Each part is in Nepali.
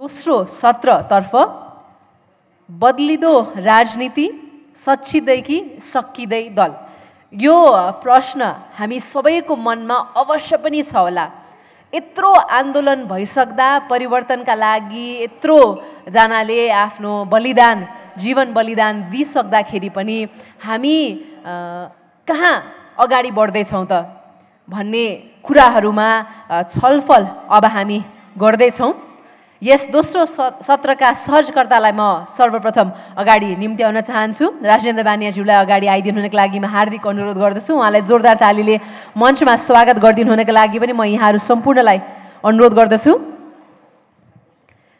दोस्रो सत्रतर्फ बदलिदो राजनीति सच्चिँदै कि सकिँदै दल, यो प्रश्न हामी सबैको मनमा अवश्य पनि छ होला। यत्रो आन्दोलन भइसक्दा परिवर्तनका लागि यत्रो जनाले आफ्नो बलिदान, जीवन बलिदान दिइसक्दाखेरि पनि हामी कहाँ अगाडि बढ्दैछौँ त भन्ने कुराहरूमा छलफल अब हामी गर्दैछौँ। यस दोस्रो सत्रका सहजकर्तालाई म सर्वप्रथम अगाडि निम्त्याउन चाहन्छु। राजेन्द्र बानियाज्यूलाई अगाडि आइदिनु हुनको लागि म हार्दिक अनुरोध गर्दछु। उहाँलाई जोरदार तालीले मञ्चमा स्वागत गरिदिनु हुनको लागि पनि म यहाँहरू सम्पूर्णलाई अनुरोध गर्दछु।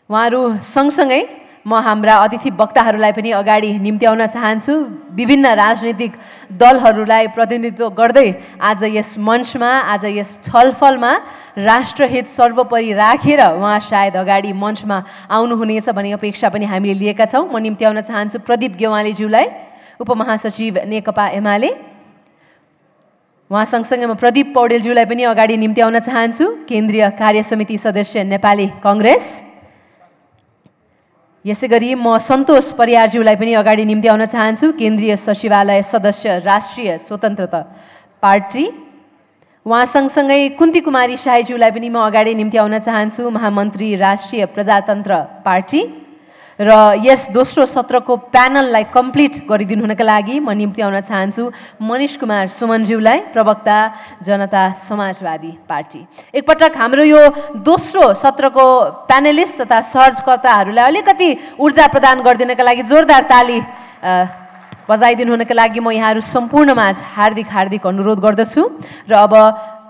उहाँहरू सँगसँगै म हाम्रा अतिथि वक्ताहरूलाई पनि अगाडि निम्त्याउन चाहन्छु। विभिन्न राजनीतिक दलहरूलाई प्रतिनिधित्व गर्दै आज यस मञ्चमा, आज यस छलफलमा राष्ट्रहित सर्वोपरि राखेर उहाँ सायद अगाडि मञ्चमा आउनुहुनेछ भन्ने अपेक्षा पनि हामीले लिएका छौँ। म निम्त्याउन चाहन्छु प्रदीप गेवालीज्यूलाई, उपमहासचिव नेकपा एमाले। उहाँ सँगसँगै म प्रदीप पौडेलज्यूलाई पनि अगाडि निम्त्याउन चाहन्छु, केन्द्रीय कार्यसमिति सदस्य नेपाली कङ्ग्रेस। यसै गरी म सन्तोष परियारज्यूलाई पनि अगाडि निम्त्याउन चाहन्छु, केन्द्रीय सचिवालय सदस्य राष्ट्रिय स्वतन्त्रता पार्टी। उहाँ सँगसँगै कुन्ती कुमारी शाहीज्यूलाई पनि म अगाडि निम्त्याउन चाहन्छु, महामन्त्री राष्ट्रिय प्रजातन्त्र पार्टी। र यस दोस्रो सत्रको प्यानललाई कम्प्लिट गरिदिनु हुनका लागि म निम्त्याउन चाहन्छु मनिष कुमार सुमनज्यूलाई, प्रवक्ता जनता समाजवादी पार्टी। एकपटक हाम्रो यो दोस्रो सत्रको प्यानलिस्ट तथा सहजकर्ताहरूलाई अलिकति ऊर्जा प्रदान गरिदिनका लागि जोरदार ताली बजाइदिनु हुनका लागि म यहाँहरू सम्पूर्णमा हार्दिक हार्दिक अनुरोध गर्दछु। र अब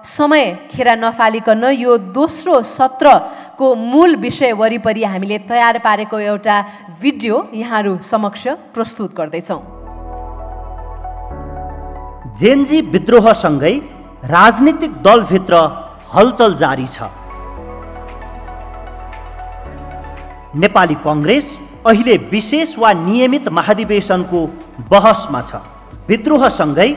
समय खेर नफालिकन यो दोस्रो सत्रको मूल विषय वरिपरि हामीले तयार पारेको एउटा भिडियो यहाँहरू समक्ष प्रस्तुत गर्दैछौँ। जेनजी विद्रोहसँगै राजनीतिक दलभित्र हलचल जारी छ। नेपाली कङ्ग्रेस अहिले विशेष वा नियमित महाधिवेशनको बहसमा छ। विद्रोहसँगै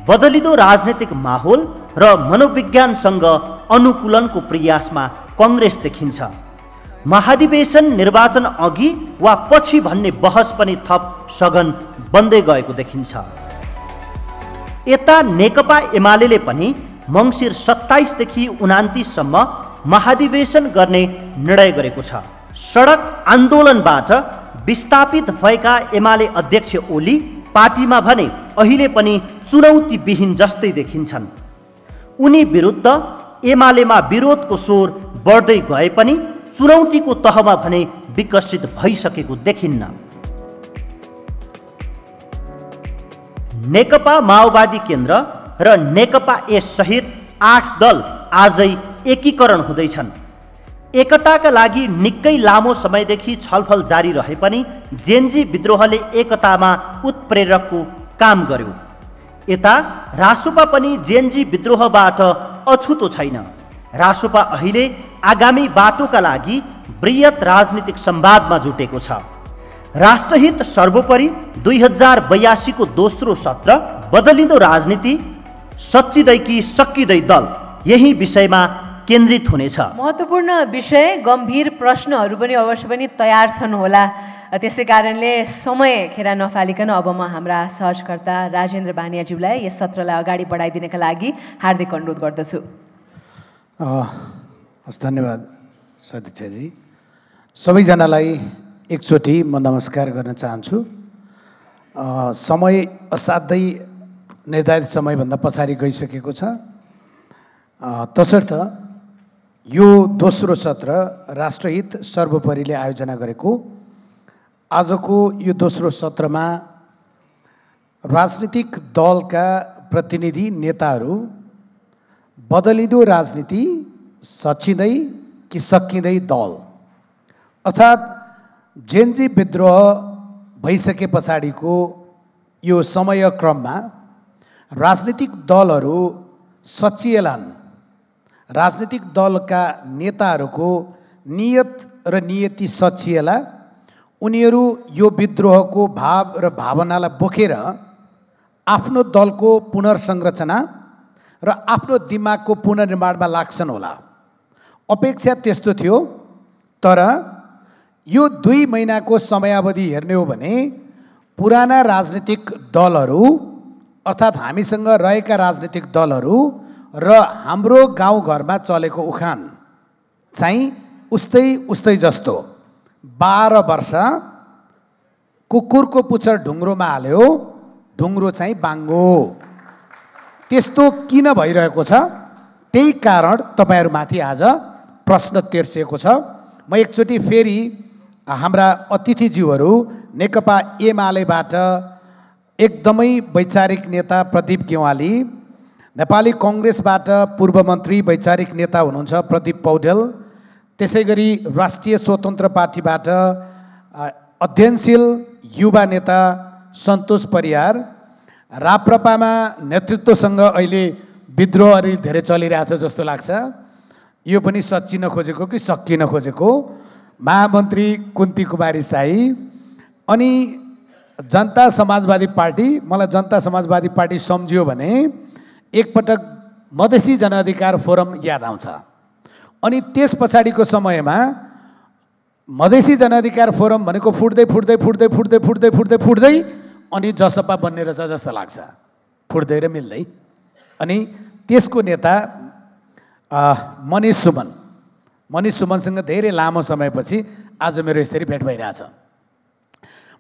बदलिदो राजनीतिक माहौल र मनोविज्ञानसँग अनुकूलनको प्रयासमा कङ्ग्रेस देखिन्छ। महाधिवेशन निर्वाचन अघि वा पछि भन्ने बहस पनि थप सघन बन्दै गएको देखिन्छ। यता नेकपा एमाले पनि मङ्सिर 27 देखि 29 सम्म महाधिवेशन गर्ने निर्णय गरेको छ। सडक आन्दोलनबाट विस्थापित भएका एमाले अध्यक्ष ओली पार्टीमा भने अहिले पनि चुनौतीविहीन जस्तै देखिन्छन्। उनी विरुद्ध एमालेमा विरोधको स्वर बढ्दै गए पनि चुनौतीको तहमा भने विकसित भइसकेको देखिन्न। नेकपा माओवादी केन्द्र र नेकपा एस सहित 8 दल आजै एकीकरण हुँदैछन्। एकताका लागि निकै लामो समयदेखि छलफल जारी रहे पनि जेनजी विद्रोहले एकतामा उत्प्रेरकको काम गर्यो। यता रासोपा पनि जेनजी विद्रोहबाट अछुतो छैन। रासोपा अहिले आगामी बाटोका लागि बृहत राजनीतिक संवादमा जुटेको छ। राष्ट्रहित सर्वोपरि 2082 को दोस्रो सत्र बदलिदो राजनीति सच्चिँदै कि सकिँदै दल, यही विषयमा केन्द्रित हुनेछ। महत्त्वपूर्ण विषय, गम्भीर प्रश्नहरू पनि अवश्य पनि तयार छन् होला। त्यसै कारणले समय खेर नफालिकन अब म हाम्रा सहजकर्ता राजेन्द्र बानियाज्यूलाई यस सत्रलाई अगाडि बढाइदिनका लागि हार्दिक अनुरोध गर्दछु। हस्, धन्यवाद सदीक्षाजी। सबैजनालाई एकचोटि म नमस्कार गर्न चाहन्छु। समय असाध्यै निर्धारित समयभन्दा पछाडि गइसकेको छ। तसर्थ यो दोस्रो सत्र राष्ट्रहित सर्वोपरिले आयोजना गरेको आजको यो दोस्रो सत्रमा राजनीतिक दलका प्रतिनिधि नेताहरू बदलिदो राजनीति सच्चिँदै कि सकिँदै दल, अर्थात् जेनजी विद्रोह भइसके पछाडिको यो समयक्रममा राजनीतिक दलहरू सचिएलान्। राजनीतिक दलका नेताहरूको नियत र नियति सचिएला। उनीहरू यो विद्रोहको भाव र भावनालाई बोकेर आफ्नो दलको पुनर्संरचना र आफ्नो दिमागको पुनर्निर्माणमा लाग्छन् होला। अपेक्षा त्यस्तो थियो, तर यो 2 महिनाको समयावधि हेर्ने हो भने पुराना राजनीतिक दलहरू अर्थात् हामीसँग रहेका राजनीतिक दलहरू र हाम्रो गाउँघरमा चलेको उखान चाहिँ उस्तै जस्तो 12 वर्ष कुकुरको पुच्छर ढुङ्ग्रोमा हाल्यो ढुङ्ग्रो चाहिँ बाङ्गो। त्यस्तो किन भइरहेको छ? त्यही कारण तपाईहरुमाथि आज प्रश्न तेर्सिएको छ। म एकचोटि फेरि हाम्रा अतिथिज्यूहरू नेकपा एमालेबाट एकदमै वैचारिक नेता प्रदीप गेवाली, नेपाली कांग्रेसबाट पूर्व मन्त्री वैचारिक नेता हुनुहुन्छ प्रदीप पौडेल, त्यसैगरी राष्ट्रिय स्वतन्त्र पार्टीबाट अध्ययनशील युवा नेता सन्तोष परियार, राप्रपामा नेतृत्वसँग अहिले विद्रोह अलि धेरै चलिरहेछ जस्तो लाग्छ, यो पनि सच्चिन खोजेको कि सकिन खोजेको, महामन्त्री कुन्ती कुमारी शाही, अनि जनता समाजवादी पार्टी। मलाई जनता समाजवादी पार्टी सम्झियो भने एकपटक मधेसी जनअधिकार फोरम याद आउँछ, अनि त्यस पछाडिको समयमा मधेसी जनअधिकार फोरम भनेको फुट्दै फुट्दै फुट्दै फुट्दै फुट्दै फुट्दै फुट्दै अनि जसपा बन्ने रहेछ जस्तो लाग्छ, फुट्दै र मिल्दै। अनि त्यसको नेता मनिष सुमनसँग धेरै लामो समयपछि आज मेरो यसरी भेट भइरहेछ।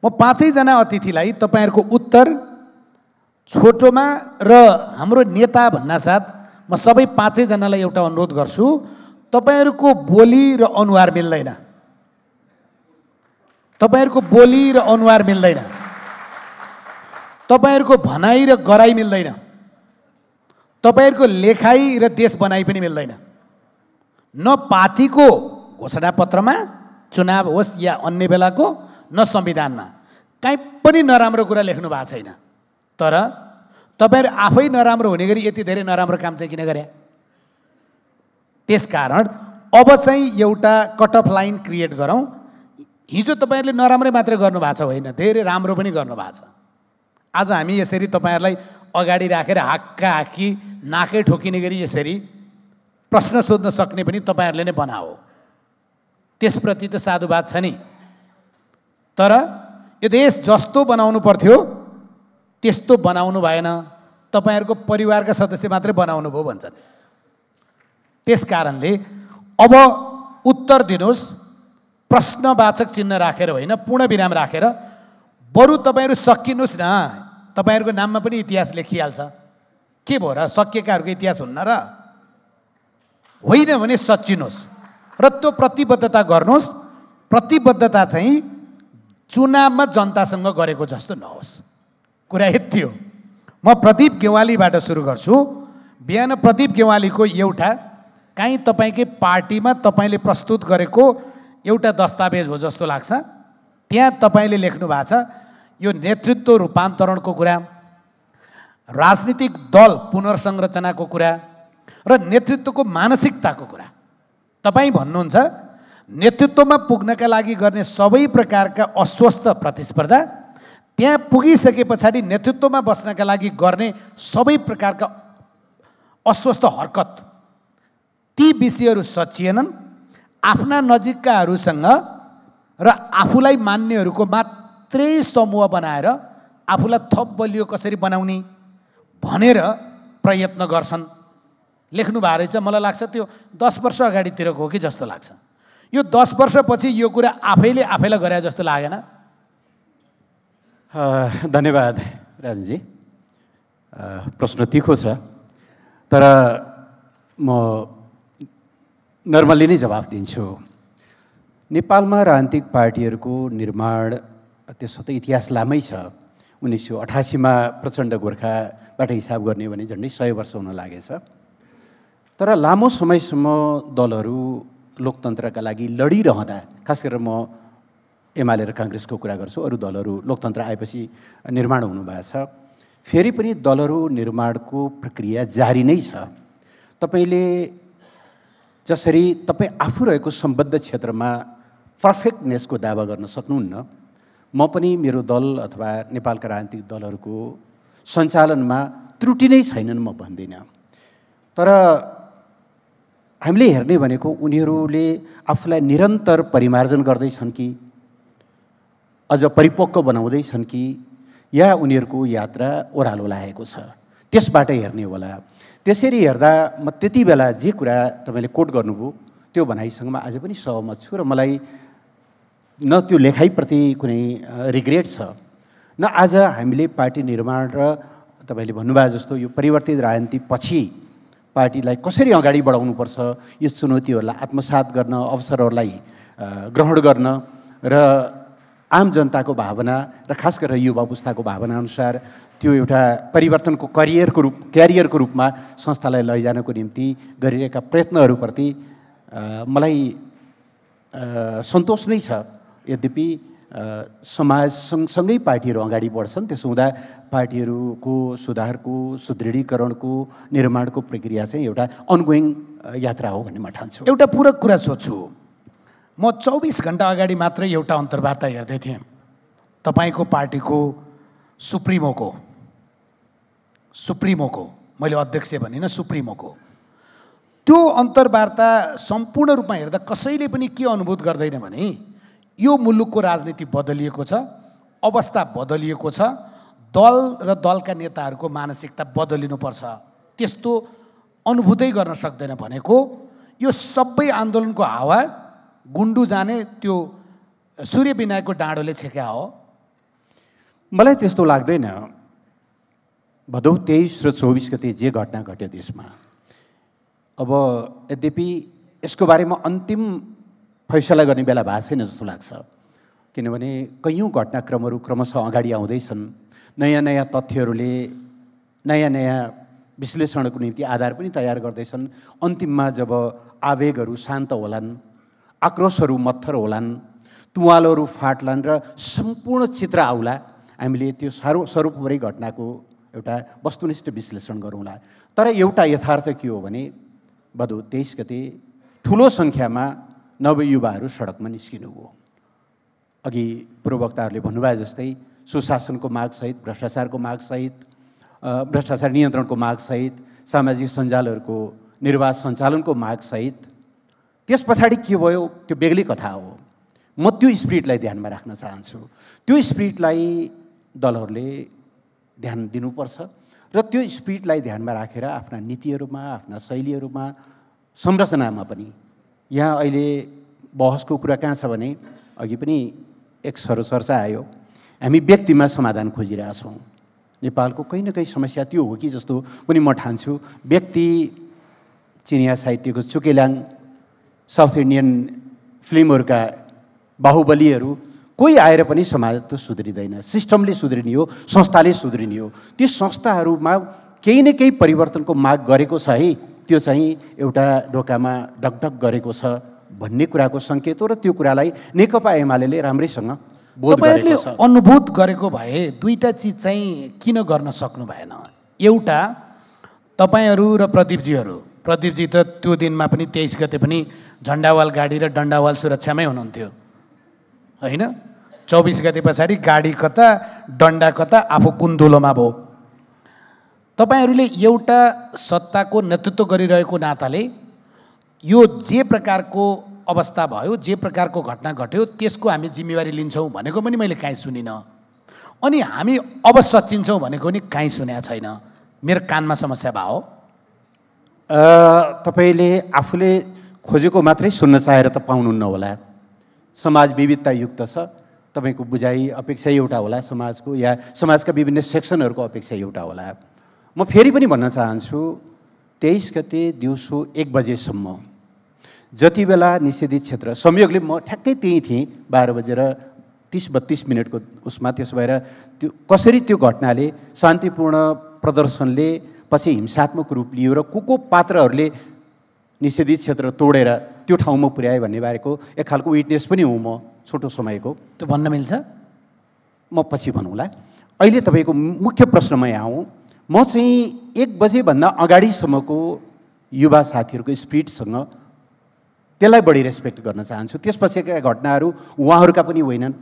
म 5 जना अतिथिलाई तपाईहरुको उत्तर छोटोमा र हाम्रो नेता भन्नासाथ म सबै 5 जनालाई एउटा अनुरोध गर्छु, तपाईहरुको बोली र अनुहार मिल्दैन, तपाईहरुको बोली र अनुहार मिल्दैन, तपाईहरुको भनाइ र गराइ मिल्दैन, तपाईहरुको लेखाइ र देश बनाइ पनि मिल्दैन। न पार्टीको घोषणापत्रमा चुनाव होस् या अन्य बेलाको, न संविधानमा कहीँ पनि नराम्रो कुरा लेख्नु भएको छैन। तर तपाईहरु आफै नराम्रो हुने गरी यति धेरै नराम्रो काम चाहिँ किन गरे? त्यसकारण अब चाहिँ एउटा कट अफ लाइन क्रिएट गरौँ। हिजो तपाईहरुले नराम्रै मात्रै गर्नु भएको छ होइन, धेरै राम्रो पनि गर्नु भएको छ। आज हामी यसरी तपाईहरुलाई अगाडि राखेर हाक्का हाक्की नाकै ठोकिने गरी यसरी प्रश्न सोध्न सक्ने पनि तपाईहरुले नै बनाओ, त्यसप्रति त साधुवाद छ नि। तर यो देश जस्तो बनाउनु पर्थ्यो त्यस्तो बनाउनु भएन, तपाईहरुको परिवारका सदस्य मात्रै बनाउनु भयो भन्छन्। त्यसकारणले अब उत्तर दिनुहोस्, प्रश्नवाचक चिन्ह राखेर होइन, पूर्ण विराम राखेर। बरु तपाईहरु सकिनुस् न, तपाईहरुको नाममा पनि इतिहास लेखिहाल्छ। के भयो र? सकिएकाहरूको इतिहास हुन्न र? होइन भने सच्चिनुहोस् र त्यो प्रतिबद्धता गर्नुहोस्। प्रतिबद्धता चाहिँ चुनावमा जनतासँग गरेको जस्तो नहोस्। कुरा यति हो। म प्रदीप गेवालीबाट सुरु गर्छु। बिहान प्रदीप गेवालीको एउटा काहीँ तपाईकै पार्टीमा तपाईले प्रस्तुत गरेको एउटा दस्तावेज हो जस्तो लाग्छ। त्यहाँ तपाईले लेख्नु भएको छ यो नेतृत्व रूपान्तरणको कुरा, राजनीतिक दल पुनर्संरचनाको कुरा र नेतृत्वको मानसिकताको कुरा। तपाई भन्नुहुन्छ नेतृत्वमा पुग्नका लागि गर्ने सबै प्रकारका अस्वस्थ प्रतिस्पर्धा, त्यहाँ पुगिसके पछाडि नेतृत्वमा बस्नका लागि गर्ने सबै प्रकारका अस्वस्थ हरकत, ती विषयहरू सचिएनन्। आफ्ना नजिककाहरूसँग र आफूलाई मान्नेहरूको मात्रै समूह बनाएर आफूलाई थप बलियो कसरी बनाउने भनेर प्रयत्न गर्छन्। लेख्नु भएको रहेछ। मलाई लाग्छ त्यो 10 वर्ष अगाडितिरको हो कि जस्तो लाग्छ। यो 10 वर्षपछि यो कुरा आफैले आफैलाई गरे जस्तो लागेन? धन्यवाद राजनजी। प्रश्न तीखो छ, तर म नर्मली नै जवाफ दिन्छु। नेपालमा राजनीतिक पार्टीहरूको निर्माण त्यसो त इतिहास लामै छ। 1988 मा प्रचण्ड गोर्खाबाट हिसाब गर्ने भने झन्डै 100 वर्ष हुन लागेछ। तर लामो समयसम्म दलहरू लोकतन्त्रका लागि लडिरहँदा, खास गरेर म एमाले र कांग्रेसको कुरा गर्छु, अरू दलहरू लोकतन्त्र आएपछि निर्माण हुनुभएको छ। फेरि पनि दलहरू निर्माणको प्रक्रिया जारी नै छ। तपाईले जसरी तपाई आफू रहेको सम्बद्ध क्षेत्रमा पर्फेक्टनेसको दावा गर्न सक्नुहुन्न, म पनि मेरो दल अथवा नेपालका राजनीतिक दलहरूको सञ्चालनमा त्रुटि नै छैनन् म भन्दिनँ। तर हामीले हेर्ने भनेको उनीहरूले आफूलाई निरन्तर परिमार्जन गर्दैछन् कि अझ परिपक्व बनाउँदैछन् कि या उनीहरूको यात्रा ओह्रालो लागेको छ, त्यसबाट हेर्ने होला। त्यसरी हेर्दा म त्यति बेला जे कुरा तपाईँले कोट गर्नुभयो त्यो भनाइसँग म आज पनि सहमत छु र मलाई न त्यो लेखाइप्रति कुनै रिग्रेट छ, न आज हामीले पार्टी निर्माण र तपाईँले भन्नुभयो जस्तो यो परिवर्तित राजनीति पछि पार्टीलाई कसरी अगाडि बढाउनुपर्छ, यो चुनौतीहरूलाई आत्मसात गर्न, अवसरहरूलाई ग्रहण गर्न र आम जनताको भावना र खास गरेर युवा पुस्ताको भावना अनुसार त्यो एउटा परिवर्तनको क्यारियरको रूपमा संस्थालाई लैजानको निम्ति गरिरहेका प्रयत्नहरूप्रति मलाई सन्तोष नै छ। यद्यपि समाज सँगसँगै पार्टीहरू अगाडि बढ्छन्, त्यसो हुँदा पार्टीहरूको सुधारको, सुदृढीकरणको, निर्माणको प्रक्रिया चाहिँ एउटा अनगोइङ यात्रा हो भन्ने म ठान्छु। एउटा पूरक कुरा सोध्छु, म 24 घण्टा अगाडि मात्रै एउटा अन्तर्वार्ता हेर्दै थिएँ तपाईँको पार्टीको सुप्रिमोको, मैले अध्यक्ष भनिनँ, सुप्रिमोको। त्यो अन्तर्वार्ता सम्पूर्ण रूपमा हेर्दा कसैले पनि के अनुभूत गर्दैन भने यो मुलुकको राजनीति बदलिएको छ, अवस्था बदलिएको छ, दल र दलका नेताहरूको मानसिकता बदलिनुपर्छ, त्यस्तो अनुभूतै गर्न सक्दैन। भनेको यो सबै आन्दोलनको हावा गुन्डु जाने त्यो सूर्य विनायकको डाँडोले छेक्या हो। मलाई त्यस्तो लाग्दैन। भदौ 23 र 24 गते जे घटना घट्यो देशमा, अब यद्यपि यसको बारेमा अन्तिम फैसला गर्ने बेला भएको छैन जस्तो लाग्छ, किनभने कैयौँ घटनाक्रमहरू क्रमशः अगाडि आउँदैछन्। नयाँ नयाँ तथ्यहरूले नयाँ नयाँ विश्लेषणको निम्ति आधार पनि तयार गर्दैछन्। अन्तिममा जब आवेगहरू शान्त होलान्, आक्रोशहरू मत्थर होलान्, तुवालोहरू फाट्लान् र सम्पूर्ण चित्र आउला, हामीले त्यो सर्वोपरि घटनाको एउटा वस्तुनिष्ठ विश्लेषण गरौँला। तर एउटा यथार्थ के हो भने भदौ 23 गते ठुलो सङ्ख्यामा नवयुवाहरू सडकमा निस्किनुभयो। अघि पूर्ववक्ताहरूले भन्नुभयो जस्तै सुशासनको मागसहित, भ्रष्टाचारको मागसहित, भ्रष्टाचार नियन्त्रणको मागसहित, सामाजिक सञ्जालहरूको निर्वाध सञ्चालनको मागसहित। त्यस पछाडि के भयो त्यो बेग्लै कथा हो। म त्यो स्पिरिटलाई ध्यानमा राख्न चाहन्छु। त्यो स्पिरिटलाई दलहरूले ध्यान दिनुपर्छ र त्यो स्पिरिटलाई ध्यानमा राखेर आफ्ना नीतिहरूमा, आफ्ना शैलीहरूमा, संरचनामा पनि। यहाँ अहिले बहसको कुरा कहाँ छ भने अघि पनि एक चर्चा आयो, हामी व्यक्तिमा समाधान खोजिरहेछौँ। नेपालको कहीँ न कहीँ समस्या त्यो हो कि जस्तो पनि म ठान्छु। व्यक्ति चिनिया साहित्यको चुकेलाङ, साउथ इन्डियन फिल्महरूका बाहुबलीहरू, कोही आएर पनि समाज त सुध्रिँदैन। सिस्टमले सुध्रिने हो, संस्थाले सुध्रिने हो। ती संस्थाहरूमा केही न केही परिवर्तनको माग गरेको छ है, त्यो चाहिँ एउटा ढोकामा ढकढक गरेको छ भन्ने कुराको सङ्केत हो र त्यो कुरालाई नेकपा एमाले राम्रैसँग बोध गरेको छ। अनुभूत गरेको भए दुईटा चिज चाहिँ किन गर्न सक्नु भएन? एउटा, तपाईँहरू र प्रदीपजी त त्यो दिनमा पनि 23 गते पनि झन्डावाल गाडी र डन्डावाल सुरक्षामै हुनुहुन्थ्यो होइन? 24 गते पछाडि गाडी कता, डन्डा कता, आफू कुन्दुलोमा भयो। तपाईँहरूले एउटा सत्ताको नेतृत्व गरिरहेको नाताले यो जे प्रकारको अवस्था भयो, जे प्रकारको घटना घट्यो, त्यसको हामी जिम्मेवारी लिन्छौँ भनेको पनि मैले काहीँ सुनिनँ। अनि हामी अब सच्चिन्छौँ भनेको पनि काहीँ सुनेको छैन। मेरो कानमा समस्या भयो। तपाईँले आफूले खोजेको मात्रै सुन्न चाहेर त पाउनुहुन्न होला। समाज विविधतायुक्त छ, तपाईँको बुझाइ अपेक्षा एउटा होला समाजको, या समाजका विभिन्न सेक्सनहरूको अपेक्षा एउटा होला। म फेरि पनि भन्न चाहन्छु, 23 गते दिउँसो 1 बजेसम्म जति बेला निषेधित क्षेत्र, संयोगले म ठ्याक्कै त्यहीँ थिएँ 12 बजेर 30-32 मिनटको उसमा। त्यसो भएर त्यो कसरी त्यो घटनाले, शान्तिपूर्ण प्रदर्शनले पछि हिंसात्मक रूप लियो र को पात्रहरूले निषेधित क्षेत्र तोडेर त्यो ठाउँमा पुर्यायो भन्ने बारेको एक खालको विटनेस पनि हुँ म, छोटो समयको। त्यो भन्न मिल्छ? म पछि भनौँला। अहिले तपाईँको मुख्य प्रश्नमा यहाँ आउँ। म चाहिँ 1 बजेभन्दा अगाडिसम्मको युवा साथीहरूको स्पिरिटसँग त्यसलाई बढी रेस्पेक्ट गर्न चाहन्छु। त्यसपछिका घटनाहरू उहाँहरूका पनि होइनन्।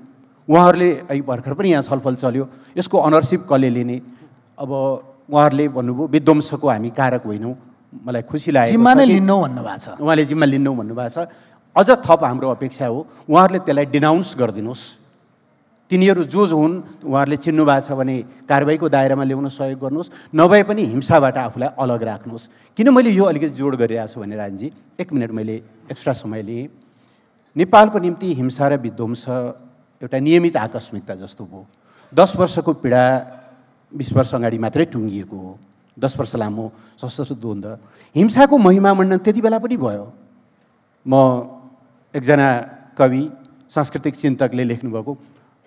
उहाँहरूले अहिले भर्खर पनि यहाँ छलफल चल्यो, यसको अनरसिप कसले लिने? अब उहाँहरूले भन्नुभयो विध्वंसको हामी कारक होइनौँ। मलाई खुसी लागेको जिम्मा नै लिनु भन्नुभएको छ। उहाँले जिम्मा लिनु भन्नुभएको छ। अझ थप हाम्रो अपेक्षा हो उहाँहरूले त्यसलाई डिनाउन्स गरिदिनुहोस्। तिनीहरू जो हुन् उहाँहरूले चिन्नु भएको छ भने कारबाहीको दायरामा ल्याउन सहयोग गर्नुहोस्, नभए पनि हिंसाबाट आफूलाई अलग राख्नुहोस्। किन मैले यो अलिकति जोड गरिरहेको छु भने राजनजी 1 मिनट मैले एक्स्ट्रा समय लिएँ। नेपालको निम्ति हिंसा र विध्वंस एउटा नियमित आकस्मिकता जस्तो भयो। 10 वर्षको पीडा 20 वर्ष अगाडि मात्रै टुङ्गिएको हो। 10 वर्ष लामो सशस्त्र द्वन्द्व, हिंसाको महिमा मण्डन त्यति बेला पनि भयो। म एकजना कवि सांस्कृतिक चिन्तकले लेख्नुभएको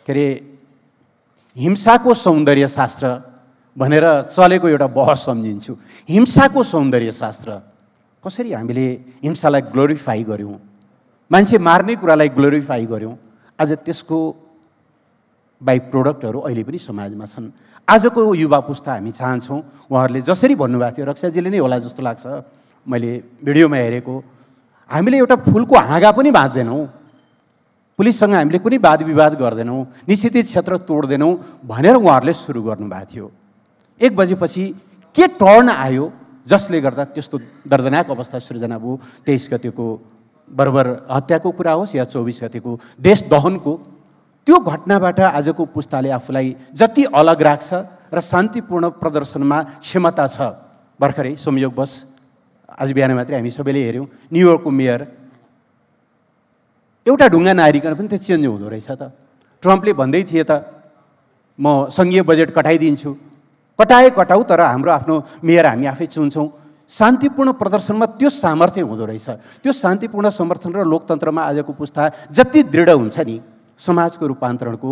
के अरे हिंसाको सौन्दर्य शास्त्र भनेर चलेको एउटा बहस सम्झिन्छु। हिंसाको सौन्दर्य शास्त्र कसरी हामीले हिंसालाई ग्लोरिफाई गर्यौँ, मान्छे मार्ने कुरालाई ग्लोरिफाई गर्यौँ। आज त्यसको बाई प्रोडक्टहरू अहिले पनि समाजमा छन्। आजको युवा पुस्ता हामी चाहन्छौँ उहाँहरूले जसरी भन्नुभएको थियो, रक्षाजीले नै होला जस्तो लाग्छ मैले भिडियोमा हेरेको, हामीले एउटा फुलको हाँगा पनि बाँच्दैनौँ, पुलिससँग हामीले कुनै वाद विवाद गर्दैनौँ, निषेधित क्षेत्र तोड्दैनौँ भनेर उहाँहरूले सुरु गर्नुभएको थियो। 1 बजेपछि के टर्न आयो जसले गर्दा त्यस्तो दर्दनाक अवस्था सृजना भयो। 23 गतेको बर्बर हत्याको कुरा होस् या 24 गतेको देश दहनको, त्यो घटनाबाट आजको पुस्ताले आफूलाई जति अलग राख्छ र शान्तिपूर्ण प्रदर्शनमा क्षमता छ। भर्खरै संयोगवश आज बिहान मात्रै हामी सबैले हेऱ्यौँ न्युयोर्कको मेयर एउटा ढुङ्गा नहारिकन पनि त्यो चेन्ज हुँदो रहेछ त। ट्रम्पले भन्दै थिए त म सङ्घीय बजेट कटाइदिन्छु, कटाउ तर हाम्रो आफ्नो मेयर हामी आफै चुन्छौँ। शान्तिपूर्ण प्रदर्शनमा त्यो सामर्थ्य हुँदो रहेछ। त्यो शान्तिपूर्ण समर्थन र लोकतन्त्रमा आजको पुस्ता जति दृढ हुन्छ नि, समाजको रूपान्तरणको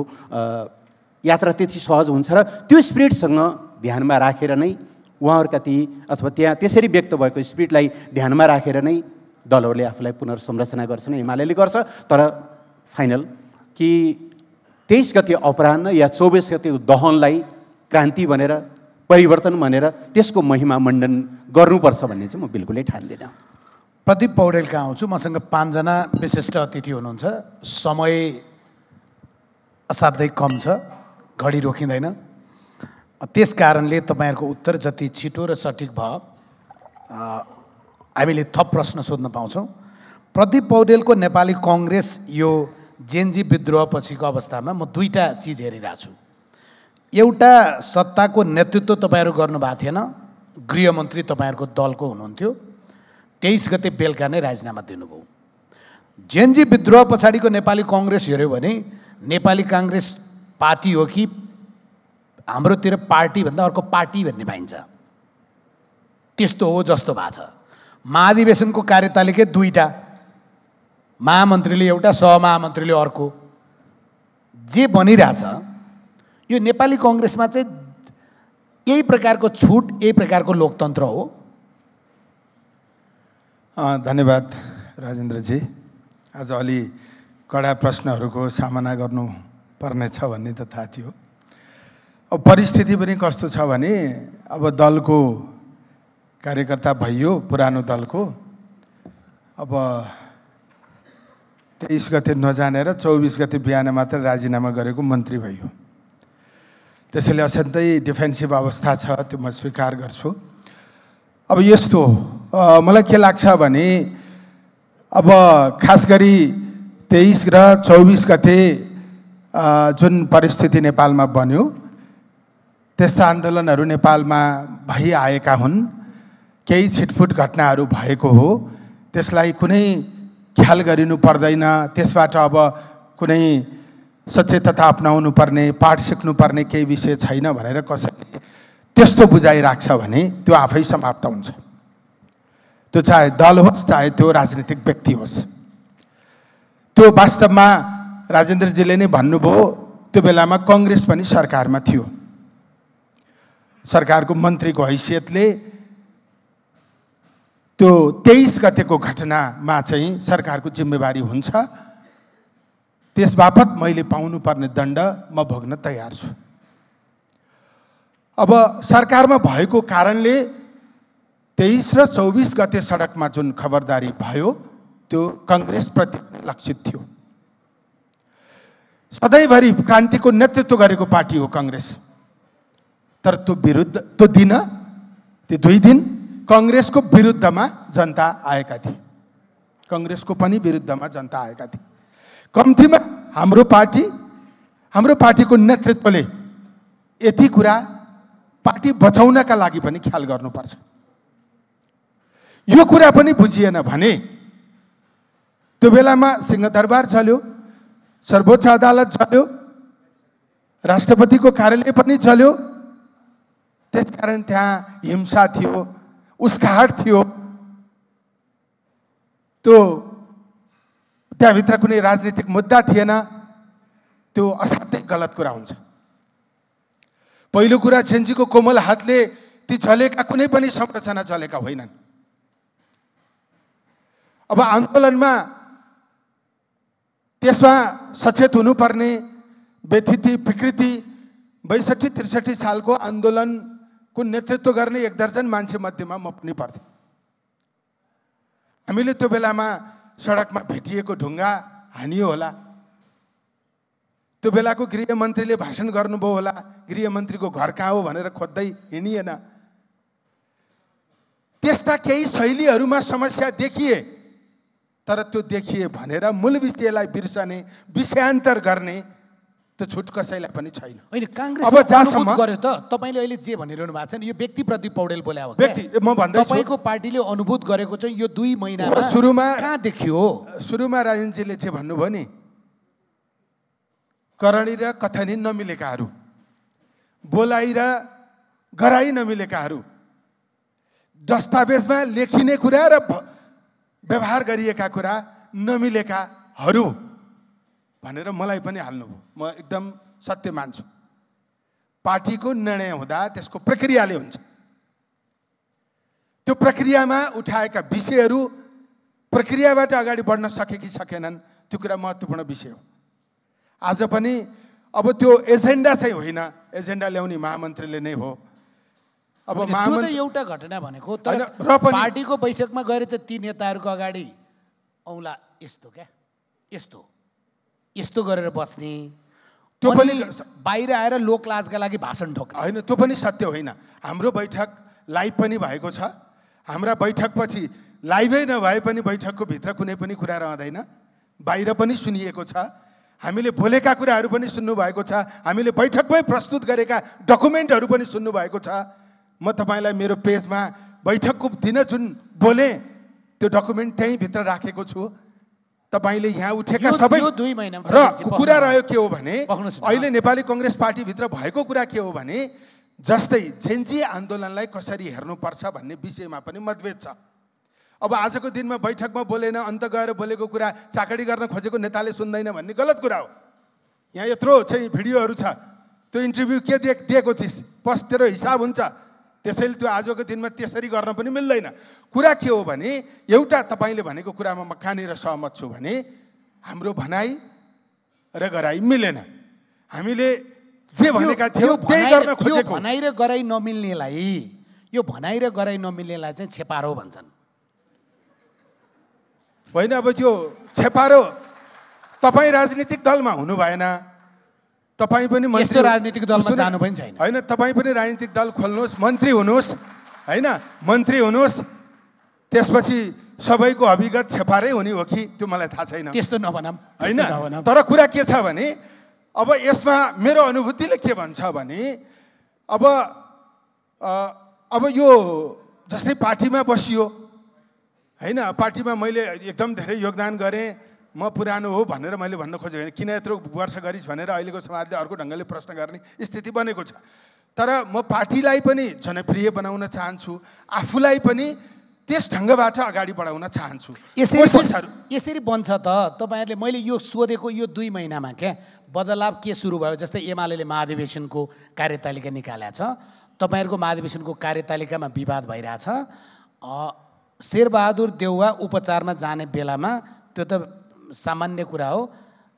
यात्रा त्यति सहज हुन्छ। र त्यो स्पिरिटसँग ध्यानमा राखेर नै उहाँहरूका ती अथवा त्यहाँ त्यसरी व्यक्त भएको स्पिरिटलाई ध्यानमा राखेर नै दलहरूले आफूलाई पुनर्संरचना गर्छन्, एमाले गर्छ। तर फाइनल कि 23 गते अपराह्न या 24 गते दहनलाई क्रान्ति भनेर परिवर्तन भनेर त्यसको महिमा मण्डन गर्नुपर्छ भन्ने चाहिँ म बिल्कुलै ठान्दिनँ। प्रदीप पौडेल कहाँ आउँछु। मसँग 5 जना विशिष्ट अतिथि हुनुहुन्छ। समय असाध्यै कम छ, घडी रोकिँदैन। त्यस कारणले तपाईँहरूको उत्तर जति छिटो र सठिक भयो हामीले थप प्रश्न सोध्न पाउँछौँ। प्रदीप पौडेलको नेपाली कङ्ग्रेस यो जेनजी विद्रोह पछिको अवस्थामा म 2टा चिज हेरिरहेको छु। एउटा सत्ताको नेतृत्व तपाईँहरू गर्नुभएको थिएन, गृहमन्त्री तपाईँहरूको दलको हुनुहुन्थ्यो, 23 गते बेलुका नै राजीनामा दिनुभयो। जेनजी विद्रोह पछाडिको नेपाली कङ्ग्रेस हेऱ्यो भने नेपाली काङ्ग्रेस पार्टी हो कि हाम्रोतिर पार्टी भन्दा अर्को पार्टी भन्ने पाइन्छ, त्यस्तो हो जस्तो भएको छ। महाधिवेशनको कार्यतालिकै 2टा, महामन्त्रीले एउटा, सहमहामन्त्रीले अर्को। जे बनिरहेछ यो नेपाली कङ्ग्रेसमा चाहिँ यही प्रकारको छुट, यही प्रकारको लोकतन्त्र हो। धन्यवाद राजेन्द्रजी। आज अलि कडा प्रश्नहरूको सामना गर्नु पर्नेछ भन्ने त थाहा थियो। अब परिस्थिति पनि कस्तो छ भने अब दलको कार्यकर्ता भइयो, पुरानो दलको, अब 23 गते नजानेर 24 गते बिहान मात्र राजीनामा गरेको मन्त्री भइयो। त्यसैले असाध्यै डिफेन्सिभ अवस्था छ, त्यो म स्वीकार गर्छु। अब यस्तो मलाई के लाग्छ भने अब खास गरी 23 र 24 गते जुन परिस्थिति नेपालमा बन्यो, त्यस्ता आन्दोलनहरू नेपालमा भइआएका हुन्, केही छिटफुट घटनाहरू भएको हो, त्यसलाई कुनै ख्याल गरिनु पर्दैन, त्यसबाट अब कुनै सचेतता अपनाउनु पर्ने, पाठ सिक्नुपर्ने केही विषय छैन भनेर कसैले त्यस्तो बुझाइराख्छ भने त्यो आफै समाप्त हुन्छ। त्यो चाहे दल होस् चाहे त्यो राजनीतिक व्यक्ति होस्। त्यो वास्तवमा राजेन्द्रजीले नै भन्नुभयो, त्यो बेलामा कङ्ग्रेस पनि सरकारमा थियो, सरकारको मन्त्रीको हैसियतले त्यो 23 गतेको घटनामा चाहिँ सरकारको जिम्मेवारी हुन्छ। त्यस बापत मैले पाउनुपर्ने दण्ड म भोग्न तयार छु। अब सरकारमा भएको कारणले 23 र 24 गते सडकमा जुन खबरदारी भयो त्यो कङ्ग्रेसप्रति लक्षित थियो। सधैँभरि क्रान्तिको नेतृत्व गरेको पार्टी हो कङ्ग्रेस, तर त्यो विरुद्ध त्यो दिन, त्यो 2 दिन कङ्ग्रेसको विरुद्धमा जनता आएका थिए, कङ्ग्रेसको पनि विरुद्धमा जनता आएका थिए। कम्तीमा हाम्रो पार्टीको नेतृत्वले यति कुरा पार्टी बचाउनका लागि पनि ख्याल गर्नुपर्छ। यो कुरा पनि बुझिएन भने त्यो बेलामा सिंहदरबार चल्यो, सर्वोच्च अदालत चल्यो, राष्ट्रपतिको कार्यालय पनि चल्यो। त्यसकारण त्यहाँ हिंसा थियो, उस्काहट थियो। त्यो त्यहाँभित्र कुनै राजनीतिक मुद्दा थिएन। त्यो असाध्यै गलत कुरा हुन्छ। पहिलो कुरा, छेन्जीको कोमल हातले ती चलेका कुनै पनि संरचना चलेका होइनन्। अब आन्दोलनमा त्यसमा सचेत हुनुपर्ने व्यथिति विकृति 62-63 सालको आन्दोलनको नेतृत्व गर्ने 1 दर्जन मान्छे मध्येमा म पनि पर्थेँ। हामीले त्यो बेलामा सडकमा भेटिएको ढुङ्गा हानियो होला, त्यो बेलाको गृहमन्त्रीले भाषण गर्नुभयो होला, गृहमन्त्रीको घर कहाँ हो भनेर खोज्दै हिँडिएन। त्यस्ता केही शैलीहरूमा समस्या देखिए, तर त्यो देखिए भनेर मूल विषयलाई बिर्सने, विषयान्तर गर्ने त्यो छुट कसैलाई पनि छैन। होइन, कांग्रेस अब जहाँसम्म गर्यो त तपाईले अहिले जे भनिरहनु भएको छ नि, यो व्यक्तिप्रति पौडेल बोल्या हो। व्यक्ति म भन्दैछु, तपाईको पार्टीले अनुभूत गरेको चाहिँ यो 2 महिनामा सुरुमा कहाँ देखियो? सुरुमा राजनजीले जे भन्नुभयो नि, करणी र कथनी नमिलेकाहरू, बोलाइ र गराइ नमिलेकाहरू, दस्तावेजमा लेखिने कुरा र व्यवहार गरिएका कुरा नमिलेकाहरू भनेर मलाई पनि हाल्नुभयो। म एकदम सत्य मान्छु। पार्टीको निर्णय हुँदा त्यसको प्रक्रियाले हुन्छ। त्यो प्रक्रियामा उठाएका विषयहरू प्रक्रियाबाट अगाडि बढ्न सके कि सकेनन्, त्यो कुरा महत्त्वपूर्ण विषय हो। आज पनि अब त्यो एजेन्डा चाहिँ होइन, एजेन्डा ल्याउने महामन्त्रीले नै हो। अब महामन्त्री एउटा घटना भनेको तर पार्टीको बैठकमा गएर चाहिँ ती नेताहरूको अगाडि औला यस्तो क्या यस्तो गरेर बस्ने, त्यो पनि बाहिर आएर लोकलाजका लागि भाषण ठोक्ने होइन, त्यो पनि सत्य होइन। हाम्रो बैठक लाइभ पनि भएको छ। हाम्रा बैठकपछि लाइभै नभए पनि बैठकको भित्र कुनै पनि कुरा रहँदैन, बाहिर पनि सुनिएको छ। हामीले बोलेका कुराहरू पनि सुन्नुभएको छ। हामीले बैठकमै प्रस्तुत गरेका डकुमेन्टहरू पनि सुन्नुभएको छ। म तपाईँलाई मेरो पेजमा बैठकको दिन जुन बोले त्यो डकुमेन्ट त्यहीँ भित्र राखेको छु। तपाईँले यहाँ उठेका सबै र कुरा रह्यो के हो भने, अहिले नेपाली कङ्ग्रेस पार्टीभित्र भएको कुरा के हो भने, जस्तै जेन्जी आन्दोलनलाई कसरी हेर्नुपर्छ भन्ने विषयमा पनि मतभेद छ। अब आजको दिनमा बैठकमा बोलेन, अन्त गएर बोलेको कुरा चाकडी गर्न खोजेको नेताले सुन्दैन भन्ने गलत कुरा हो। यहाँ यत्रो चाहिँ भिडियोहरू छ, त्यो इन्टरभ्यू के दिएको थिइस्, पस तेरो हिसाब हुन्छ। त्यसैले त्यो आजको दिनमा त्यसरी गर्न पनि मिल्दैन। कुरा के हो भने, एउटा तपाईँले भनेको कुरामा म कहाँनिर सहमत छु भने, हाम्रो भनाइ र गराइ मिलेन। हामीले जे भनेका थियौँ त्यही गर्न खोजेको। भनाइ र गराइ नमिल्नेलाई चाहिँ छेपारो भन्छन्। होइन, अब त्यो छेपारो तपाईँ राजनीतिक दलमा हुनु भएन, तपाईँ पनि मन्त्री राजनीतिक दलमा जानु पनि छैन। होइन, तपाईँ पनि राजनीतिक दल खोल्नुहोस्, मन्त्री हुनुहोस्, होइन मन्त्री हुनुहोस्, त्यसपछि सबैको अभिगत छेपारै हुने हो कि त्यो मलाई थाहा छैन। त्यस्तो नभनौँ होइन। तर कुरा के छ भने, अब यसमा मेरो अनुभूतिले के भन्छ भने, अब यो जस्तै पार्टीमा बसियो होइन, पार्टीमा मैले एकदम धेरै योगदान गरेँ, म पुरानो हो भनेर मैले भन्न खोजेको, किन यत्रो वर्ष गरिस् भनेर अहिलेको समाजले अर्को ढङ्गले प्रश्न गर्ने स्थिति बनेको छ। तर म पार्टीलाई पनि जनप्रिय बनाउन चाहन्छु, आफूलाई पनि त्यस ढङ्गबाट अगाडि बढाउन चाहन्छु। यसरी बन्छ त तपाईँहरूले, मैले यो सोधेको यो 2 महिनामा क्या बदलाव के सुरु भयो? जस्तै एमाले महाधिवेशनको कार्यतालिका निकालेको छ, तपाईँहरूको महाधिवेशनको कार्यतालिकामा विवाद भइरहेछ। शेरबहादुर देउवा उपचारमा जाने बेलामा त्यो त सामान्य कुरा हो,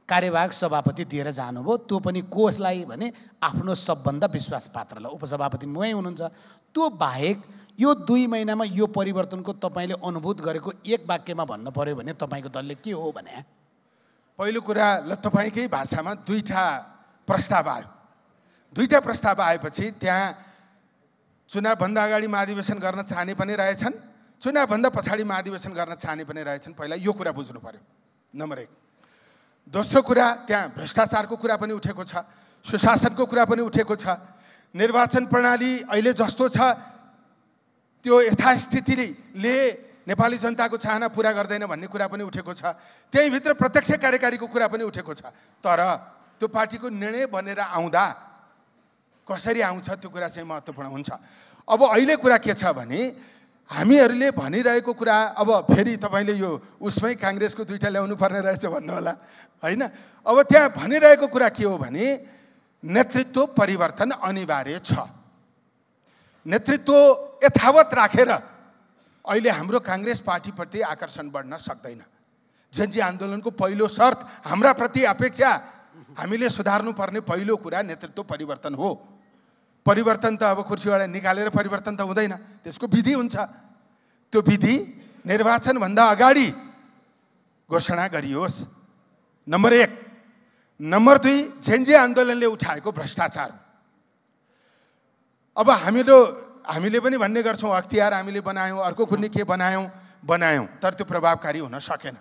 कार्यवाहक सभापति दिएर जानुभयो, त्यो पनि कोषलाई भने आफ्नो सबभन्दा विश्वास पात्रलाई, उपसभापति मै हुनुहुन्छ। त्यो बाहेक यो 2 महिनामा यो परिवर्तनको तपाईँले अनुभूत गरेको एक वाक्यमा भन्नु पर्यो भने तपाईँको दलले के हो भने? पहिलो कुरा, ल तपाईँकै भाषामा 2टा प्रस्ताव आयो। 2टा प्रस्ताव आएपछि त्यहाँ चुनावभन्दा अगाडि महाधिवेशन गर्न चाहने पनि रहेछन्, चुनावभन्दा पछाडि महाधिवेशन गर्न चाहने पनि रहेछन्। पहिला यो कुरा बुझ्नु पर्यो, नम्बर 1। दोस्रो कुरा, त्यहाँ भ्रष्टाचारको कुरा पनि उठेको छ, सुशासनको कुरा पनि उठेको छ, निर्वाचन प्रणाली अहिले जस्तो छ त्यो यथास्थितिले नेपाली जनताको चाहना पुरा गर्दैन भन्ने कुरा पनि उठेको छ। त्यहीँभित्र प्रत्यक्ष कार्यकारीको कुरा पनि उठेको छ। तर त्यो पार्टीको निर्णय बनेर आउँदा कसरी आउँछ त्यो कुरा चाहिँ महत्त्वपूर्ण हुन्छ। अब अहिले कुरा के छ भने हामीहरूले भनिरहेको कुरा, अब फेरि तपाईँले यो उसमै काङ्ग्रेसको 2टा ल्याउनु पर्ने रहेछ भन्नु होला होइन। अब त्यहाँ भनिरहेको कुरा के हो भने नेतृत्व परिवर्तन अनिवार्य छ। नेतृत्व यथावत राखेर अहिले हाम्रो काङ्ग्रेस पार्टीप्रति आकर्षण बढ्न सक्दैन। जनजी आन्दोलनको पहिलो शर्त हाम्रा प्रति अपेक्षा हामीले सुधार्नुपर्ने पहिलो कुरा नेतृत्व परिवर्तन हो। परिवर्तन त अब कुर्सीबाट निकालेर परिवर्तन त हुँदैन, त्यसको विधि हुन्छ। त्यो विधि निर्वाचनभन्दा अगाडि घोषणा गरियोस्, नम्बर 1। नम्बर 2, जेनजी आन्दोलनले उठाएको भ्रष्टाचार। अब हामीले पनि भन्ने गर्छौँ अख्तियार हामीले बनायौँ, अर्को कुनै के बनायौँ, तर त्यो प्रभावकारी हुन सकेन।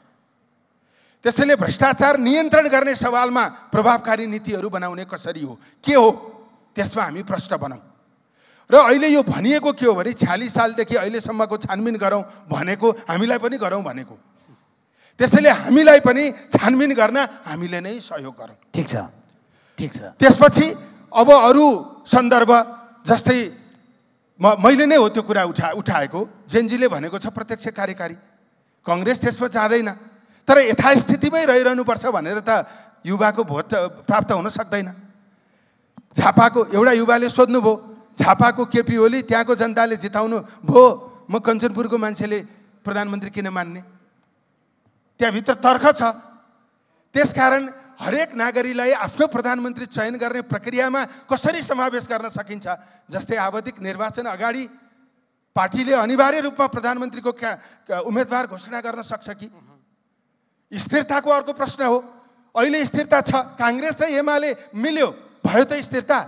त्यसैले भ्रष्टाचार नियन्त्रण गर्ने सवालमा प्रभावकारी नीतिहरू बनाउने कसरी हो, के हो, त्यसमा हामी प्रश्न बनाऊँ। र अहिले यो भनिएको के हो भने 46 सालदेखि अहिलेसम्मको छानबिन गरौँ भनेको हामीलाई पनि गरौँ भनेको। त्यसैले हामीलाई पनि छानबिन गर्न हामीले नै सहयोग गरौँ। ठिक छ, ठिक छ। त्यसपछि अब अरू सन्दर्भ जस्तै मैले नै हो त्यो कुरा उठाएको, जेनजीले भनेको छ प्रत्यक्ष कार्यकारी। काङ्ग्रेस त्यसमा जाँदैन, तर यथास्थितिमै रहिरहनुपर्छ भनेर त युवाको भोट प्राप्त हुन सक्दैन। झापाको एउटा युवाले सोध्नुभयो, झापाको केपी ओली त्यहाँको जनताले जिताउनु भयो, म कञ्चनपुरको मान्छेले प्रधानमन्त्री किन मान्ने? त्यहाँभित्र तर्क छ। त्यसकारण हरेक नागरिकलाई आफ्नो प्रधानमन्त्री चयन गर्ने प्रक्रियामा कसरी समावेश गर्न सकिन्छ। जस्तै आवधिक निर्वाचन अगाडि पार्टीले अनिवार्य रूपमा प्रधानमन्त्रीको उम्मेदवार घोषणा गर्न सक्छ कि? स्थिरताको अर्को प्रश्न हो। अहिले स्थिरता छ, काङ्ग्रेस र एमाले मिल्यो, भयो त स्थिरता।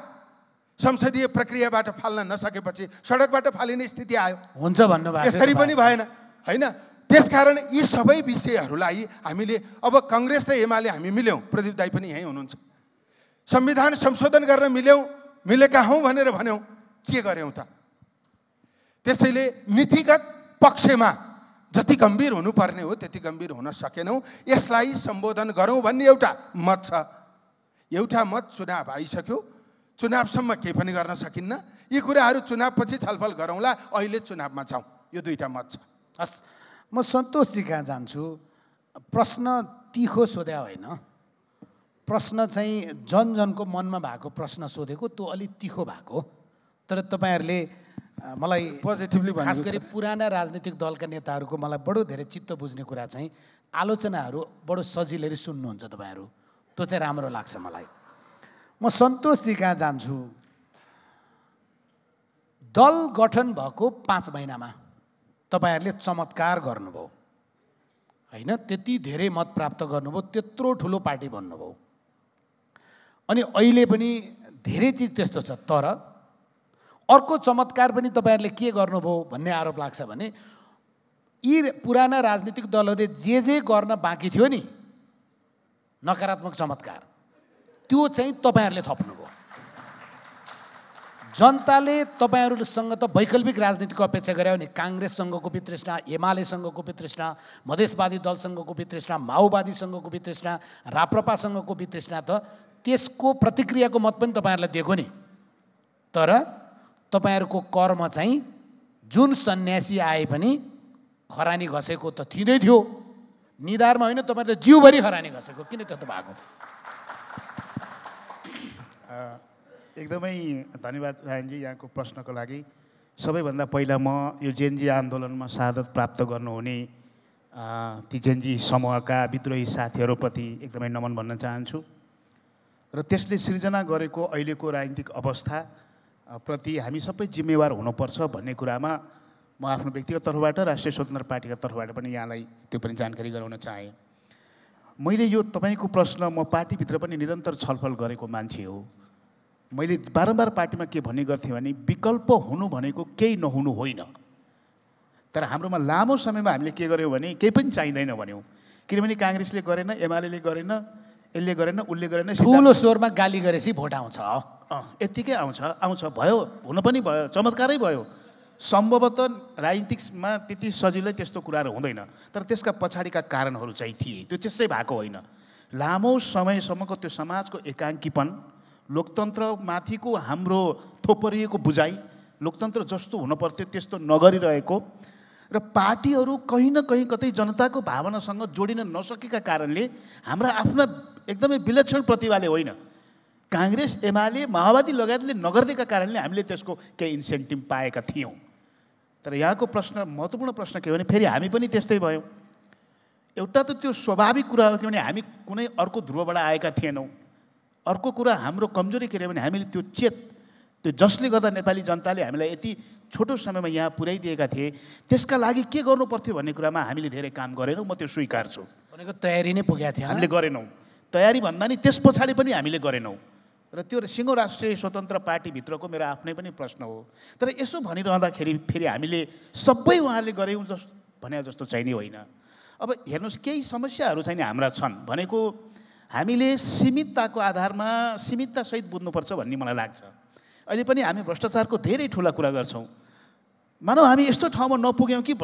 संसदीय प्रक्रियाबाट फाल्न नसकेपछि सडकबाट फालिने स्थिति आयो, हुन्छ भन्नुभएको, यसरी पनि भएन होइन। त्यसकारण यी सबै विषयहरूलाई हामीले अब काङ्ग्रेस र एमाले हामी मिल्यौँ, प्रदीप दाई पनि यहीँ हुनुहुन्छ, संविधान संशोधन गर्न मिलेका हौँ भनेर भन्यौँ, के गर्यौँ त? त्यसैले नीतिगत पक्षमा जति गम्भीर हुनुपर्ने हो त्यति गम्भीर हुन सकेनौँ। यसलाई सम्बोधन गरौँ भन्ने एउटा मत छ। एउटा मत चुनाव आइसक्यो, चुनावसम्म केही पनि गर्न सकिन्न, यी कुराहरू चुनावपछि छलफल गरौँला, अहिले चुनावमा जाउँ, यो 2टा मत छ। हस्, म सन्तोषजी कहाँ जान्छु। प्रश्न तिखो सोध्या होइन, प्रश्न चाहिँ जनजनको मनमा भएको प्रश्न सोधेको, त्यो अलिक तिखो भएको। तर तपाईँहरूले मलाई पोजिटिभली खास गरी पुराना राजनीतिक दलका नेताहरूको मलाई बडो धेरै चित्त बुझ्ने कुरा चाहिँ आलोचनाहरू बडो सजिलै सुन्नुहुन्छ तपाईँहरू, त्यो चाहिँ राम्रो लाग्छ मलाई। म सन्तोषजी कहाँ जान्छु। दल गठन भएको 5 महिनामा तपाईँहरूले चमत्कार गर्नुभयो होइन, त्यति धेरै मत प्राप्त गर्नुभयो, त्यत्रो ठुलो पार्टी बन्नुभयो। अनि अहिले पनि धेरै चिज त्यस्तो छ। तर अर्को चमत्कार पनि तपाईँहरूले के गर्नुभयो भन्ने आरोप लाग्छ भने यी पुराना राजनीतिक दलहरूले जे गर्न बाँकी थियो नि नकारात्मक चमत्कार, त्यो चाहिँ तपाईँहरूले थप्नुभयो। जनताले तपाईँहरूसँग त वैकल्पिक राजनीतिको अपेक्षा गरे हो नि। काङ्ग्रेससँगको वितृष्णा, एमालेसँगको वितृष्णा, मधेसवादी दलसँगको वितृष्णा, माओवादीसँगको वितृष्णा, राप्रपासँगको वितृष्णा, त त्यसको प्रतिक्रियाको मत पनि तपाईँहरूलाई दिएको नि। तर तपाईँहरूको कर्म चाहिँ जुन सन्यासी आए पनि खरानी घसेको त थिँदै थियो, निधारमा होइन, तपाईँहरूले जिउभरि खरानी घसेको किन त्यस्तो भएको? एकदमै धन्यवाद रायनजी यहाँको प्रश्नको लागि। सबैभन्दा पहिला म यो जेनजी आन्दोलनमा शहादत प्राप्त गर्नुहुने ती जेनजी समूहका विद्रोही साथीहरूप्रति एकदमै नमन भन्न चाहन्छु। र त्यसले सृजना गरेको अहिलेको राजनीतिक अवस्था प्रति हामी सबै जिम्मेवार हुनुपर्छ भन्ने कुरामा म आफ्नो व्यक्तिगत तर्फबाट, राष्ट्रिय स्वतन्त्र पार्टीका तर्फबाट पनि यहाँलाई त्यो पनि जानकारी गराउन चाहेँ। मैले यो तपाईँको प्रश्न म पार्टीभित्र पनि निरन्तर छलफल गरेको मान्छे हो। मैले बारम्बार पार्टीमा के भन्ने गर्थेँ भने विकल्प हुनु भनेको केही नहुनु होइन। तर हाम्रोमा लामो समयमा हामीले के गर्यौँ भने केही पनि चाहिँदैन भन्यौँ। किनभने काङ्ग्रेसले गरेन, एमाले गरेन, यसले गरेन, उसले गरेन, ठुलो स्वरमा गाली गरेपछि भोट आउँछ। यत्तिकै आउँछ भयो, हुन पनि भयो, चमत्कारै भयो। सम्भवतः राजनीतिकमा त्यति सजिलै त्यस्तो कुराहरू हुँदैन, तर त्यसका पछाडिका कारणहरू चाहिँ थिए। त्यो त्यसै भएको होइन। लामो समयसम्मको त्यो समाजको एकाङ्कीपन, लोकतन्त्रमाथिको हाम्रो थोपरिएको बुझाइ, लोकतन्त्र जस्तो हुनुपर्थ्यो त्यस्तो नगरिरहेको र पार्टीहरू कहीँ न कहीँ कतै जनताको भावनासँग जोडिन नसकेका कारणले हाम्रा आफ्ना एकदमै विलक्षण प्रतिभाले होइन, काङ्ग्रेस, एमाले, माओवादी लगायतले नगरिदिएका कारणले हामीले त्यसको केही इन्सेन्टिभ पाएका थियौँ। तर यहाँको प्रश्न, महत्त्वपूर्ण प्रश्न के हो भने फेरि हामी पनि त्यस्तै भयौँ। एउटा त त्यो स्वाभाविक कुरा हो, किनभने हामी कुनै अर्को ध्रुवबाट आएका थिएनौँ। अर्को कुरा हाम्रो कमजोरी के अरे भने हामीले त्यो जसले गर्दा नेपाली जनताले हामीलाई यति छोटो समयमा यहाँ पुर्याइदिएका थिए, त्यसका लागि के गर्नु पर्थ्यो भन्ने कुरामा हामीले धेरै काम गरेनौँ। म त्यो स्वीकार्छु। भनेको तयारी नै पुगेको थियो, हामीले गरेनौँ। तयारी भन्दा नि त्यस पछाडि पनि हामीले गरेनौँ। र त्यो सिङ्गो राष्ट्रिय स्वतन्त्र पार्टीभित्रको मेरो आफ्नै पनि प्रश्न हो। तर यसो भनिरहँदाखेरि फेरि हामीले सबै उहाँहरूले गऱ्यौँ भने जस्तो चाहिँ नि होइन। अब हेर्नुहोस्, केही समस्याहरू चाहिँ हाम्रा छन् भनेको हामीले सीमितताको आधारमा सीमिततासहित बुझ्नुपर्छ भन्ने मलाई लाग्छ। अहिले पनि हामी भ्रष्टाचारको धेरै ठुला कुरा गर्छौँ। मानव हामी यस्तो ठाउँमा नपुग्यौँ कि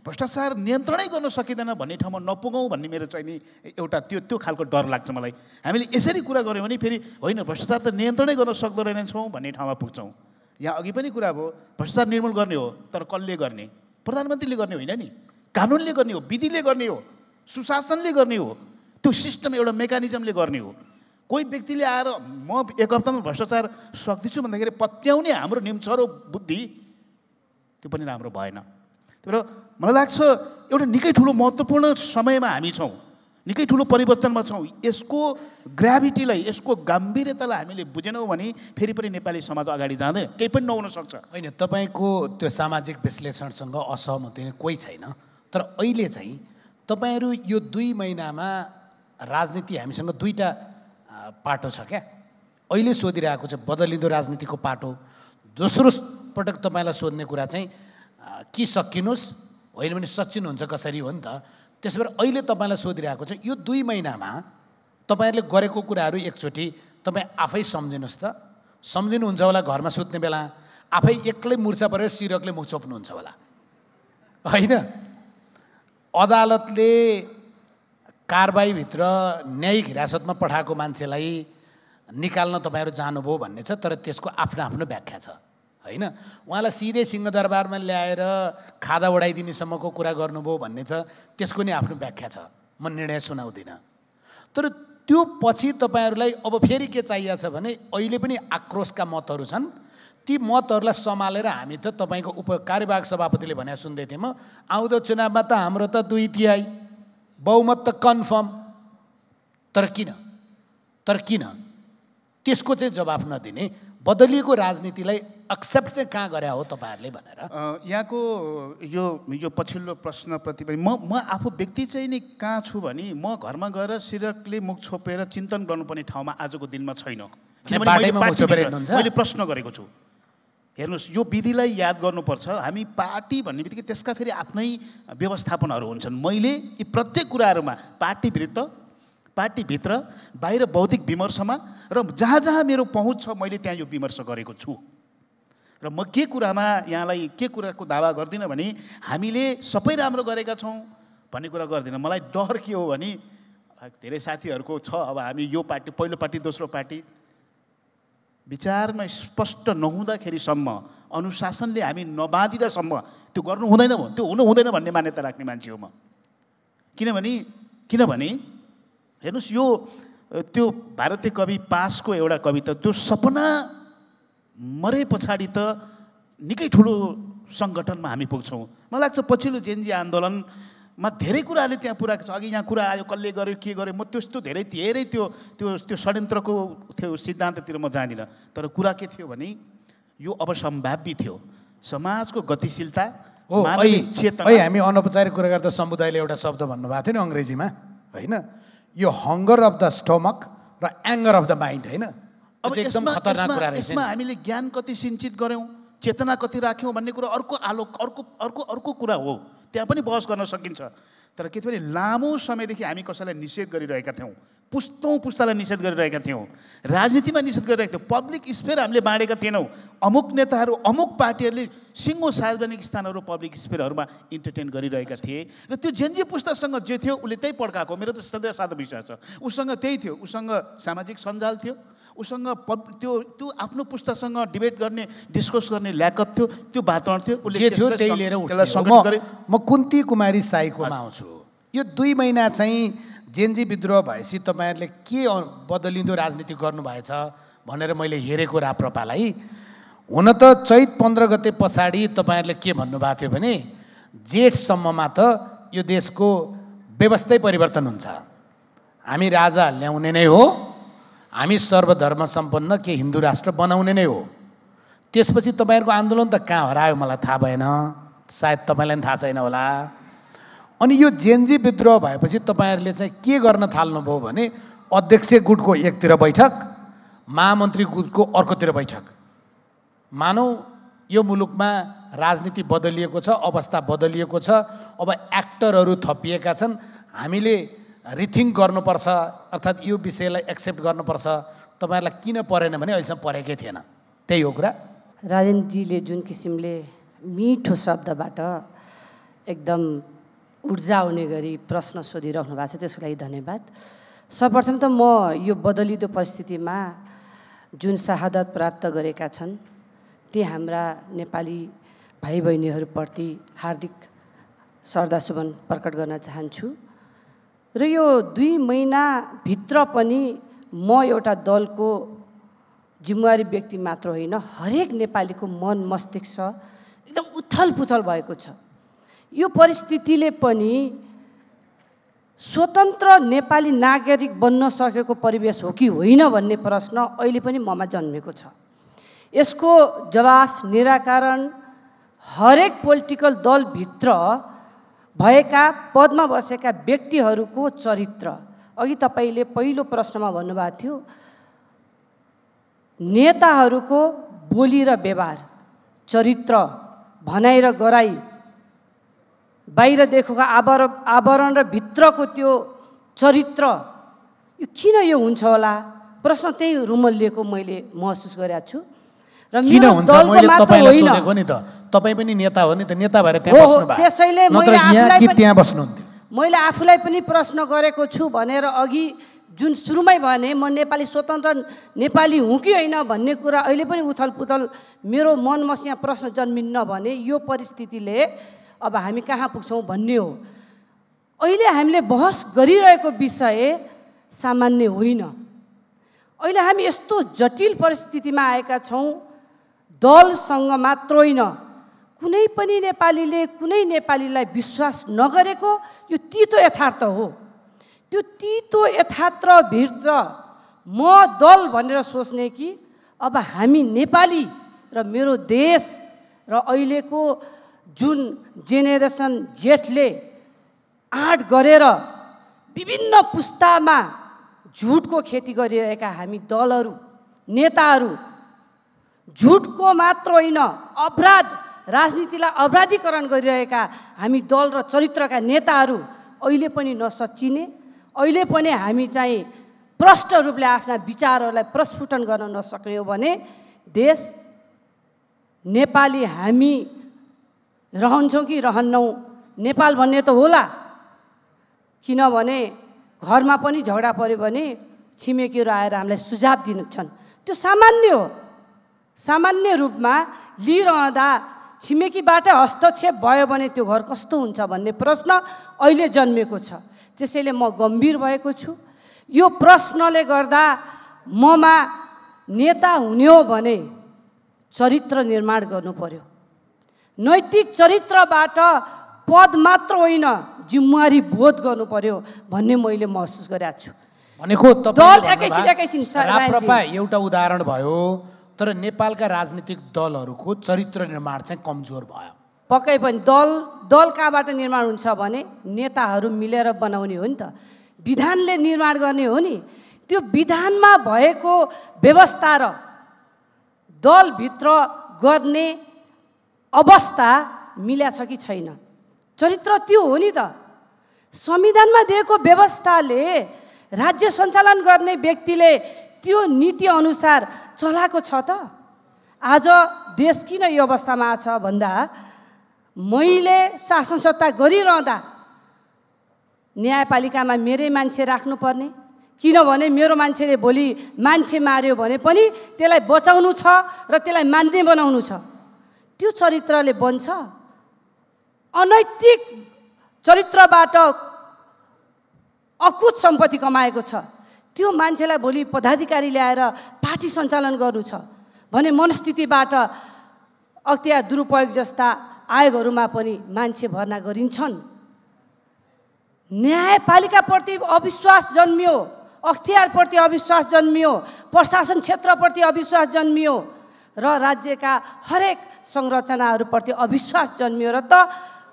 भ्रष्टाचार नियन्त्रणै गर्न सकिँदैन भन्ने ठाउँमा नपुगौँ भन्ने मेरो चाहिँ नि एउटा त्यो खालको डर लाग्छ मलाई। हामीले यसरी कुरा गऱ्यौँ भने फेरि होइन, भ्रष्टाचार त नियन्त्रणै गर्न सक्दो रहेनछौँ भन्ने ठाउँमा पुग्छौँ। यहाँ अघि पनि कुरा भयो, भ्रष्टाचार निर्मूल गर्ने हो, तर कसले गर्ने? प्रधानमन्त्रीले गर्ने होइन नि, कानुनले गर्ने हो, विधिले गर्ने हो, सुशासनले गर्ने हो, त्यो सिस्टम एउटा मेकानिजमले गर्ने हो। कोही व्यक्तिले आएर म एक हप्तामा भ्रष्टाचार सक्दिछु भन्दाखेरि पत्याउने हाम्रो निम्छरो बुद्धि, त्यो पनि राम्रो भएन। तर मलाई लाग्छ एउटा निकै ठुलो महत्त्वपूर्ण समयमा हामी छौँ, निकै ठुलो परिवर्तनमा छौँ। यसको ग्राभिटीलाई, यसको गम्भीरतालाई हामीले बुझेनौँ भने फेरि पनि नेपाली समाज अगाडि जाँदैन, केही पनि नहुन सक्छ। होइन, तपाईँको त्यो सामाजिक विश्लेषणसँग असहमत हुने कोही छैन। तर अहिले चाहिँ तपाईँहरू यो 2 महिनामा राजनीति, हामीसँग 2टा पाटो छ क्या। अहिले सोधिरहेको छ बदलिँदो राजनीतिको पाटो। दोस्रो पटक तपाईँलाई सोध्ने कुरा चाहिँ कि सकिनुहोस्, होइन भने सचिनुहुन्छ कसरी हो नि त। त्यसो भएर अहिले तपाईँलाई सोधिरहेको छ यो 2 महिनामा तपाईँहरूले गरेको कुराहरू एकचोटि तपाईँ आफै सम्झिनुहोस् त। सम्झिनुहुन्छ होला, घरमा सुत्ने बेला आफै एक्लै मुर्छा परेर सिरकले मुख छोप्नुहुन्छ होला, होइन? अदालतले कारबाहीभित्र न्यायिक हिरासतमा पठाएको मान्छेलाई निकाल्न तपाईँहरू जानुभयो भन्ने छ, तर त्यसको आफ्नो आफ्नो व्याख्या छ, होइन? उहाँलाई सिधै सिंहदरबारमा ल्याएर खादा उडाइदिनेसम्मको कुरा गर्नुभयो भन्ने छ, त्यसको नि आफ्नो व्याख्या छ। म निर्णय सुनाउँदिनँ। तर त्यो पछि तपाईँहरूलाई अब फेरि के चाहिएको छ भने अहिले पनि आक्रोशका मतहरू छन्। ती मतहरूलाई सम्हालेर हामी त तपाईँको कार्यवाहक सभापतिले भने सुन्दै थिएँ म, आउँदो चुनावमा त हाम्रो त 2/3 बहुमत त कन्फर्म। तर किन त्यसको चाहिँ जवाफ नदिने, बदलिएको राजनीतिलाई एक्सेप्ट चाहिँ कहाँ गरे हो तपाईँहरूले भनेर यहाँको यो पछिल्लो प्रश्नप्रति पनि म आफू व्यक्ति चाहिँ नि कहाँ छु भने म घरमा गएर सिरकले मुख छोपेर चिन्तन गर्नुपर्ने ठाउँमा आजको दिनमा छैन। मैले प्रश्न गरेको छु। हेर्नुहोस्, यो विधिलाई याद गर्नुपर्छ। हामी पार्टी भन्ने बित्तिकै त्यसका फेरि आफ्नै व्यवस्थापनहरू हुन्छन्। मैले यी प्रत्येक कुराहरूमा पार्टीभित्र बाहिर बौद्धिक विमर्शमा र जहाँ जहाँ मेरो पहुँच छ मैले त्यहाँ यो विमर्श गरेको छु। र म के कुरामा यहाँलाई के कुराको दावा गर्दिनँ भने हामीले सबै राम्रो गरेका छौँ भन्ने कुरा गर्दिनँ। मलाई डर के हो भने धेरै साथीहरूको छ, अब हामी यो पार्टी, पहिलो पार्टी, दोस्रो पार्टी, विचारमा स्पष्ट नहुँदाखेरिसम्म, अनुशासनले हामी नबाँधिदासम्म त्यो गर्नु हुँदैन, त्यो हुनु हुँदैन भन्ने मान्यता राख्ने मान्छे हो म। किनभने हेर्नुहोस्, त्यो भारतीय कवि पासको एउटा कविता, त्यो सपना मरे पछाडि त निकै ठुलो सङ्गठनमा हामी पुग्छौँ। मलाई लाग्छ पछिल्लो जेनजी आन्दोलनमा धेरै कुराहरूले त्यहाँ पुऱ्याएको छ। अघि यहाँ कुरा आयो कसले गर्यो के गर्यो, म त्यस्तो धेरै त्यो षड्यन्त्रको थियो सिद्धान्ततिर म जाँदिनँ। तर कुरा के थियो भने यो अब सम्भाव्य थियो। समाजको गतिशीलता, हामी अनौपचारिक कुरा गर्दा समुदायले एउटा शब्द भन्नुभएको थियो नि अङ्ग्रेजीमा, होइन? यो हङ्गर अफ द स्टमक र एङ्गर अफ द माइन्ड, होइन? अब एकदम खतरनाक कुरा रहेछ यसमा हामीले ज्ञान कति सिञ्चित गऱ्यौँ, चेतना कति राख्यौँ भन्ने कुरा अर्को कुरा हो। त्यहाँ पनि बहस गर्न सकिन्छ। तर के थियो भने लामो समयदेखि हामी कसैलाई निषेध गरिरहेका थियौँ, पुस्तालाई निषेध गरिरहेका थियौँ, राजनीतिमा निषेध गरिरहेका थियौँ, पब्लिक स्फेयर हामीले बाँडेका थिएनौँ। अमुक नेताहरू अमुक पार्टीहरूले सिङ्गो सार्वजनिक स्थानहरू पब्लिक स्फेयरहरूमा इन्टरटेन गरिरहेका थिए र त्यो जेन्जी पुस्तासँग जे थियो उसले त्यही पड्काएको। मेरो त सधैँ सादा विश्वास छ उसँग त्यही थियो। उसँग सामाजिक सञ्जाल थियो, उसँग त्यो आफ्नो पुस्तासँग डिबेट गर्ने डिस्कस गर्ने ल्याकत थियो, त्यो वातावरण थियो। उसले जे थियो त्यही लिएर उठ्यो। म कुन्ती कुमारी साईकोमा आउँछु। यो 2 महिना चाहिँ जेन्जी विद्रोह भएपछि तपाईँहरूले के बदलिँदो राजनीति गर्नुभएछ भनेर मैले हेरेको राप्रपालाई। हुन त चैत 15 गते पछाडि तपाईँहरूले के भन्नुभएको थियो भने जेठसम्ममा त यो देशको व्यवस्थै परिवर्तन हुन्छ, हामी राजा ल्याउने नै हो, हामी सर्वधर्म सम्पन्न के हिन्दू राष्ट्र बनाउने नै हो। त्यसपछि तपाईँहरूको आन्दोलन त कहाँ हरायो मलाई थाहा भएन, सायद तपाईँलाई पनि थाहा छैन होला। अनि यो जेन्जी विद्रोह भएपछि तपाईँहरूले चाहिँ के गर्न थाल्नुभयो भने अध्यक्ष गुटको एकतिर बैठक, महामन्त्री गुटको अर्कोतिर बैठक। मानौ यो मुलुकमा राजनीति बदलिएको छ, अवस्था बदलिएको छ, अब एक्टरहरू थपिएका छन्, हामीले रिथिङ्क गर्नुपर्छ, अर्थात् यो विषयलाई एक्सेप्ट गर्नुपर्छ। तपाईँहरूलाई किन परेन भने अहिलेसम्म परेकै थिएन, त्यही हो कुरा। राजेन्द्रजीले जुन किसिमले मिठो शब्दबाट एकदम ऊर्जा आउने गरी प्रश्न सोधिराख्नु भएको छ, त्यसको लागि धन्यवाद। सर्वप्रथम त म यो बदलिदो परिस्थितिमा जुन शहादत प्राप्त गरेका छन् ती हाम्रा नेपाली भाइ बहिनीहरूप्रति हार्दिक श्रद्धासुमन प्रकट गर्न चाहन्छु। र यो 2 महिनाभित्र पनि म एउटा दलको जिम्मेवारी व्यक्ति मात्र होइन, हरेक नेपालीको मन मस्तिष्क एकदम उथल पुथल भएको छ। यो परिस्थितिले पनि स्वतन्त्र नेपाली नागरिक बन्न सकेको परिवेश हो कि होइन भन्ने प्रश्न अहिले पनि ममा जन्मेको छ। यसको जवाफ निराकरण हरेक पोलिटिकल दलभित्र भएका पदमा बसेका व्यक्तिहरूको चरित्र। अघि तपाईँले पहिलो प्रश्नमा भन्नुभएको थियो नेताहरूको बोली र व्यवहार, चरित्र, भनाइ र गराइ, बाहिर देखेको आवरण र भित्रको त्यो चरित्र, यो किन यो हुन्छ होला प्रश्न त्यही रुमल्लिएको मैले महसुस गरेको छु। र किन हुन्छ मैले तपाईलाई सोधेको नि त, तपाईँ पनि नेता हो नि त, नेता भएर त्यहाँ बस्नु भयो, त्यसैले मैले आफूलाई पनि प्रश्न गरेको छु भनेर अघि जुन सुरुमै भने म नेपाली स्वतन्त्र नेपाली हुँ कि होइन भन्ने कुरा अहिले पनि उथल पुथल मेरो मनमा यहाँ प्रश्न जन्मिन्न भने यो परिस्थितिले अब हामी कहाँ पुग्छौँ भन्ने हो। अहिले हामीले बहस गरिरहेको विषय सामान्य होइन। अहिले हामी यस्तो जटिल परिस्थितिमा आएका छौँ, दलसँग मात्र होइन कुनै पनि नेपालीले कुनै नेपालीलाई विश्वास नगरेको यो तितो यथार्थ हो। त्यो तितो यथार्थभित्र म दल भनेर सोच्ने कि अब हामी नेपाली र मेरो देश र अहिलेको जुन जेनेरेसन जेठले आँट गरेर विभिन्न पुस्तामा झुटको खेती गरिरहेका हामी दलहरू, नेताहरू, झुटको मात्र होइन अपराध, राजनीतिलाई अपराधीकरण गरिरहेका हामी दल र चरित्रका नेताहरू अहिले पनि नसच्चिने, अहिले पनि हामी चाहिँ प्रष्ट रूपले आफ्ना विचारहरूलाई प्रस्फुटन गर्न नसक्ने हो भने देश नेपाली हामी रहन्छौँ कि रहन्नौँ नेपाल भन्ने त होला। किनभने घरमा पनि झगडा पऱ्यो भने छिमेकीहरू आएर हामीलाई सुझाव दिन्छन्, त्यो सामान्य हो। सामान्य रूपमा लिइरहँदा छिमेकीबाट हस्तक्षेप भयो भने त्यो घर कस्तो हुन्छ भन्ने प्रश्न अहिले जन्मेको छ। त्यसैले म गम्भीर भएको छु। यो प्रश्नले गर्दा ममा नेता हुने हो भने चरित्र निर्माण गर्नु पर्यो। नैतिक चरित्रबाट पद मात्र होइन जिम्मेवारी बोध गर्नु पर्यो भन्ने मैले महसुस गरेको छु। भनेको एकैछिन राप्रपा एउटा उदाहरण भयो, तर नेपालका राजनीतिक दलहरूको चरित्र निर्माण चाहिँ कमजोर भयो। पक्कै पनि दल कहाँबाट निर्माण हुन्छ भने नेताहरू मिलेर बनाउने हो नि त, विधानले निर्माण गर्ने हो नि। त्यो विधानमा भएको व्यवस्था र दलभित्र गर्ने अवस्था मिल्या छ कि छैन? चरित्र त्यो हो नि त। संविधानमा दिएको व्यवस्थाले राज्य सञ्चालन गर्ने व्यक्तिले त्यो नीति अनुसार चलाएको छ त? आज देश किन यो अवस्थामा छ भन्दा मैले शासन सत्ता गरिरहँदा न्यायपालिकामा मेरै मान्छे राख्नुपर्ने, किनभने मेरो मान्छेले भोलि मान्छे मार्यो भने पनि त्यसलाई बचाउनु छ र त्यसलाई मान्ने बनाउनु छ। त्यो चरित्रले बन्छ। अनैतिक चरित्रबाट अकुत सम्पत्ति कमाएको छ, त्यो मान्छेलाई भोलि पदाधिकारी ल्याएर पार्टी सञ्चालन गर्नु छ भने मनस्थितिबाट अख्तियार दुरुपयोग जस्ता आयोगहरूमा पनि मान्छे भर्ना गरिन्छन्। न्यायपालिकाप्रति अविश्वास जन्मियो, अख्तियारप्रति अविश्वास जन्मियो, प्रशासन क्षेत्रप्रति अविश्वास जन्मियो र राज्यका हरेक संरचनाहरूप्रति अविश्वास जन्मियो र त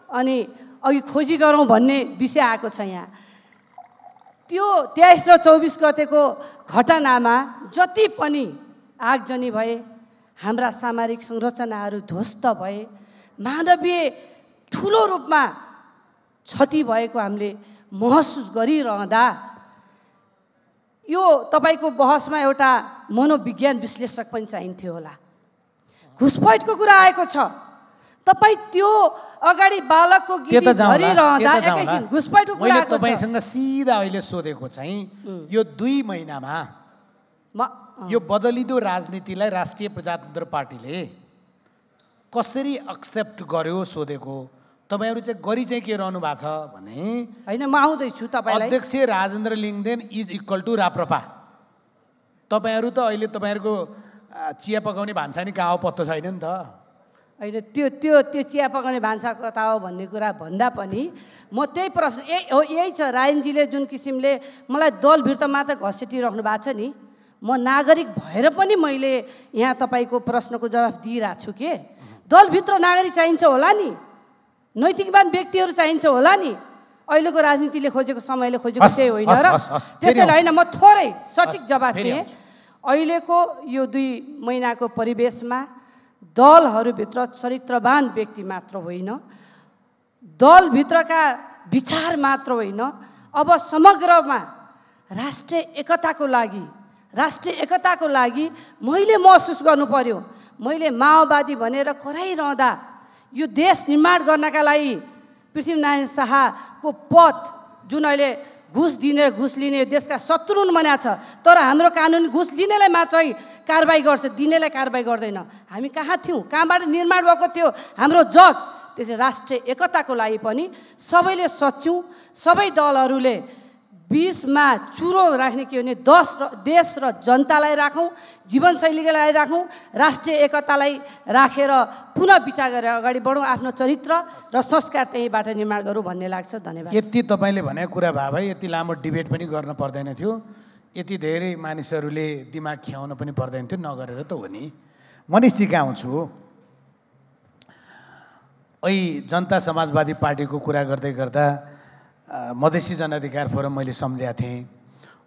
अनि अघि खोजी गरौँ भन्ने विषय आएको छ। यहाँ त्यो 23 र 24 गतेको घटनामा जति पनि आगजनी भए, हाम्रा सामरिक संरचनाहरू ध्वस्त भए, मानवीय ठुलो रूपमा क्षति भएको हामीले महसुस गरिरहँदा यो तपाईको बहसमा एउटा मनोविज्ञान विश्लेषक पनि चाहिन्थ्यो होला। घुसपैठको कुरा आएको छ, तपाईँ त्यो अगाडि बालकको गीत गरिरहँदा एकैछिन घुसपैठको कुरा आएको छ। तपाईसँग सिधा अहिले सोधेको चाहिँ यो 2 महिनामा यो बदलिदो राजनीतिलाई राष्ट्रिय प्रजातन्त्र पार्टीले कसरी एक्सेप्ट गर्यो सोधेको। तपाईहरु चाहिँ गरी चाहिँ के रहनु भएको छ भने हैन, म आउँदैछु तपाईलाई। अध्यक्ष Rajendra Lingden is equal to राप्रपा। तपाईहरु त अहिले तपाईहरुको चिया पकाउने भान्सा नि कहाँ हो पत्तो छैन नि त। हैन, त्यो चिया पकाउने भान्सा कता हो भन्ने कुरा भन्दा पनि म त्यही प्रश्न यही छ। रायनजीले जुन किसिमले मलाई दलभित्र मात्र घसेटिराख्नु भएको छ नि, म नागरिक भएर पनि मैले यहाँ तपाईको प्रश्नको जवाफ दिइरहेको छु के। दलभित्र नागरिक चाहिन्छ होला नि, नैतिकवान व्यक्तिहरू चाहिन्छ होला नि। अहिलेको राजनीतिले खोजेको, समयले खोजेको त्यही होइन र? त्यसैले होइन, म थोरै सठिक जवाफ दिएँ। अहिलेको यो 2 महिनाको परिवेशमा दलहरूभित्र चरित्रवान व्यक्ति मात्र होइन, दलभित्रका विचार मात्र होइन, अब समग्रमा राष्ट्रिय एकताको लागि मैले महसुस गर्नु पर्यो। मैले माओवादी भनेर कराइरहँदा यो देश निर्माण गर्नका लागि पृथ्वीनारायण शाहको पथ जुन अहिले घुस लिने देशका शत्रुन बनाएको छ, तर हाम्रो कानुन घुस लिनेलाई मात्रै कारबाही गर्छ, दिनेलाई कारबाही गर्दैन। हामी कहाँ थियौँ, कहाँबाट निर्माण भएको थियो हाम्रो जग। त्यसै राष्ट्रिय एकताको लागि पनि सबैले सच्यौँ। सबै दलहरूले बीचमा चुरो राख्ने के भने देश र जनतालाई राखौँ, जीवनशैलीको लागि राखौँ, राष्ट्रिय एकतालाई राखेर पुनः विचार गरेर अगाडि बढौँ, आफ्नो चरित्र र संस्कार त्यहीबाट निर्माण गरौँ भन्ने लाग्छ। धन्यवाद। यति तपाईँले भनेको कुरा भए भए यति लामो डिबेट पनि गर्न पर्दैन थियो, यति धेरै मानिसहरूले दिमाग खियाउन पनि पर्दैन थियो, नगरेर त हो नि। मनिषजी कहाँ आउँछु। अहिले जनता समाजवादी पार्टीको कुरा गर्दै गर्दा मधेसी जनाधिकार फोरम मैले सम्झेका थिएँ,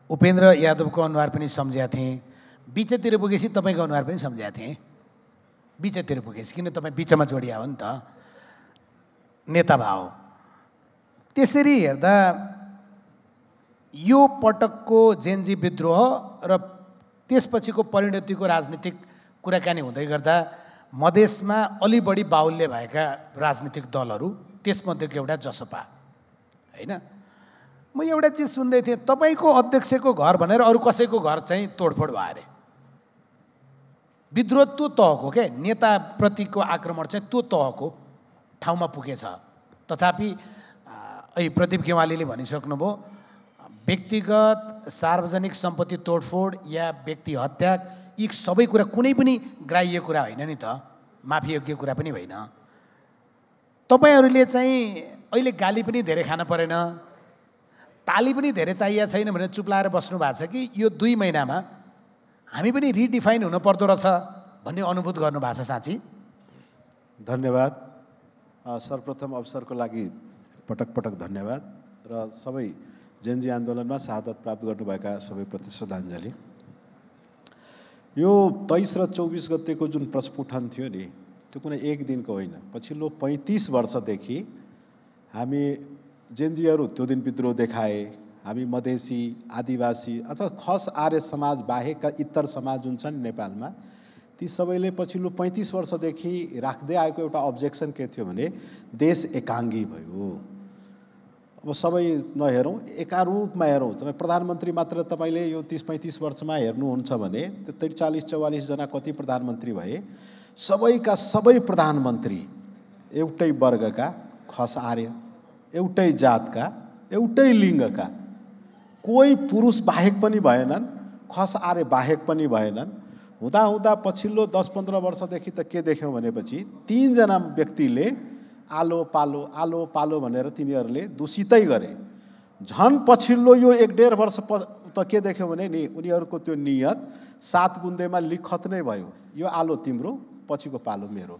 उपेन्द्र यादवको अनुहार पनि सम्झेका थिएँ, बिचतिर पुगेपछि तपाईँको अनुहार पनि सम्झेका थिएँ। बिचतिर पुगेपछि किन तपाईँ बिचमा जोडिया हो नि त, नेता भाव। त्यसरी हेर्दा यो पटकको जेनजी विद्रोह र त्यसपछिको परिणतिको राजनीतिक कुराकानी हुँदै गर्दा मधेसमा अलि बढी बाहुल्य भएका राजनीतिक दलहरू, त्यसमध्येको एउटा जसपा होइन। म एउटा चिज सुन्दै थिएँ, तपाईँको अध्यक्षको घर भनेर अरू कसैको घर चाहिँ तोडफोड भयो अरे। विद्रोह त्यो तहको के नेताप्रतिको आक्रमण चाहिँ त्यो तहको ठाउँमा पुगेछ। तथापि अहिले प्रदीप गेवालीले भनिसक्नुभयो, व्यक्तिगत सार्वजनिक सम्पत्ति तोडफोड या व्यक्ति हत्या यी सबै कुरा कुनै पनि ग्राह्य कुरा होइन नि त, माफीयोग्य कुरा पनि होइन। तपाईँहरूले चाहिँ अहिले गाली पनि धेरै खान परेन, ताली पनि धेरै चाहिएको छैन भनेर चुप लाएर बस्नु भएको छ कि यो 2 महिनामा हामी पनि रिडिफाइन हुन पर्दो रहेछ भन्ने अनुभूत गर्नु भएको छ साँच्ची? धन्यवाद। सर्वप्रथम अवसरको लागि पटक पटक धन्यवाद र सबै जेनजी आन्दोलनमा शहादत प्राप्त गर्नुभएका सबैप्रति श्रद्धाञ्जली। यो 23 र 24 गतेको जुन प्रस्फुटन थियो नि, त्यो कुनै एक दिनको होइन। पछिल्लो 35 वर्षदेखि हामी जेनजीहरू त्यो दिन विद्रोह देखाए। हामी मधेसी, आदिवासी अथवा खस आर्य समाज बाहेकका इतर समाज जुन छन् नेपालमा, ती सबैले पछिल्लो 35 वर्षदेखि राख्दै आएको एउटा अब्जेक्सन के थियो भने देश एकाङ्गी भयो। अब सबै नहेरौँ, एकारूपमा हेरौँ। तपाईँ प्रधानमन्त्री मात्र तपाईँले यो 30-35 वर्षमा हेर्नुहुन्छ भने त्यो 43-44 जना कति प्रधानमन्त्री भए? सबैका सबै प्रधानमन्त्री एउटै वर्गका, खस आर्य, एउटै जातका, एउटै लिङ्गका, कोही पुरुष बाहेक पनि भएनन्, खस आर्य बाहेक पनि भएनन्। हुँदा पछिल्लो 10-15 वर्षदेखि त के देख्यौँ भनेपछि 3 जना व्यक्तिले आलो पालो भनेर तिनीहरूले दूषितै गरे। झन् पछिल्लो यो 1-1.5 वर्ष त के देख्यौँ भने नि उनीहरूको त्यो नियत 7 बुन्देमा लिखत नै भयो। यो आलो तिम्रो, पछिको पालो मेरो।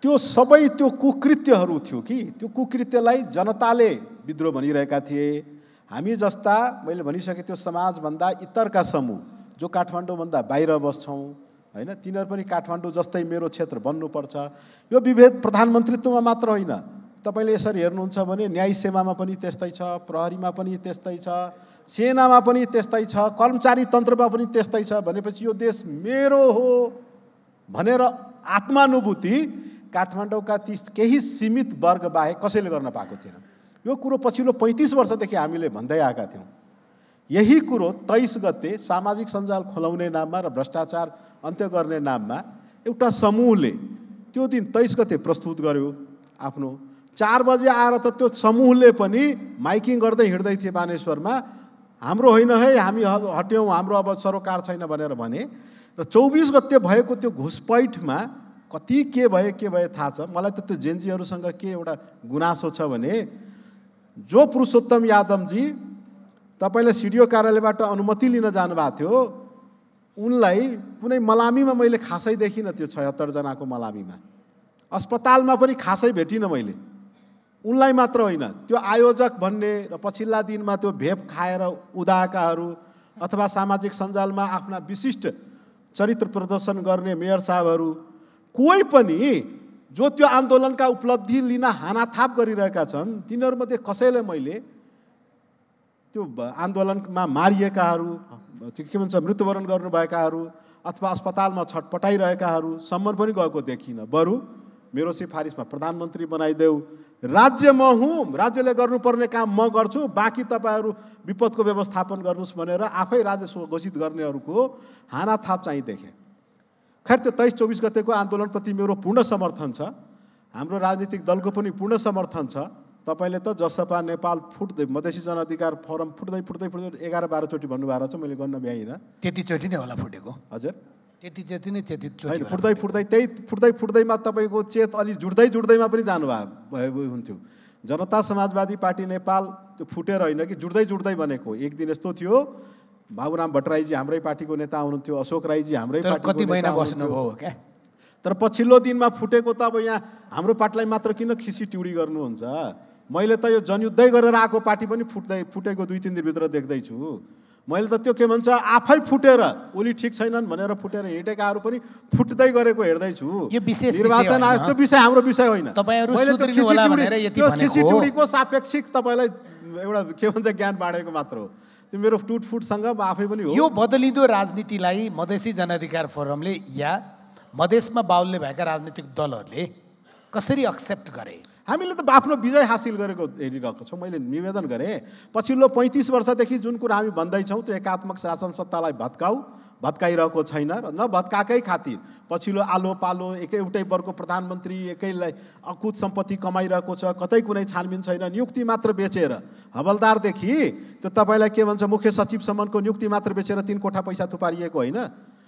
त्यो सबै त्यो कुकृत्यहरू थियो कि त्यो कुकृत्यलाई जनताले विद्रोह भनिरहेका थिए। हामी जस्ता मैले भनिसकेँ त्यो समाजभन्दा इतरका समूह जो काठमाडौँभन्दा बाहिर बस्छौँ होइन, तिनीहरू पनि काठमाडौँ जस्तै मेरो क्षेत्र बन्नुपर्छ। यो विभेद प्रधानमन्त्रीत्वमा मात्र होइन, तपाईँले यसरी हेर्नुहुन्छ भने न्याय सेवामा पनि त्यस्तै छ, प्रहरीमा पनि त्यस्तै छ, सेनामा पनि त्यस्तै छ, कर्मचारी तन्त्रमा पनि त्यस्तै छ। भनेपछि यो देश मेरो हो भनेर आत्मानुभूति काठमाडौँका ती केही सीमित वर्ग बाहेक कसैले गर्न पाएको थिएन। यो कुरो पछिल्लो 35 वर्षदेखि हामीले भन्दै आएका थियौँ। यही कुरो 23 गते सामाजिक सञ्जाल खोलाउने नाममा र भ्रष्टाचार अन्त्य गर्ने नाममा एउटा समूहले त्यो दिन 23 गते प्रस्तुत गर्यो आफ्नो। 4 बजे आएर त त्यो समूहले पनि माइकिङ गर्दै हिँड्दै थिए बानेश्वरमा, हाम्रो होइन है, हामी हट्यौँ, हाम्रो अब सरोकार छैन भनेर भने। र 24 गते भएको त्यो घुसपैठमा कति के भए थाहा छ मलाई। त त्यो जेनजीहरूसँग के एउटा गुनासो छ भने जो पुरुषोत्तम यादवजी तपाईँले सिडिओ कार्यालयबाट अनुमति लिन जानुभएको थियो, उनलाई कुनै मलामीमा मैले खासै देखिनँ। त्यो 76 जनाको मलामीमा अस्पतालमा पनि खासै भेटिनँ मैले। उनलाई मात्र होइन, त्यो आयोजक भन्ने र पछिल्ला दिनमा त्यो भेप खाएर उदाएकाहरू अथवा सामाजिक सञ्जालमा आफ्ना विशिष्ट चरित्र प्रदर्शन गर्ने मेयर साहबहरू, कोही पनि जो त्यो आन्दोलनका उपलब्धि लिन हानाथाप गरिरहेका छन्, तिनीहरूमध्ये कसैले मैले त्यो आन्दोलनमा मारिएकाहरू, त्यो के भन्छ मृत्युवरण गर्नुभएकाहरू अथवा अस्पतालमा छटपटाइरहेकाहरू सम्म पनि गएको देखिनँ। बरु मेरो सिफारिसमा प्रधानमन्त्री बनाइदेऊ, राज्य म हुँ, राज्यले गर्नुपर्ने काम म गर्छु, बाँकी तपाईँहरू विपदको व्यवस्थापन गर्नुहोस् भनेर आफै राजस्व घोषित गर्नेहरूको हानाथाप चाहिँ देखेँ। खैर त्यो 23-24 गतेको आन्दोलनप्रति मेरो पूर्ण समर्थन छ, हाम्रो राजनीतिक दलको पनि पूर्ण समर्थन छ। तपाईँले त जसपा नेपाल फुट्दै मधेसी जनअधिकार फोरम फुट्दै 11-12 चोटि भन्नुभएको छ, मैले गर्न भ्याइनँ। त्यति चोटि नै होला फुटेको। हजुर त्यति चोटि नै चोटि फुट्दैमा तपाईँको चेत अलि जुड्दैमा पनि जानुभयो हुन्थ्यो। जनता समाजवादी पार्टी नेपाल त्यो फुटेर होइन कि जुड्दै भनेको। एक दिन यस्तो थियो, बाबुराम भट्टराईजी हाम्रै पार्टीको नेता हुनुहुन्थ्यो, अशोक राईजी हाम्रै पार्टीको कति महिना बस्नुभयो क्या। तर पछिल्लो दिनमा फुटेको त अब यहाँ हाम्रो पार्टीलाई मात्र किन खिसी टिउडी गर्नुहुन्छ? मैले त यो जनयुद्धै गरेर आएको पार्टी पनि फुटेको 2-3 दिनभित्र देख्दैछु। मैले त त्यो के भन्छ आफै फुटेर ओली ठिक छैनन् भनेर फुटेर हिँडेकाहरू पनि फुट्दै गरेको हेर्दैछु। यो विशेष निर्वाचन आयोग त्यो विषय हाम्रो विषय होइन। मैले त्यो खिसी टिउडीको सापेक्षिक तपाईँलाई एउटा के भन्छ ज्ञान बाँडेको मात्र हो। त्यो मेरो टुटफुटसँग म आफै पनि हो। यो बदलिँदो राजनीतिलाई मधेसी जनअधिकार फोरमले या मधेसमा बाहुल्य भएका राजनीतिक दलहरूले कसरी एक्सेप्ट गरे? हामीले त आफ्नो विजय हासिल गरेको हेरिरहेको छौँ। मैले निवेदन गरेँ पछिल्लो 35 वर्षदेखि जुन कुरा हामी भन्दैछौँ त्यो एकात्मक शासन सत्तालाई भत्काइरहेको छैन र न भत्काकै खातिर पछिल्लो आलो पालो एउटै वर्गको प्रधानमन्त्री एकैलाई अकुत सम्पत्ति कमाइरहेको छ, कतै कुनै छानबिन छैन। नियुक्ति मात्र बेचेर हवलदारदेखि त्यो तपाईँलाई के भन्छ मुख्य सचिवसम्मको नियुक्ति मात्र बेचेर 3 कोठा पैसा थुपारिएको होइन,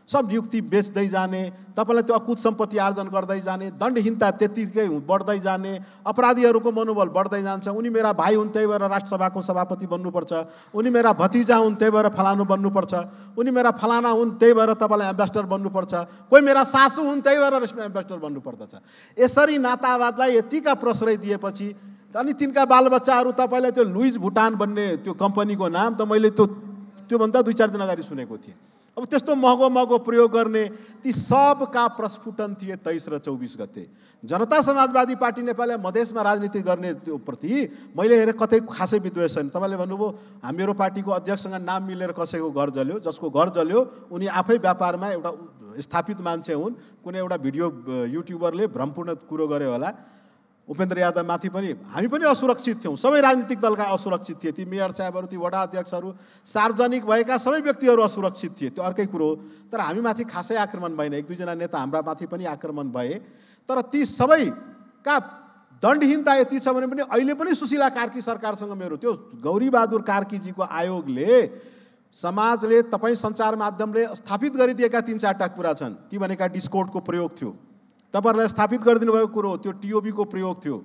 सब नियुक्ति बेच्दै जाने, तपाईँलाई त्यो अकुत सम्पत्ति आर्जन गर्दै जाने, दण्डहीनता त्यत्तिकै बढ्दै जाने, अपराधीहरूको मनोबल बढ्दै जान्छ। उनी मेरा भाइ हुन् त्यही भएर राष्ट्रसभाको सभापति बन्नुपर्छ, उनी मेरा भतिजा हुन् त्यही भएर फलानु बन्नुपर्छ, उनी मेरा फलाना हुन् त्यही भएर तपाईँलाई एम्बेसडर बन्नुपर्छ, कोही मेरा सासू हुन् त्यही भएर एम्बेसडर बन्नुपर्दछ। यसरी नातावादलाई यतिका प्रश्रय दिएपछि अनि तिनका बालबच्चाहरू तपाईँलाई त्यो लुइज भुटान भन्ने त्यो कम्पनीको नाम त मैले त्योभन्दा 2-4 दिन अगाडि सुनेको थिएँ। अब त्यस्तो महँगो प्रयोग गर्ने ती सबका प्रस्फुटन थिए 23 र 24 गते। जनता समाजवादी पार्टी नेपालले मधेसमा राजनीति गर्ने त्यो प्रति मैले हेरेँ कतै खासै विद्वेष छैन। तपाईँले भन्नुभयो मेरो पार्टीको अध्यक्षसँग नाम मिलेर कसैको घर जल्यो, जसको घर जल्यो उनी आफै व्यापारमा एउटा स्थापित मान्छे हुन्। कुनै एउटा भिडियो युट्युबरले भ्रमपूर्ण कुरो गरे होला। उपेन्द्र यादव माथि पनि हामी पनि असुरक्षित थियौँ, सबै राजनीतिक दलका असुरक्षित थिए, ती मेयर साहेबहरू, ती वडा अध्यक्षहरू, सार्वजनिक भएका सबै व्यक्तिहरू असुरक्षित थिए, त्यो अर्कै कुरो हो। तर हामी माथि खासै आक्रमण भएन, 1-2 नेता हाम्रा माथि पनि आक्रमण भए। तर ती सबैका दण्डहीनता यति छ भने पनि अहिले पनि सुशीला कार्की सरकारसँग मेरो त्यो गौरीबहादुर कार्कीजीको आयोगले समाजले तपाईँ सञ्चार माध्यमले स्थापित गरिदिएका 3-4टा कुरा छन्। ती भनेका डिस्कोर्डको प्रयोग थियो, तपाईँहरूलाई स्थापित गरिदिनु भएको कुरो, त्यो टिओबीको प्रयोग थियो,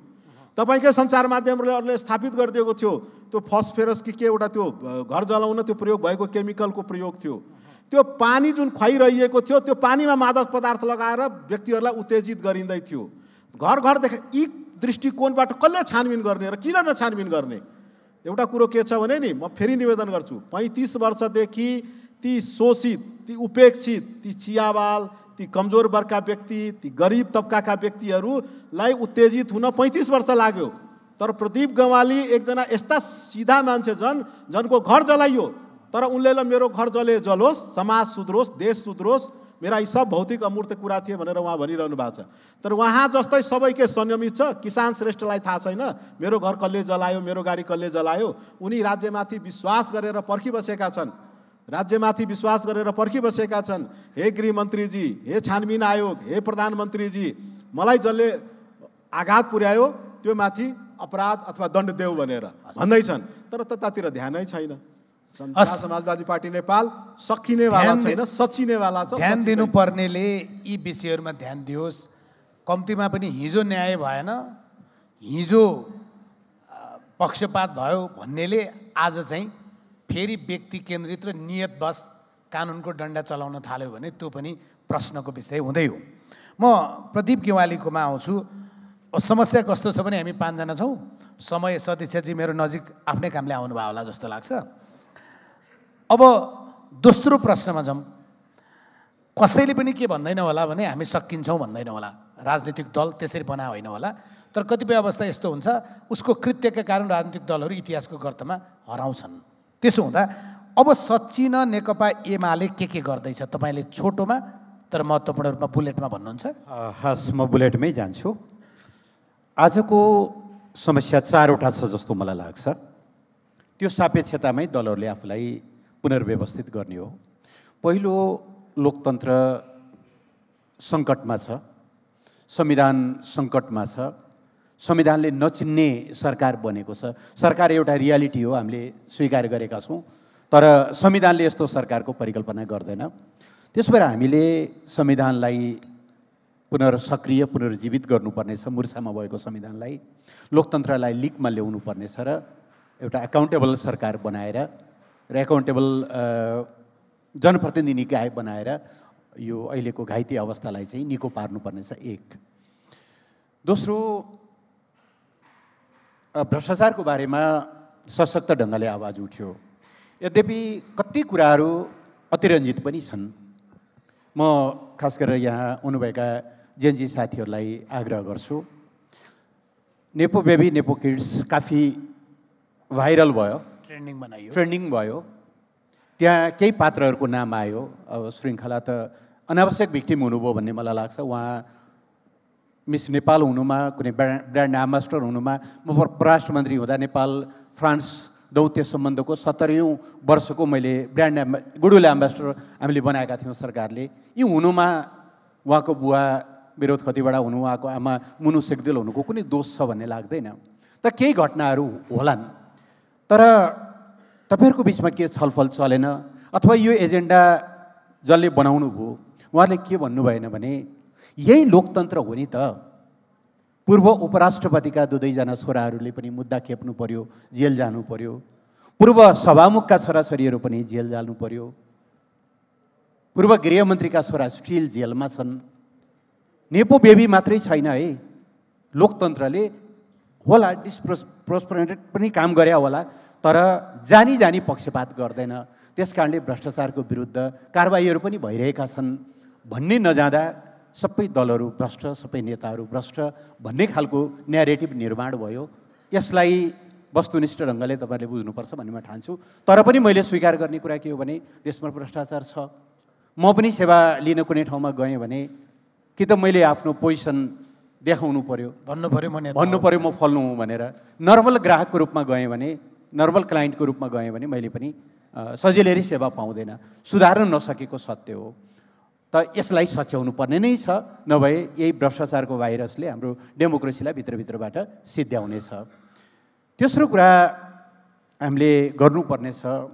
तपाईँकै सञ्चार माध्यमहरूले स्थापित गरिदिएको थियो त्यो फस्फेरस कि के एउटा त्यो घर जलाउन त्यो प्रयोग भएको केमिकलको प्रयोग थियो, त्यो पानी जुन खुवाइरहेको थियो त्यो पानीमा मादक पदार्थ लगाएर व्यक्तिहरूलाई उत्तेजित गरिँदै थियो। घर घर देखा यी दृष्टिकोणबाट कसले छानबिन गर्ने र किन नछानबिन गर्ने? एउटा कुरो के छ भने नि, म फेरि निवेदन गर्छु, 35 वर्षदेखि ती शोषित, ती उपेक्षित, ती चियावाल, ती कमजोर वर्गका व्यक्ति, ती गरिब तबकाका व्यक्तिहरूलाई उत्तेजित हुन 35 वर्ष लाग्यो। तर प्रदीप गवाली एकजना यस्ता सिधा मान्छे जनको घर जलाइयो, तर उनले मेरो घर जलोस्, समाज सुध्रोस्, देश सुध्रोस्, मेरा यी सब भौतिक अमूर्त कुरा थिए भनेर उहाँ भनिरहनु भएको छ। तर उहाँ जस्तै सबैकै संयमित छ। किसान श्रेष्ठलाई थाहा छैन मेरो घर कसले जलायो, मेरो गाडी कसले जलायो। उनी राज्यमाथि विश्वास गरेर पर्खिबसेका छन्, राज्यमाथि विश्वास गरेर पर्खिबसेका छन्। हे गृहमन्त्रीजी, हे छानबिन आयोग, हे प्रधानमन्त्रीजी, मलाई जसले आघात पुर्यायो त्यो माथि अपराध अथवा दण्ड देऊ भनेर भन्दैछन्, तर त्यतातिर ध्यानै छैन। समाजवादी पार्टी नेपाल सकिनेवाला छैन, सचिनेवाला छ। ध्यान दिनुपर्नेले यी विषयहरूमा ध्यान दियोस्। कम्तीमा पनि हिजो न्याय भएन, हिजो पक्षपात भयो भन्नेले आज चाहिँ फेरि व्यक्ति केन्द्रित र नियतवश कानुनको डन्डा चलाउन थाल्यो भने त्यो पनि प्रश्नको विषय हुँदै हो। म प्रदीप गेवालीकोमा आउँछु। समस्या कस्तो छ भने हामी 5 जना छौँ। समय सदस्यजी मेरो नजिक आफ्नै कामले आउनुभयो होला जस्तो लाग्छ। अब दोस्रो प्रश्नमा जाउँ। कसैले पनि के भन्दैन होला भने हामी सकिन्छौँ भन्दैन होला, राजनीतिक दल त्यसरी बना होइन होला। तर कतिपय अवस्था यस्तो हुन्छ उसको कृत्यका कारण राजनीतिक दलहरू इतिहासको गर्तमा हराउँछन्। त्यसो हुँदा अब सचिन नेकपा एमाले के गर्दैछ तपाईँले छोटोमा तर महत्त्वपूर्ण रूपमा बुलेटमा भन्नुहुन्छ? हस्, म बुलेटमै जान्छु। आजको समस्या 4वटा छ जस्तो मलाई लाग्छ। त्यो सापेक्षतामै दलहरूले आफूलाई पुनर्व्यवस्थित गर्ने हो। पहिलो, लोकतन्त्र सङ्कटमा छ, संविधान सङ्कटमा छ, संविधानले नचिन्ने सरकार बनेको छ। सरकार एउटा रियालिटी हो, हामीले स्वीकार गरेका छौँ, तर संविधानले यस्तो सरकारको परिकल्पना गर्दैन। त्यसो भएर हामीले संविधानलाई पुनर्सक्रिय पुनर्जीवित गर्नुपर्नेछ, मुर्छामा भएको संविधानलाई, लोकतन्त्रलाई लिकमा ल्याउनु पर्नेछ र एउटा एकाउन्टेबल सरकार बनाएर र एकाउन्टेबल जनप्रतिनिधि निकाय बनाएर यो अहिलेको घाइते अवस्थालाई चाहिँ निको पार्नुपर्नेछ। एक। दोस्रो, भ्रष्टाचारको बारेमा सशक्त ढङ्गले आवाज उठ्यो। यद्यपि कति कुराहरू अतिरञ्जित पनि छन्। म खास गरेर यहाँ आउनुभएका जेएनजी साथीहरूलाई आग्रह गर्छु, नेपो बेबी नेपो किड्स काफी भाइरल भयो, ट्रेन्डिङ भयो। त्यहाँ केही पात्रहरूको नाम आयो। अब श्रृङ्खला त अनावश्यक भिक्टिम हुनुभयो भन्ने मलाई लाग्छ। उहाँ मिस नेपाल हुनुमा, कुनै ब्रान्ड एम्बेसडर हुनुमा, म परराष्ट्र मन्त्री हुँदा नेपाल फ्रान्स दौत्य सम्बन्धको 70औँ वर्षको मैले गुडविल एम्बेसडर हामीले बनाएका थियौँ सरकारले। यी हुनुमा उहाँको बुवा विरोध खतिवडा हुनु, उहाँको आमा मुनु सेक्देल हुनुको कुनै दोष छ भन्ने लाग्दैन। त केही घटनाहरू होलान्, तर तपाईँहरूको बिचमा के छलफल चलेन अथवा यो एजेन्डा जसले बनाउनु भयो उहाँले के भन्नु भएन भने यही लोकतन्त्र हो नि त। पूर्व उपराष्ट्रपतिका 2-2जना छोराहरूले पनि मुद्दा खेप्नु पर्यो, जेल जानु पर्यो। पूर्व सभामुखका छोराछोरीहरू पनि जेल जानु पर्यो। पूर्व गृहमन्त्रीका छोरा स्टिल जेलमा छन्। नेपो बेबी मात्रै छैन है, लोकतन्त्रले होला, डिसप्रोपोर्सनेट पनि काम गरे होला, तर जानी जानी पक्षपात गर्दैन। त्यस कारणले भ्रष्टाचारको विरुद्ध कारबाहीहरू पनि भइरहेका छन् भन्ने नजाँदा सबै दलहरू भ्रष्ट, सबै नेताहरू भ्रष्ट भन्ने खालको न्यारेटिभ निर्माण भयो। यसलाई वस्तुनिष्ठ ढङ्गले तपाईँले बुझ्नुपर्छ भन्ने म ठान्छु। तर पनि मैले स्वीकार गर्ने कुरा के हो भने देशमा भ्रष्टाचार छ। म पनि सेवा लिन कुनै ठाउँमा गएँ भने कि त मैले आफ्नो पोजिसन देखाउनु पर्यो, भन्नु पर्यो म फल्नु हुँ भनेर। नर्मल ग्राहकको रूपमा गएँ भने, नर्मल क्लाइन्टको रूपमा गएँ भने मैले पनि सजिलै सेवा पाउँदैन, सुधार्न नसकेको सत्य हो। त यसलाई सच्याउनु पर्ने नै छ, नभए यही भ्रष्टाचारको भाइरसले हाम्रो डेमोक्रेसीलाई भित्रभित्रबाट सिद्ध्याउनेछ। तेस्रो कुरा हामीले गर्नुपर्ने छ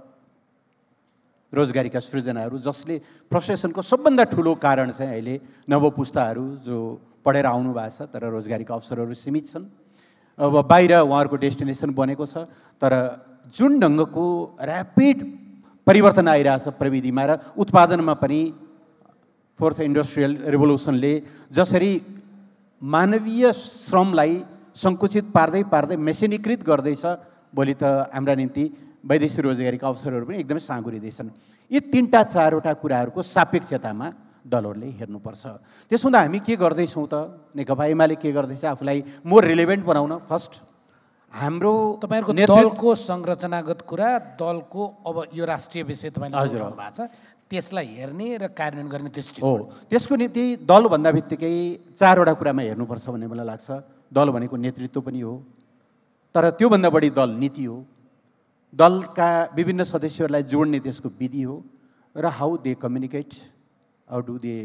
रोजगारीका सृजनाहरू, जसले फ्रस्ट्रेसनको सबभन्दा ठुलो कारण चाहिँ अहिले नवपुस्ताहरू जो पढेर आउनु भएको छ तर रोजगारीका अवसरहरू सीमित छन्। अब बाहिर उहाँहरूको डेस्टिनेसन बनेको छ, तर जुन ढङ्गको ऱ्यापिड परिवर्तन आइरहेछ प्रविधिमा र उत्पादनमा पनि फोर्थ इन्डस्ट्रियल रेभोल्युसनले जसरी मानवीय श्रमलाई सङ्कुचित पार्दै पार्दै मेसिनीकृत गर्दैछ, भोलि त हाम्रा निम्ति वैदेशिक रोजगारीका अवसरहरू पनि एकदमै साँगुरिँदैछन्। यी 3-4वटा कुराहरूको सापेक्षतामा दलहरूले हेर्नुपर्छ। त्यसो हुँदा हामी के गर्दैछौँ त, नेकपा एमाले के गर्दैछ आफूलाई मोर रिलेभेन्ट बनाउन? फर्स्ट हाम्रो तपाईँहरूको दलको संरचनागत कुरा, दलको अब यो राष्ट्रिय विषय तपाईँले उठाउनु भएको छ, त्यसलाई हेर्ने र कार्यान्वयन गर्ने दृष्टि हो। त्यसको निम्ति दल भन्दा बित्तिकै 4वटा कुरामा हेर्नुपर्छ भन्ने मलाई लाग्छ। दल भनेको नेतृत्व पनि हो, तर त्योभन्दा बढी दल नीति हो, दलका विभिन्न सदस्यहरूलाई जोड्ने त्यसको विधि हो, र how they communicate, how do they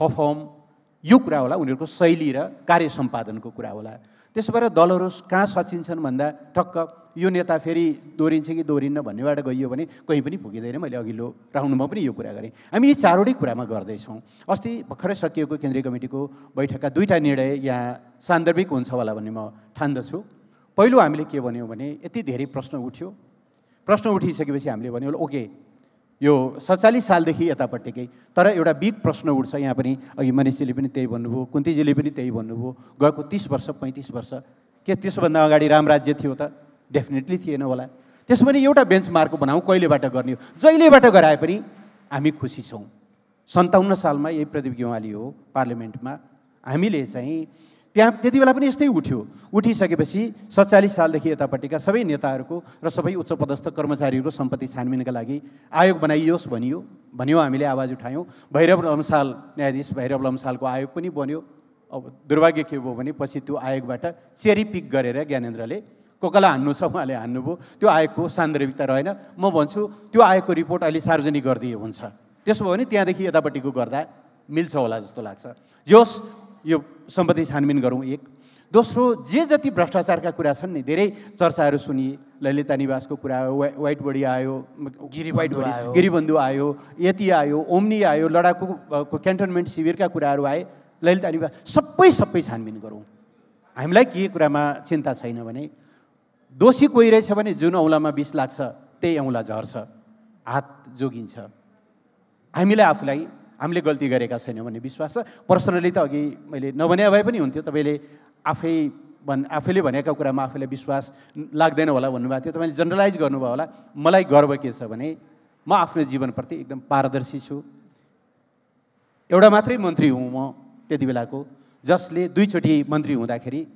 perform, यो कुरा होला। उनीहरूको शैली र कार्य सम्पादनको कुरा होला। त्यसो भएर दलहरू कहाँ सचिन्छन् भन्दा ठक्क यो नेता फेरि दोहोरिन्छ कि दोहोरिन्न भन्नेबाट गइयो भने कहीँ पनि पुगिँदैन। मैले अघिल्लो राउन्डमा पनि यो कुरा गरेँ। हामी यी 4वटै कुरामा गर्दैछौँ। अस्ति भर्खरै सकिएको केन्द्रीय कमिटीको बैठकका 2टा निर्णय यहाँ सान्दर्भिक हुन्छ होला भन्ने म ठान्दछु। पहिलो हामीले के भन्यौँ भने यति धेरै प्रश्न उठ्यो, प्रश्न उठिसकेपछि हामीले भन्यौँ ओके यो 47 सालदेखि यतापट्टिकै, तर एउटा बिग प्रश्न उठ्छ। यहाँ पनि अघि मनिषजीले पनि त्यही भन्नुभयो, कुन्तीजीले पनि त्यही भन्नुभयो, गएको 30 वर्ष 35 वर्ष के त्यसोभन्दा अगाडि रामराज्य थियो त? डेफिनेटली थिएन होला। त्यसो भने एउटा बेन्चमार्क बनाऊ, कहिलेबाट गर्ने हो? जहिलेबाट गराए पनि हामी खुसी छौँ। 57 सालमा यही प्रदीप गेवाली हो पार्लिमेन्टमा, हामीले चाहिँ त्यहाँ त्यति बेला पनि यस्तै उठ्यो। उठिसकेपछि 47 सालदेखि यतापट्टिका सबै नेताहरूको र सबै उच्चपदस्थ कर्मचारीहरूको सम्पत्ति छानबिनका लागि आयोग बनाइयोस् भन्यो हामीले आवाज उठायौँ। भैरव लम्साल, न्यायाधीश भैरव लम्सालको आयोग पनि बन्यो। अब दुर्भाग्य के भयो भने पछि त्यो आयोगबाट चेरी पिक गरेर ज्ञानेन्द्रले कोकला हान्नु छ उहाँले हान्नुभयो। त्यो आयोगको सान्दर्भिकता रहेन। म भन्छु त्यो आयोगको रिपोर्ट अहिले सार्वजनिक गरिदिए हुन्छ। त्यसो भयो भने त्यहाँदेखि यतापट्टिको गर्दा मिल्छ होला जस्तो लाग्छ। जोस् यो सम्पत्ति छानबिन गरौँ एक। दोस्रो, जे जति भ्रष्टाचारका कुरा छन् नि, धेरै चर्चाहरू सुनिए। ललिता निवासको कुरा आयो, व्हाइट बडी आयो, गिरिबन्धु आयो, यति आयो, ओम्नी आयो, लडाकुको क्यान्टनमेन्ट शिविरका कुराहरू आए, ललिता निवास सबै छानबिन गरौँ। हामीलाई के कुरामा चिन्ता छैन भने दोषी कोही रहेछ भने जुन औँलामा विष लाग्छ त्यही औँला झर्छ, हात जोगिन्छ। हामीलाई आफूलाई हामीले गल्ती गरेका छैनौँ भन्ने विश्वास छ। पर्सनली त अघि मैले नभने भए पनि हुन्थ्यो, तपाईँले आफैले भनेका कुरामा आफैलाई विश्वास लाग्दैन होला भन्नुभएको थियो, तपाईँले जनरलाइज गर्नुभयो होला। मलाई गर्व के छ भने म आफ्नो जीवनप्रति एकदम पारदर्शी छु। एउटा मात्रै मन्त्री हुँ म त्यति बेलाको, जसले 2 चोटि मन्त्री हुँदाखेरि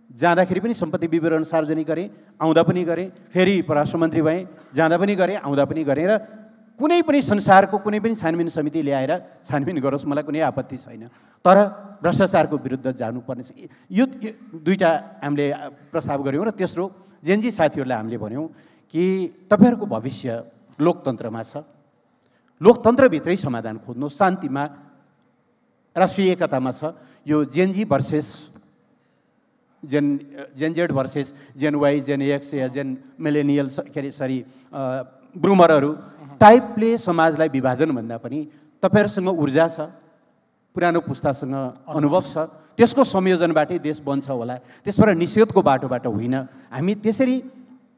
जाँदाखेरि पनि सम्पत्ति विवरण सार्वजनिक गरेँ, आउँदा पनि गरेँ, फेरि परराष्ट्र मन्त्री भएँ, जाँदा पनि गरेँ, आउँदा पनि गरेँ। र कुनै पनि संसारको कुनै पनि छानबिन समिति ल्याएर छानबिन गरोस्, मलाई कुनै आपत्ति छैन। तर भ्रष्टाचारको विरुद्ध जानुपर्ने छ। यो 2टा हामीले प्रस्ताव गऱ्यौँ। र तेस्रो, जेनजी साथीहरूलाई हामीले भन्यौँ कि तपाईँहरूको भविष्य लोकतन्त्रमा छ, लोकतन्त्रभित्रै समाधान खोज्नु, शान्तिमा, राष्ट्रिय एकतामा छ। यो जेनजी भर्सेस जेनजेड भर्सेस जेन वाई, जेन एक्स या जेन मिलेनियल के अरे ब्रुमरहरू टाइपले समाजलाई विभाजन भन्दा पनि तपाईँहरूसँग ऊर्जा छ, पुरानो पुस्तासँग अनुभव छ, त्यसको संयोजनबाटै देश बन्छ होला। त्यसबाट निषेधको बाटोबाट होइन। हामी त्यसरी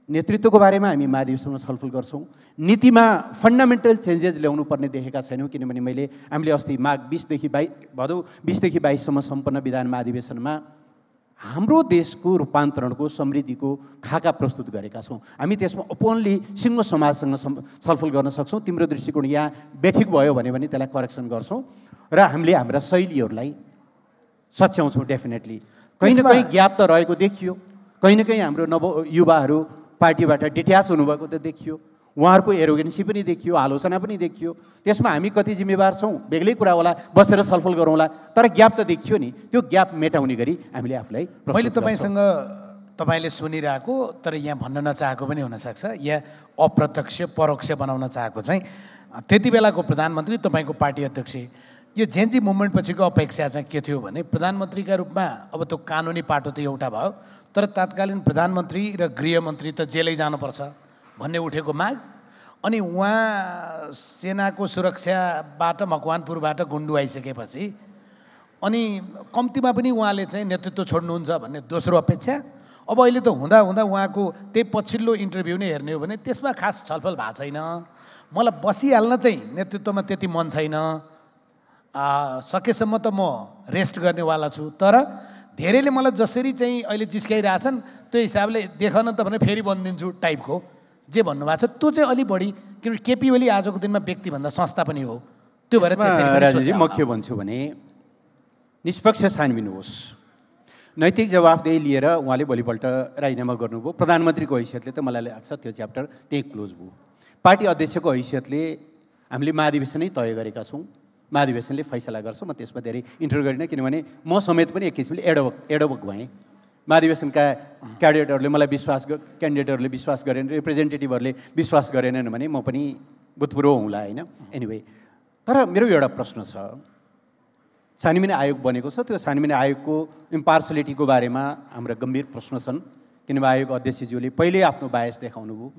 नेतृत्वको बारेमा हामी महाधिवेशनमा छलफल गर्छौँ। नीतिमा फन्डामेन्टल चेन्जेस ल्याउनु पर्ने देखेका छैनौँ, किनभने हामीले अस्ति माघ 20 देखि 22 भदौ 20 देखि 22 सम्म सम्पन्न विधान महाधिवेशनमा हाम्रो देशको रूपान्तरणको समृद्धिको खाका प्रस्तुत गरेका छौँ। हामी त्यसमा ओपनली सिङ्गो समाजसँग छलफल गर्न सक्छौँ। तिम्रो दृष्टिकोण यहाँ बेठिक भयो भने त्यसलाई करेक्सन गर्छौँ र हामीले हाम्रा शैलीहरूलाई सच्याउँछौँ। डेफिनेटली कहीँ न कहीँ ग्याप त रहेको देखियो, कहीँ न कहीँ हाम्रो युवाहरू पार्टीबाट डिट्याच हुनुभएको त देखियो, उहाँहरूको एरोगेन्सी पनि देखियो, आलोचना पनि देखियो। त्यसमा हामी कति जिम्मेवार छौँ बेग्लै कुरा होला, बसेर छलफल गरौँला, तर ग्याप त देखियो नि। त्यो ग्याप मेटाउने गरी हामीले आफूलाई मैले तपाईँसँग तपाईँले सुनिरहेको तर यहाँ भन्न नचाहेको पनि हुनसक्छ, या अप्रत्यक्ष परोक्ष बनाउन चाहेको चाहिँ त्यति बेलाको प्रधानमन्त्री तपाईँको पार्टी अध्यक्ष यो जेनजी मुभमेन्ट पछिको अपेक्षा चाहिँ के थियो भने प्रधानमन्त्रीका रूपमा अब त्यो कानुनी पाटो त एउटा भयो, तर तात्कालीन प्रधानमन्त्री र गृहमन्त्री त जेलै जानुपर्छ भन्ने उठेको माग, अनि उहाँ सेनाको सुरक्षाबाट मकवानपुरबाट गुन्डु आइसकेपछि अनि कम्तीमा पनि उहाँले चाहिँ नेतृत्व छोड्नुहुन्छ भन्ने दोस्रो अपेक्षा। अब अहिले त हुँदा हुँदा उहाँको त्यही पछिल्लो इन्टरभ्यू नै हेर्ने हो भने त्यसमा खास छलफल भएको छैन। मलाई बसिहाल्न चाहिँ नेतृत्वमा त्यति मन छैन, सकेसम्म त म रेस्ट गर्नेवाला छु, तर धेरैले मलाई जसरी चाहिँ अहिले जिस्काइरहेछन् त्यो हिसाबले देख न त भने फेरि बनिदिन्छु टाइपको जे भन्नुभएको छ त्यो चाहिँ अलिक बढी, किनभने केपी ओली आजको दिनमा व्यक्तिभन्दा संस्था पनि हो। त्यो भएर राजेशजी म के भन्छु भने निष्पक्ष छानबिन होस्, नैतिक जवाफदेही लिएर उहाँले भोलिपल्ट राजीनामा गर्नुभयो। प्रधानमन्त्रीको हैसियतले त मलाई लाग्छ त्यो च्याप्टर त्यही क्लोज भयो। पार्टी अध्यक्षको हैसियतले हामीले महाधिवेशनै तय गरेका छौँ, महाधिवेशनले फैसला गर्छ। म त्यसमा धेरै इन्टर गरिनँ, किनभने म समेत पनि एक किसिमले एडवक भएँ। महाधिवेशनका क्यान्डिडेटहरूले मलाई क्यान्डिडेटहरूले विश्वास गरेन, रिप्रेजेन्टेटिभहरूले विश्वास गरेनन् भने म पनि भूतपूर्व हुँला होइन। एनिवे, तर मेरो एउटा प्रश्न छ, छानबिन आयोग बनेको छ, त्यो छानबिन आयोगको इम्पार्सलिटीको बारेमा हाम्रा गम्भीर प्रश्न छन्, किनभने आयोग अध्यक्षज्यूले पहिल्यै आफ्नो बायस देखाउनु भयो।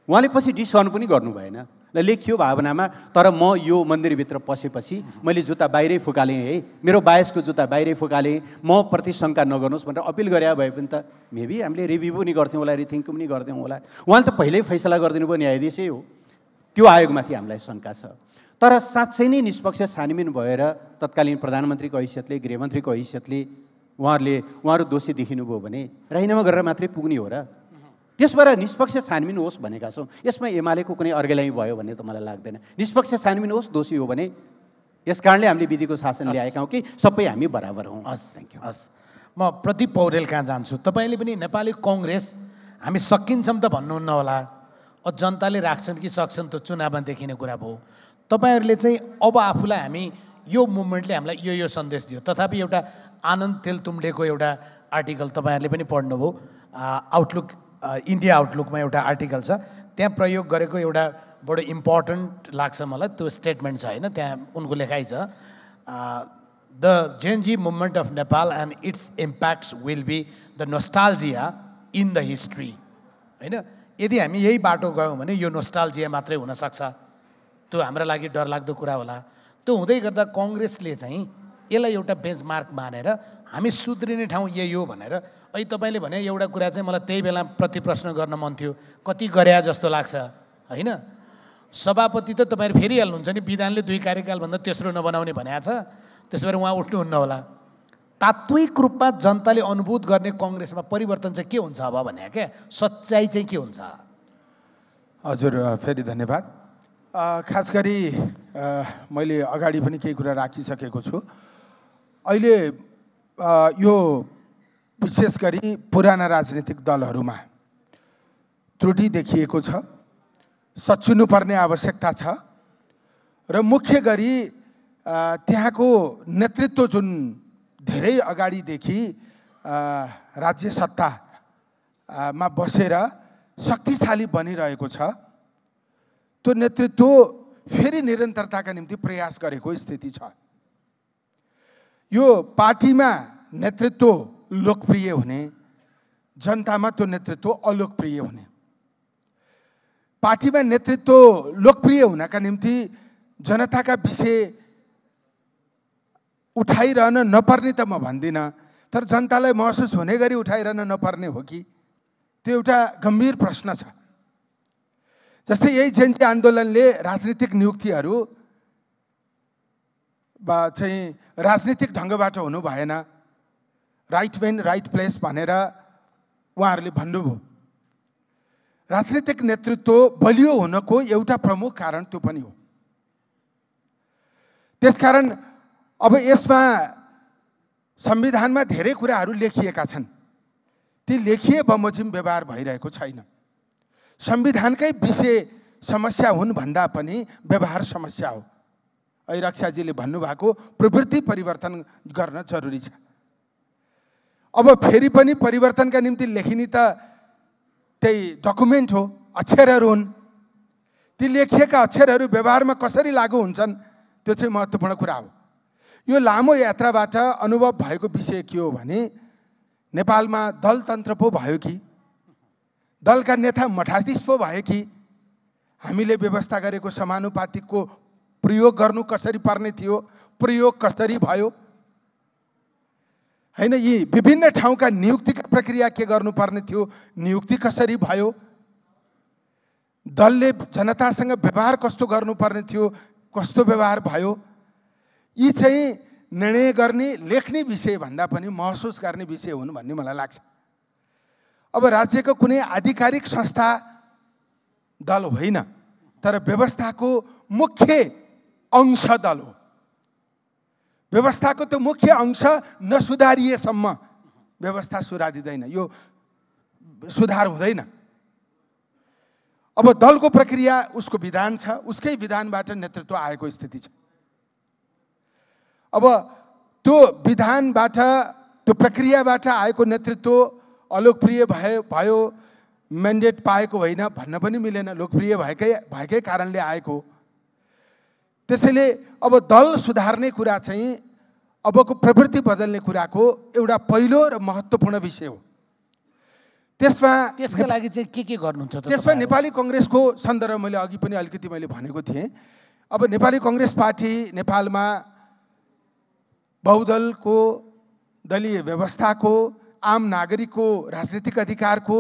उहाँले पछि डिसन पनि गर्नु भएन, लेखियो भावनामा, तर म यो मन्दिरभित्र पसेपछि मैले जुत्ता बाहिरै फुकालेँ है, मेरो बायसको जुत्ता बाहिरै फुकालेँ, म प्रति शङ्का नगर्नुहोस् भनेर अपिल गरे भए पनि त मेबी हामीले रिभ्यू पनि गर्थ्यौँ होला, रिथिङ्क पनि गर्थ्यौँ होला। उहाँले त पहिल्यै फैसला गरिदिनु भयो, न्यायाधीशै हो, त्यो आयोगमाथि हामीलाई शङ्का छ। तर साँच्चै नै निष्पक्ष छानबिन भएर तत्कालीन प्रधानमन्त्रीको हैसियतले, गृहमन्त्रीको हैसियतले उहाँहरू दोषी देखिनुभयो भने राजीनामा गरेर मात्रै पुग्ने हो र? त्यसबाट निष्पक्ष छानबिन होस् भनेका छौँ। यसमा एमालेको कुनै अर्गेलाइ भयो भन्ने त मलाई लाग्दैन। निष्पक्ष छानबिन होस्, दोषी हो भने यस कारणले हामीले विधिको शासन ल्याएका हौँ कि सबै हामी बराबर हौँ। Thank you. म प्रदीप पौडेल कहाँ जान्छु। तपाईँले पनि नेपाली कङ्ग्रेस हामी सकिन्छौँ त भन्नुहुन्न होला, जनताले राख्छन् कि सक्छन् त चुनावमा देखिने कुरा भयो। तपाईँहरूले चाहिँ अब आफूलाई हामी यो मुभमेन्टले हामीलाई यो सन्देश दियो। तथापि एउटा आनन्द तेलतुम्डेको एउटा आर्टिकल तपाईँहरूले पनि पढ्नुभयो, आउटलुक इन्डिया आउटलुकमा एउटा आर्टिकल छ, त्यहाँ प्रयोग गरेको एउटा बडो इम्पोर्टेन्ट लाग्छ मलाई त्यो स्टेटमेन्ट छ होइन। त्यहाँ उनको लेखाइ छ, the Gen Z movement of Nepal and its impacts will be the nostalgia in the history होइन। यदि हामी यही बाटो गयौँ भने यो नोस्टाल्जिया मात्रै हुनसक्छ, त्यो हाम्रो लागि डरलाग्दो कुरा होला। त्यो हुँदै गर्दा कङ्ग्रेसले चाहिँ यसलाई एउटा बेन्चमार्क मानेर हामी सुध्रिने ठाउँ यही हो भनेर, अहिले तपाईँले भने एउटा कुरा चाहिँ मलाई त्यही बेला प्रति प्रश्न गर्न मन थियो, कति गरे जस्तो लाग्छ होइन। सभापति त तपाईँहरू फेरिहाल्नुहुन्छ नि, विधानले 2 कार्यकालभन्दा तेस्रो नबनाउने भनेको छ, त्यसो भएर उहाँ उठ्नुहुन्न होला। तात्विक रूपमा जनताले अनुभूत गर्ने कङ्ग्रेसमा परिवर्तन चाहिँ के हुन्छ अब भने क्या सच्चाइ चाहिँ के हुन्छ? हजुर फेरि धन्यवाद। खास गरी मैले अगाडि पनि केही कुरा राखिसकेको छु। अहिले यो विशेष गरी पुराना राजनीतिक दलहरूमा त्रुटि देखिएको छ, सचिनुपर्ने आवश्यकता छ र मुख्य गरी त्यहाँको नेतृत्व जुन धेरै अगाडिदेखि राज्य सत्तामा बसेर शक्तिशाली बनिरहेको छ, त्यो नेतृत्व फेरि निरन्तरताका निम्ति प्रयास गरेको स्थिति छ। यो पार्टीमा नेतृत्व लोकप्रिय हुने, जनतामा त्यो नेतृत्व अलोकप्रिय हुने। पार्टीमा नेतृत्व लोकप्रिय हुनका निम्ति जनताका विषय उठाइरहन नपर्ने त म भन्दिनँ, तर जनतालाई महसुस हुने गरी उठाइरहन नपर्ने हो कि, त्यो एउटा गम्भीर प्रश्न छ। जस्तै यही जेनजी आन्दोलनले राजनीतिक नियुक्तिहरू चाहिँ राजनीतिक ढङ्गबाट हुनु भएन राइट वेन राइट प्लेस भनेर उहाँहरूले भन्नुभयो। राजनीतिक नेतृत्व बलियो हुनको एउटा प्रमुख कारण त्यो पनि हो। त्यसकारण अब यसमा संविधानमा धेरै कुराहरू लेखिएका छन्, ती लेखिए बमोजिम व्यवहार भइरहेको छैन। संविधानकै विषय समस्या हुन् भन्दा पनि व्यवहार समस्या हो। अहिले रक्षाजीले भन्नुभएको प्रवृत्ति परिवर्तन गर्न जरुरी छ। अब फेरि पनि परिवर्तनका निम्ति लेखिने त त्यही डकुमेन्ट हो, अक्षरहरू हुन्। ती लेखिएका अक्षरहरू व्यवहारमा कसरी लागू हुन्छन् त्यो चाहिँ महत्त्वपूर्ण कुरा हो। यो लामो यात्राबाट अनुभव भएको विषय के हो भने नेपालमा दलतन्त्र पो भयो कि, दलका नेता मठाधीश पो भयो कि, हामीले व्यवस्था गरेको समानुपातिकको प्रयोग गर्नु कसरी पर्ने थियो, प्रयोग कसरी भयो हैन, यी विभिन्न ठाउँका नियुक्तिका प्रक्रिया के गर्नुपर्ने थियो, नियुक्ति कसरी भयो, दलले जनतासँग व्यवहार कस्तो गर्नुपर्ने थियो, कस्तो व्यवहार भयो, यी चाहिँ निर्णय गर्ने लेख्ने विषय भन्दा पनि महसुस गर्ने विषय हुन् भन्ने मलाई लाग्छ। अब राज्यको कुनै आधिकारिक संस्था दल होइन, तर व्यवस्थाको मुख्य अंश दल हो। व्यवस्थाको त्यो मुख्य अंश नसुधारिएसम्म व्यवस्था सुधारिँदैन, यो सुधार हुँदैन। अब दलको प्रक्रिया उसको विधान छ, उसकै विधानबाट नेतृत्व आएको स्थिति छ। अब त्यो विधानबाट त्यो प्रक्रियाबाट आएको नेतृत्व अलोकप्रिय भयो, म्यान्डेट पाएको होइन भन्न पनि मिलेन, लोकप्रिय भएकै कारणले आएको। त्यसैले अब दल सुधार्ने कुरा चाहिँ अबको प्रवृत्ति बदल्ने कुराको एउटा पहिलो र महत्त्वपूर्ण विषय हो। त्यसका लागि चाहिँ के गर्नुहुन्छ त? त्यसमा नेपाली कङ्ग्रेसको सन्दर्भ मैले अघि पनि अलिकति भनेको थिएँ। अब नेपाली कङ्ग्रेस पार्टी नेपालमा बहुदलको दलीय व्यवस्थाको, आम नागरिकको राजनीतिक अधिकारको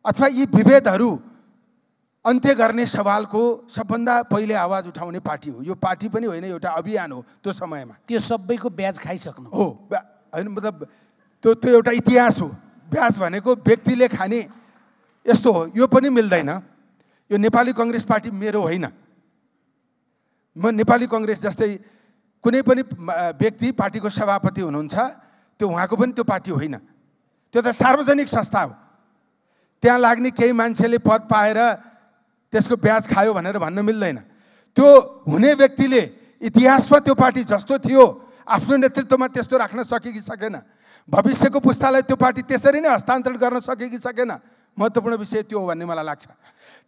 अथवा यी विभेदहरू अन्त्य गर्ने सवालको सबभन्दा पहिले आवाज उठाउने पार्टी हो। यो पार्टी पनि होइन, एउटा अभियान हो। त्यो समयमा त्यो सबैको ब्याज खाइसक्नु हो होइन, मतलब त्यो एउटा इतिहास हो। ब्याज भनेको व्यक्तिले खाने यस्तो हो, यो पनि मिल्दैन। यो नेपाली कङ्ग्रेस पार्टी मेरो होइन। म नेपाली कङ्ग्रेस जस्तै कुनै पनि व्यक्ति पार्टीको सभापति हुनुहुन्छ, त्यो उहाँको पनि त्यो पार्टी होइन, त्यो त सार्वजनिक संस्था हो। त्यहाँ लाग्ने केही मान्छेले पद पाएर त्यसको ब्याज खायो भनेर भन्न मिल्दैन। त्यो हुने व्यक्तिले इतिहासमा त्यो पार्टी जस्तो थियो आफ्नो नेतृत्वमा त्यस्तो राख्न सके कि सकेन, भविष्यको पुस्तालाई त्यो पार्टी त्यसरी नै हस्तान्तरण गर्न सके कि सकेन, महत्त्वपूर्ण विषय त्यो हो भन्ने मलाई लाग्छ।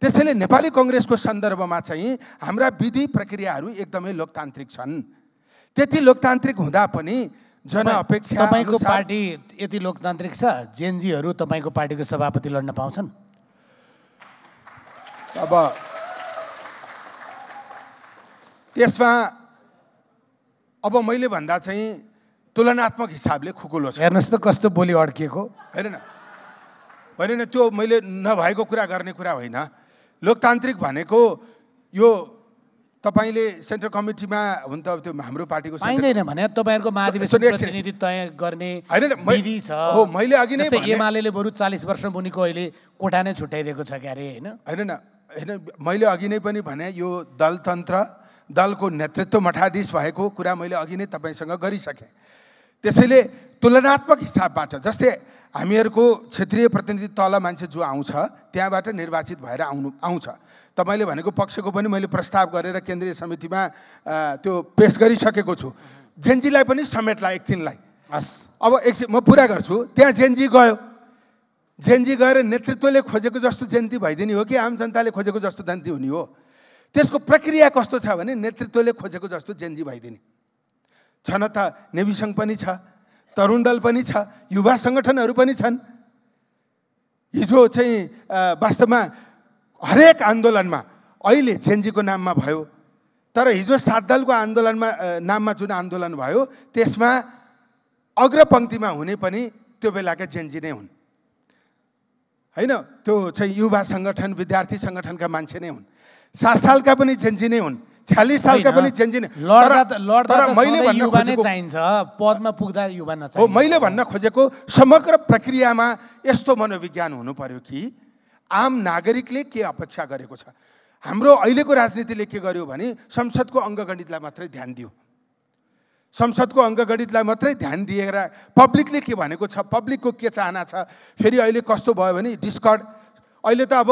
त्यसैले नेपाली कङ्ग्रेसको सन्दर्भमा चाहिँ हाम्रा विधि प्रक्रियाहरू एकदमै लोकतान्त्रिक छन्। त्यति लोकतान्त्रिक हुँदा पनि जनअपेक्षा तपाईँको पार्टी यति लोकतान्त्रिक छ, जेएनजीहरू तपाईँको पार्टीको सभापति लड्न पाउँछन्? अब त्यसमा अब मैले भन्दा चाहिँ तुलनात्मक हिसाबले खुकुलो छ। हेर्नुहोस् त कस्तो बोली अड्किएको होइन, त्यो मैले नभएको कुरा गर्ने कुरा होइन। लोकतान्त्रिक भनेको यो तपाईले सेन्ट्रल कमिटीमा हुन त त्यो हाम्रो पार्टीको पाइँदैन भने तपाईँहरूको महाधिवेशन प्रतिनिधि तय गर्ने विधि छ। हो, मैले अघि नै भने एमालेले बरु 40 वर्ष मुनिको अहिले कोठा नै छुट्याइदिएको छ क्यारे होइन, मैले अघि नै पनि भने यो दलतन्त्र, दलको नेतृत्व मठाधीश भएको कुरा मैले अघि नै तपाईँसँग गरिसकेँ। त्यसैले तुलनात्मक हिसाबबाट जस्तै हामीहरूको क्षेत्रीय प्रतिनिधि तल मान्छे जो आउँछ त्यहाँबाट निर्वाचित भएर आउँछ। तपाईँले भनेको पक्षको पनि मैले प्रस्ताव गरेर केन्द्रीय समितिमा त्यो पेश गरिसकेको छु। जेएनजीलाई पनि समेटला एकछिनलाई। अब एकछिन म पुरा गर्छु। त्यहाँ जेएनजी गयो, जेएनजी गएर नेतृत्वले खोजेको जस्तो जेएनजी भइदिने हो कि आम जनताले खोजेको जस्तो जेएनजी हुने हो? त्यसको प्रक्रिया कस्तो छ भने नेतृत्वले खोजेको जस्तो जेएनजी भइदिने। छन त नेभी सङ्घ पनि छ, तरुण दल पनि छ, युवा सङ्गठनहरू पनि छन्। हिजो चाहिँ वास्तवमा हरेक आन्दोलनमा अहिले जेएनजीको नाममा भयो, तर हिजो 7 दलको आन्दोलनमा नाममा जुन आन्दोलन भयो त्यसमा अग्रपङ्क्तिमा हुने पनि त्यो बेलाका जेएनजी नै हुन् होइन। त्यो चाहिँ युवा सङ्गठन, विद्यार्थी सङ्गठनका मान्छे नै हुन्। 7 सालका पनि जेएनजी नै हुन्। 46 सालका पनि जेन्जी नै। तर मैले भन्न खोजेको चाहिन्छ, पदमा पुग्दा युवा नचाहिन्छ। हो, मैले भन्न खोजेको समग्र प्रक्रियामा यस्तो मनोविज्ञान हुनु पर्यो कि आम नागरिकले के अपेक्षा गरेको छ। हाम्रो अहिलेको राजनीतिले के गर्यो भने संसदको अङ्कगणितलाई मात्रै ध्यान दियो, संसदको अङ्कगणितलाई मात्रै ध्यान दिएर पब्लिकले के भनेको छ, पब्लिकको के चाहना छ। फेरि अहिले कस्तो भयो भने डिस्कर्ड, अहिले त अब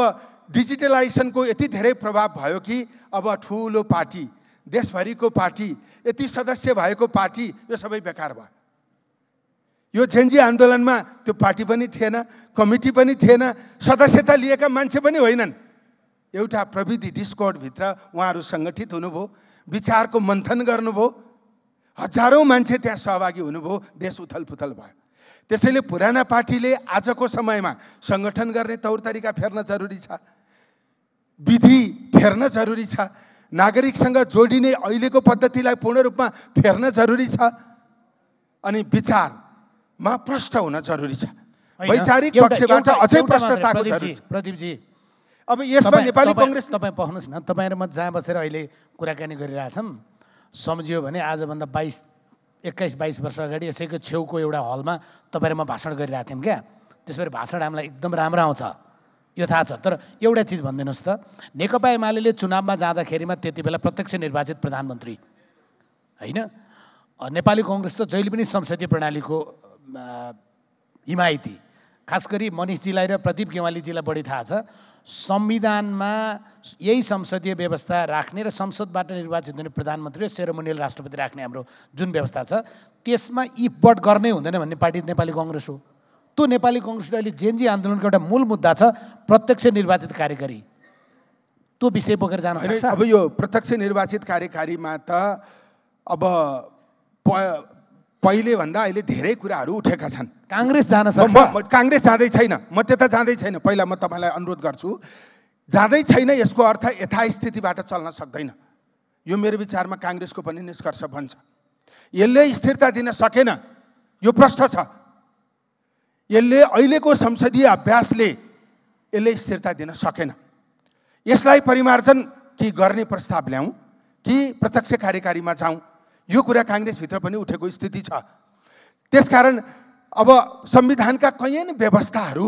डिजिटलाइजेसनको यति धेरै प्रभाव भयो कि अब ठुलो पार्टी, देशभरिको पार्टी, यति सदस्य भएको पार्टी, यो सबै बेकार भयो। यो जेन्जी आन्दोलनमा त्यो पार्टी पनि थिएन, कमिटी पनि थिएन, सदस्यता लिएका मान्छे पनि होइनन्। एउटा प्रविधि डिस्कर्डभित्र उहाँहरू सङ्गठित हुनुभयो, विचारको मन्थन गर्नुभयो, हजारौँ मान्छे त्यहाँ सहभागी हुनुभयो, देश उथलपुथल भयो। त्यसैले पुराना पार्टीले आजको समयमा सङ्गठन गर्ने तौर तरिका फेर्न जरुरी छ, विधि फेर्न जरुरी छ, नागरिकसँग जोडिने अहिलेको पद्धतिलाई पूर्ण रूपमा फेर्न जरुरी छ, अनि विचारमा प्रष्ट हुन जरुरी छ। वैचारिक पक्षबाट अझै प्रष्टताको जरुरी छ। प्रदीपजी, अब यसमा नेपाली कांग्रेस तपाईँ पाउनुहोस् न, तपाईँ र म जहाँ बसेर अहिले कुराकानी गरिरहेछौँ, सम्झियो भने आजभन्दा 21-22 वर्ष अगाडि यसैको छेउको एउटा हलमा तपाईँ र म भाषण गरिरहेको थियौँ क्या। त्यसपछि भाषण हामीलाई एकदम राम्रो आउँछ, यो थाहा छ। तर एउटा चिज भनिदिनुहोस् त, नेकपा एमाले चुनावमा जाँदाखेरिमा त्यति बेला प्रत्यक्ष निर्वाचित प्रधानमन्त्री होइन, नेपाली कांग्रेस त जहिले पनि संसदीय प्रणालीको हिमायती, खास गरी मनिषजीलाई र प्रदीप गेवालीजीलाई बढी थाहा छ। संविधानमा यही संसदीय व्यवस्था राख्ने र संसदबाट निर्वाचित हुने प्रधानमन्त्री र सेरोमोनियल राष्ट्रपति राख्ने हाम्रो जुन व्यवस्था छ, त्यसमा इफ बट गर्नै हुँदैन भन्ने पार्टी नेपाली कांग्रेस हो। त्यो नेपाली कांग्रेसले अहिले जेन्जी आन्दोलनको एउटा मूल मुद्दा छ प्रत्यक्ष निर्वाचित कार्यकारी, त्यो विषय बोकेर जान सक्छ। अब यो प्रत्यक्ष निर्वाचित कार्यकारीमा त अब पहिले भन्दा अहिले धेरै कुराहरू उठेका छन्। कांग्रेस जान सक्छ? कांग्रेस जाँदै छैन, म त्यता जाँदै छैन। पहिला म तपाईँलाई अनुरोध गर्छु, जाँदै छैन यसको अर्थ यथास्थितिबाट चल्न सक्दैन। यो मेरो विचारमा कांग्रेसको पनि निष्कर्ष भन्छ। यसले स्थिरता दिन सकेन, यो प्रश्न छ। यसले अहिलेको संसदीय अभ्यासले यसले स्थिरता दिन सकेन। यसलाई परिमार्जन कि गर्ने प्रस्ताव ल्याउँ कि प्रत्यक्ष कार्यकारीमा जाउँ, यो कुरा कांग्रेसभित्र पनि उठेको स्थिति छ। त्यसकारण अब संविधानका कैयन व्यवस्थाहरू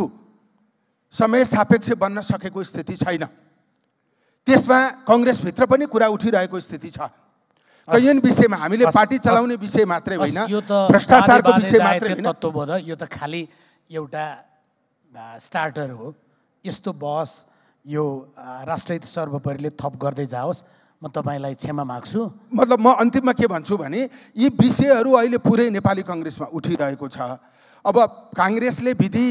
समय सापेक्ष बन्न सकेको स्थिति छैन, त्यसमा कांग्रेसभित्र पनि कुरा उठिरहेको स्थिति छ। कैयन विषयमा हामीले पार्टी चलाउने विषय मात्रै होइन, भ्रष्टाचारको विषय मात्रै होइन। तत्त्वबोध यो त खालि एउटा स्टार्टर हो। यस्तो बहस यो राष्ट्रहित सर्वोपरिले थप गर्दै जाओस्, म तपाईँलाई क्षमा माग्छु। मतलब म अन्तिममा के भन्छु भने यी विषयहरू अहिले पुरै नेपाली कांग्रेसमा उठिरहेको छ। अब कांग्रेसले विधि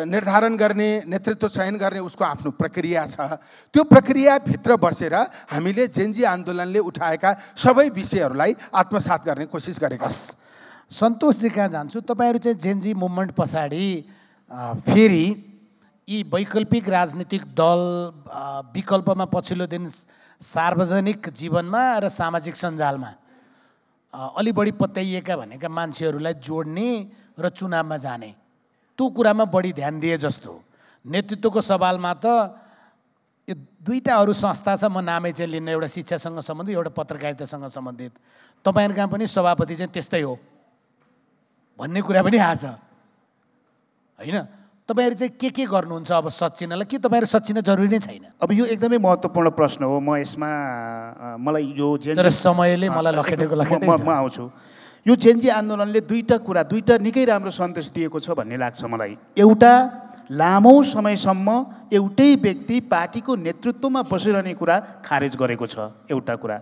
निर्धारण गर्ने, नेतृत्व चयन गर्ने उसको आफ्नो प्रक्रिया छ। त्यो प्रक्रियाभित्र बसेर हामीले जेन्जी आन्दोलनले उठाएका सबै विषयहरूलाई आत्मसात गर्ने कोसिस गरेका छौँ। सन्तोषजी कहाँ जान्छु, तपाईँहरू चाहिँ जेन्जी मुभमेन्ट पछाडि फेरि यी वैकल्पिक राजनीतिक दल विकल्पमा पछिल्लो दिन सार्वजनिक जीवनमा र सामाजिक सञ्जालमा अलि बढी पत्याइएका भनेका मान्छेहरूलाई जोड्ने र चुनावमा जाने, त्यो कुरामा बढी ध्यान दिए जस्तो। नेतृत्वको सवालमा त यो दुईवटा अरू संस्था छ, म नामै चाहिँ लिन्न, एउटा शिक्षासँग सम्बन्धित, एउटा पत्रकारितासँग सम्बन्धित। तपाईँहरू कहाँ पनि सभापति चाहिँ त्यस्तै हो भन्ने कुरा पनि आछ होइन। तपाईँहरू चाहिँ के गर्नुहुन्छ अब सच्चिनलाई, कि तपाईँहरू सच्चिन जरुरी नै छैन? अब यो एकदमै महत्त्वपूर्ण प्रश्न हो। म यसमा मलाई यो तर समयले मलाई लखेटेको म आउँछु। यो जेन्जी आन्दोलनले दुईटा निकै राम्रो सन्देश दिएको छ भन्ने लाग्छ मलाई। एउटा, लामो समयसम्म एउटै व्यक्ति पार्टीको नेतृत्वमा बसिरहने कुरा खारेज गरेको छ, एउटा कुरा।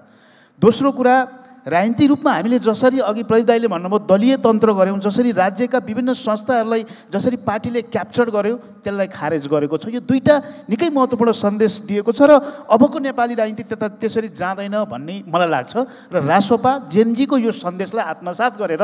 दोस्रो कुरा, राजनीतिक रूपमा हामीले जसरी अघि प्रदीप दाइले भन्नुभयो दलीय तन्त्र गऱ्यौँ, जसरी राज्यका विभिन्न संस्थाहरूलाई जसरी पार्टीले क्याप्चर गर्यो त्यसलाई खारेज गरेको छ। यो दुईटा निकै महत्त्वपूर्ण सन्देश दिएको छ र अबको नेपाली राजनीति त्यसरी जाँदैन भन्ने मलाई लाग्छ। र रासोपा जेन्जीको यो सन्देशलाई आत्मसात गरेर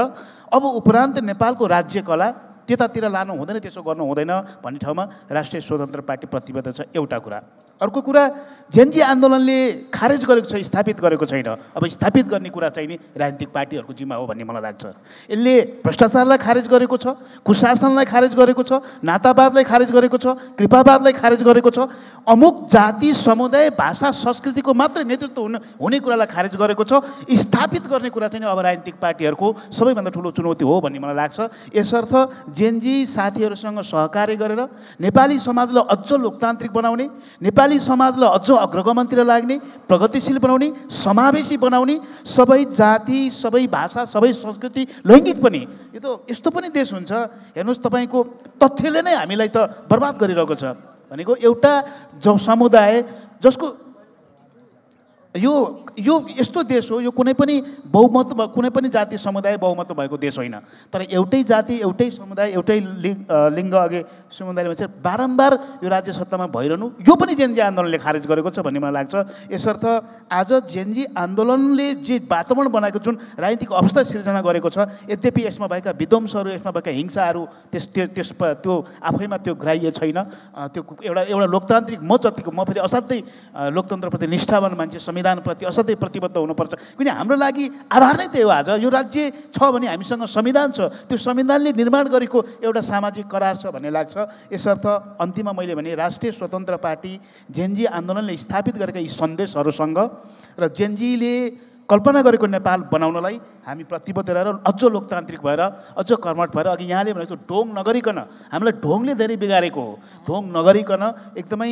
अब उपरान्त नेपालको राज्य कला त्यतातिर लानु हुँदैन, त्यसो गर्नु हुँदैन भन्ने ठाउँमा राष्ट्रिय स्वतन्त्र पार्टी प्रतिबद्ध छ, एउटा कुरा। अर्को कुरा जेनजी आन्दोलनले खारेज गरेको छ, स्थापित गरेको छैन। अब स्थापित गर्ने कुरा चाहिँ नि राजनीतिक पार्टीहरूको जिम्मा हो भन्ने मलाई लाग्छ। यसले भ्रष्टाचारलाई खारेज गरेको छ, कुशासनलाई खारेज गरेको छ, नातावादलाई खारेज गरेको छ, कृपावादलाई खारेज गरेको छ, अमुक जाति समुदाय भाषा संस्कृतिको मात्रै नेतृत्व हुने कुरालाई खारेज गरेको छ। स्थापित गर्ने कुरा चाहिँ अब राजनीतिक पार्टीहरूको सबैभन्दा ठुलो चुनौती हो भन्ने मलाई लाग्छ। यसर्थ जेनजी साथीहरूसँग सहकार्य गरेर नेपाली समाजलाई अझ लोकतान्त्रिक बनाउने, नेपाली समाजलाई अझ अग्रगमनतिर लाग्ने, प्रगतिशील बनाउने, समावेशी बनाउने, सबै जाति सबै भाषा सबै संस्कृति लैङ्गिक पनि, यो त यस्तो पनि देश हुन्छ हेर्नुहोस् तपाईँको तथ्यले नै हामीलाई त बर्बाद गरिरहेको छ भनेको एउटा समुदाय जसको यो यस्तो देश हो, यो कुनै पनि बहुमत कुनै पनि जाति समुदाय बहुमत भएको देश होइन। तर एउटै जाति एउटै समुदाय एउटै लिङ्ग अघि समुदायले भन्छ बारम्बार यो राज्य सत्तामा भइरहनु, यो पनि जेनजी आन्दोलनले खारेज गरेको छ भन्ने मलाई लाग्छ। यसर्थ आज जेनजी आन्दोलनले जे वातावरण बनाएको जुन राजनीतिक अवस्था सिर्जना गरेको छ, यद्यपि यसमा भएका विध्वंसहरू यसमा भएका हिंसाहरू त्यो आफैमा त्यो ग्राह्य छैन। त्यो एउटा लोकतान्त्रिक म जतिको म फेरि असाध्यै लोकतन्त्रप्रति निष्ठावान मान्छे, संविधानप्रति असाध्यै प्रतिबद्ध हुनुपर्छ। किन हाम्रो लागि आधार नै त्यही हो। आज यो राज्य छ भने हामीसँग संविधान छ, त्यो संविधानले निर्माण गरेको एउटा सामाजिक करार छ भन्ने लाग्छ। यसर्थ अन्तिममा मैले भने राष्ट्रिय स्वतन्त्र पार्टी जेनजी आन्दोलनले स्थापित गरेका यी सन्देशहरूसँग र जेनजीले कल्पना गरेको नेपाल बनाउनलाई हामी प्रतिबद्ध रहेर अझ लोकतान्त्रिक भएर अझ कर्मठ भएर अघि यहाँले भनेको ढोङ नगरिकन, हामीलाई ढोङले धेरै बिगारेको हो, ढोङ नगरिकन एकदमै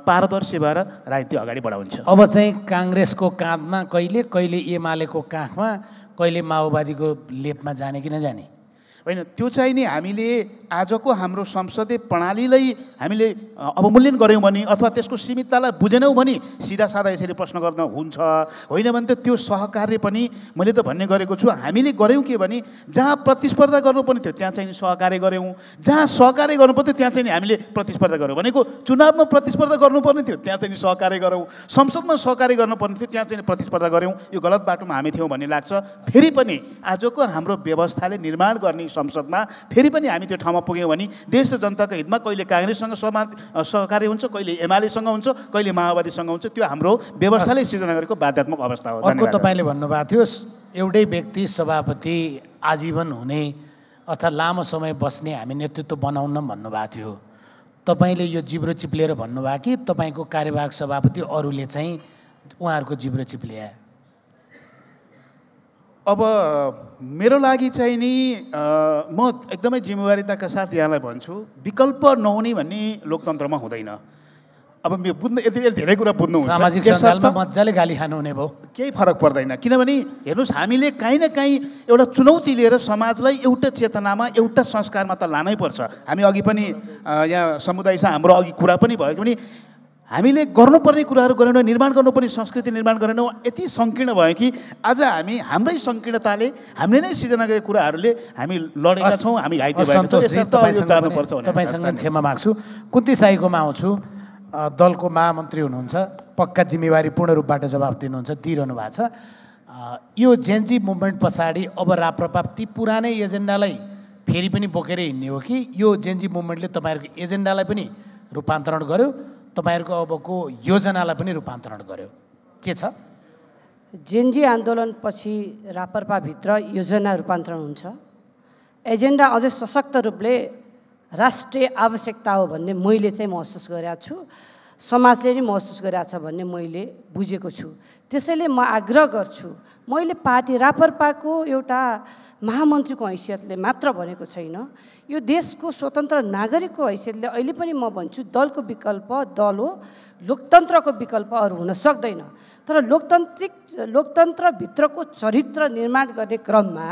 पारदर्शी भएर राजनीति अगाडि बढाउँछ। अब चाहिँ काङ्ग्रेसको काँधमा कहिले कहिले एमालेको काखमा कहिले माओवादीको लेपमा जाने कि नजाने होइन, त्यो चाहिँ नि हामीले आजको हाम्रो संसदीय प्रणालीलाई हामीले अवमूल्यन गऱ्यौँ भने अथवा त्यसको सीमिततालाई बुझेनौँ भने सिधा साधा यसरी प्रश्न गर्न हुन्छ। होइन भने त त्यो सहकार्य पनि मैले त भन्ने गरेको छु, हामीले गऱ्यौँ के भने जहाँ प्रतिस्पर्धा गर्नुपर्ने थियो त्यहाँ चाहिँ सहकार्य गऱ्यौँ, जहाँ सहकार्य गर्नुपर्थ्यो त्यहाँ चाहिँ हामीले प्रतिस्पर्धा गऱ्यौँ। भनेको चुनावमा प्रतिस्पर्धा गर्नुपर्ने थियो त्यहाँ चाहिँ सहकार्य गऱ्यौँ, संसदमा सहकार्य गर्नुपर्ने थियो त्यहाँ चाहिँ प्रतिस्पर्धा गऱ्यौँ। यो गलत बाटोमा हामी थियौँ भन्ने लाग्छ। फेरि पनि आजको हाम्रो व्यवस्थाले निर्माण गर्ने संसदमा फेरि पनि हामी त्यो ठाउँमा पुग्यौँ भने देश र जनताको हितमा कहिले काङ्ग्रेससँग सहकार्य हुन्छ, कहिले एमालेसँग हुन्छ, कहिले माओवादीसँग हुन्छ। त्यो हाम्रो व्यवस्थाले सिर्जना गरेको बाध्यात्मक अवस्था हो। अर्को तपाईँले भन्नुभएको थियो एउटै व्यक्ति सभापति आजीवन हुने अथवा लामो समय बस्ने हामी नेतृत्व बनाउन भन्नुभएको थियो। तपाईँले यो जिब्रो चिप्लिएर भन्नुभयो कि तपाईँको कार्यवाहक सभापति अरूले चाहिँ उहाँहरूको जिब्रो चिप्लिया? अब मेरो लागि चाहिँ नि म एकदमै जिम्मेवारीताका साथ यहाँलाई भन्छु, विकल्प नहुने भन्ने लोकतन्त्रमा हुँदैन। अब बुझ्नु यति धेरै कुरा बुझ्नुहुन्छ, सामाजिक सञ्जालमा मजाले गाली खानुहुने भयो, केही फरक पर्दैन। किनभने हेर्नुहोस् हामीले काहीँ न काहीँ एउटा चुनौती लिएर समाजलाई एउटा चेतनामा एउटा संस्कारमा त लानै पर्छ। हामी अघि पनि यहाँ समुदायसँग हाम्रो अघि कुरा पनि भयो कि हामीले गर्नुपर्ने कुराहरू गरेनौँ, निर्माण गर्नुपर्ने संस्कृति निर्माण गरेनौँ। यति सङ्कीर्ण भयो कि आज हामी हाम्रै सङ्कीर्णताले हामीले नै सिर्जना गरेको कुराहरूले हामी लडेका छौँ, हामी घाइते भएका छौँ। तपाईँसँग क्षमा माग्छु। कुन्ती साईकोमा आउँछु। दलको महामन्त्री हुनुहुन्छ, पक्का जिम्मेवारी पूर्ण रूपबाट जवाब दिनुहुन्छ, दिइरहनु भएको छ। यो जेनजी मुभमेन्ट पछाडि अब राप्रपा ती पुरानै एजेन्डालाई फेरि पनि बोकेर हिँड्ने हो कि यो जेनजी मुभमेन्टले तपाईँहरूको एजेन्डालाई पनि रूपान्तरण गर्यो, तपाईँहरूको अबको योजनालाई पनि रूपान्तरण गर्यो, के छ? जेनजी आन्दोलनपछि राप्रपाभित्र योजना रूपान्तरण हुन्छ। एजेन्डा अझै सशक्त रूपले राष्ट्रिय आवश्यकता हो भन्ने मैले चाहिँ महसुस गरेको छु, समाजले नै महसुस गरेको छ भन्ने मैले बुझेको छु। त्यसैले म आग्रह गर्छु, मैले पार्टी राप्रपाको एउटा महामन्त्रीको हैसियतले मात्र भनेको छैन, यो देशको स्वतन्त्र नागरिकको हैसियतले अहिले पनि म भन्छु दलको विकल्प दल हो, लोकतन्त्रको विकल्प अरू हुन सक्दैन। तर लोकतन्त्रभित्रको चरित्र निर्माण गर्ने क्रममा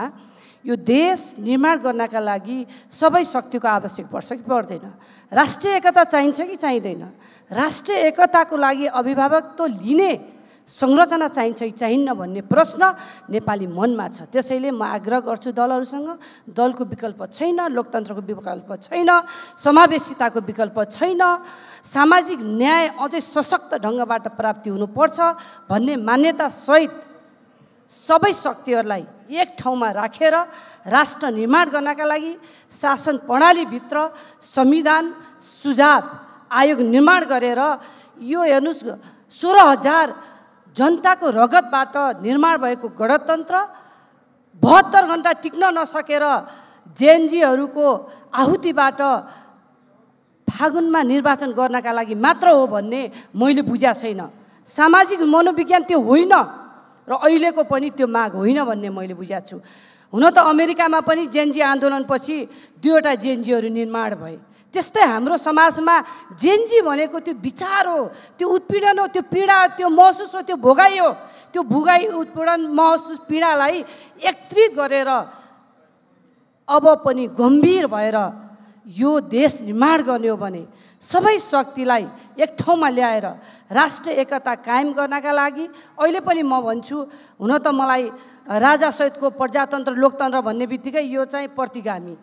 यो देश निर्माण गर्नका लागि सबै शक्तिको आवश्यक पर्छ कि पर्दैन? राष्ट्रिय एकता चाहिन्छ कि चाहिँदैन? राष्ट्रिय एकताको लागि अभिभावकत्व लिने संरचना चाहिन्छ कि चाहिन्न भन्ने प्रश्न नेपाली मनमा छ। त्यसैले म आग्रह गर्छु दलहरूसँग, दलको विकल्प छैन, लोकतन्त्रको विकल्प छैन, समावेशिताको विकल्प छैन, सामाजिक न्याय अझै सशक्त ढङ्गबाट प्राप्ति हुनुपर्छ भन्ने मान्यतासहित सबै शक्तिहरूलाई एक ठाउँमा राखेर राष्ट्र निर्माण गर्नका लागि शासन प्रणालीभित्र संविधान सुझाव आयोग निर्माण गरेर यो हेर्नुहोस् 16,000 जनताको रगतबाट निर्माण भएको गणतन्त्र 72 घण्टा टिक्न नसकेर जेएनजीहरूको आहुतिबाट फागुनमा निर्वाचन गर्नका लागि मात्र हो भन्ने मैले बुझेको छैन। सामाजिक मनोविज्ञान त्यो होइन र अहिलेको पनि त्यो माग होइन भन्ने मैले बुझेको छु। हुन त अमेरिकामा पनि जेएनजी आन्दोलनपछि 2वटा जेएनजीहरू निर्माण भए। त्यस्तै हाम्रो समाजमा जेएनजी भनेको त्यो विचार हो, त्यो उत्पीडन हो, त्यो पीडा, त्यो महसुस हो, त्यो भोगाइ हो। त्यो भोगाइ, उत्पीडन, महसुस, पीडालाई एकत्रित गरेर अब पनि गम्भीर भएर यो देश निर्माण गर्ने हो भने सबै शक्तिलाई एक ठाउँमा ल्याएर राष्ट्र एकता कायम गर्नका लागि अहिले पनि म भन्छु, हुन त मलाई राजासहितको प्रजातन्त्र लोकतन्त्र भन्ने बित्तिकै यो चाहिँ प्रतिगामी,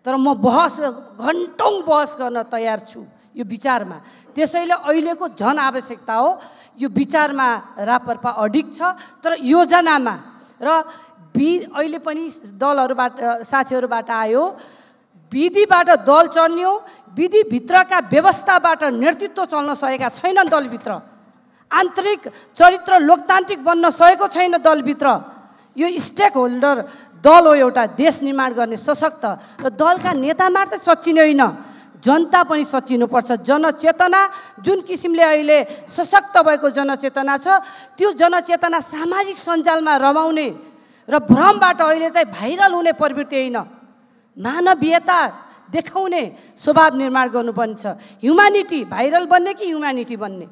तर म घन्टौँ बहस गर्न तयार छु यो विचारमा। त्यसैले अहिलेको झन आवश्यकता हो, यो विचारमा रापरपा अडिग छ, तर योजनामा र अहिले पनि दलहरूबाट साथीहरूबाट आयो, विधिबाट दल चल्यो, विधिभित्रका व्यवस्थाबाट नेतृत्व चल्न सकेका छैनन् दलभित्र, आन्तरिक चरित्र लोकतान्त्रिक बन्न सकेको छैन दलभित्र। यो स्टेक होल्डर दल हो, एउटा देश निर्माण गर्ने सशक्त, र दलका नेता मात्र सच्चिने होइन, जनता पनि सच्चिनुपर्छ। जनचेतना जुन किसिमले अहिले सशक्त भएको जनचेतना छ, त्यो जनचेतना सामाजिक सञ्जालमा रमाउने र भ्रमबाट अहिले चाहिँ भाइरल हुने प्रवृत्ति होइन, मानवीयता देखाउने स्वभाव निर्माण गर्नुपर्ने छ। ह्युम्यानिटी भाइरल बन्ने कि ह्युम्यानिटी बन्ने?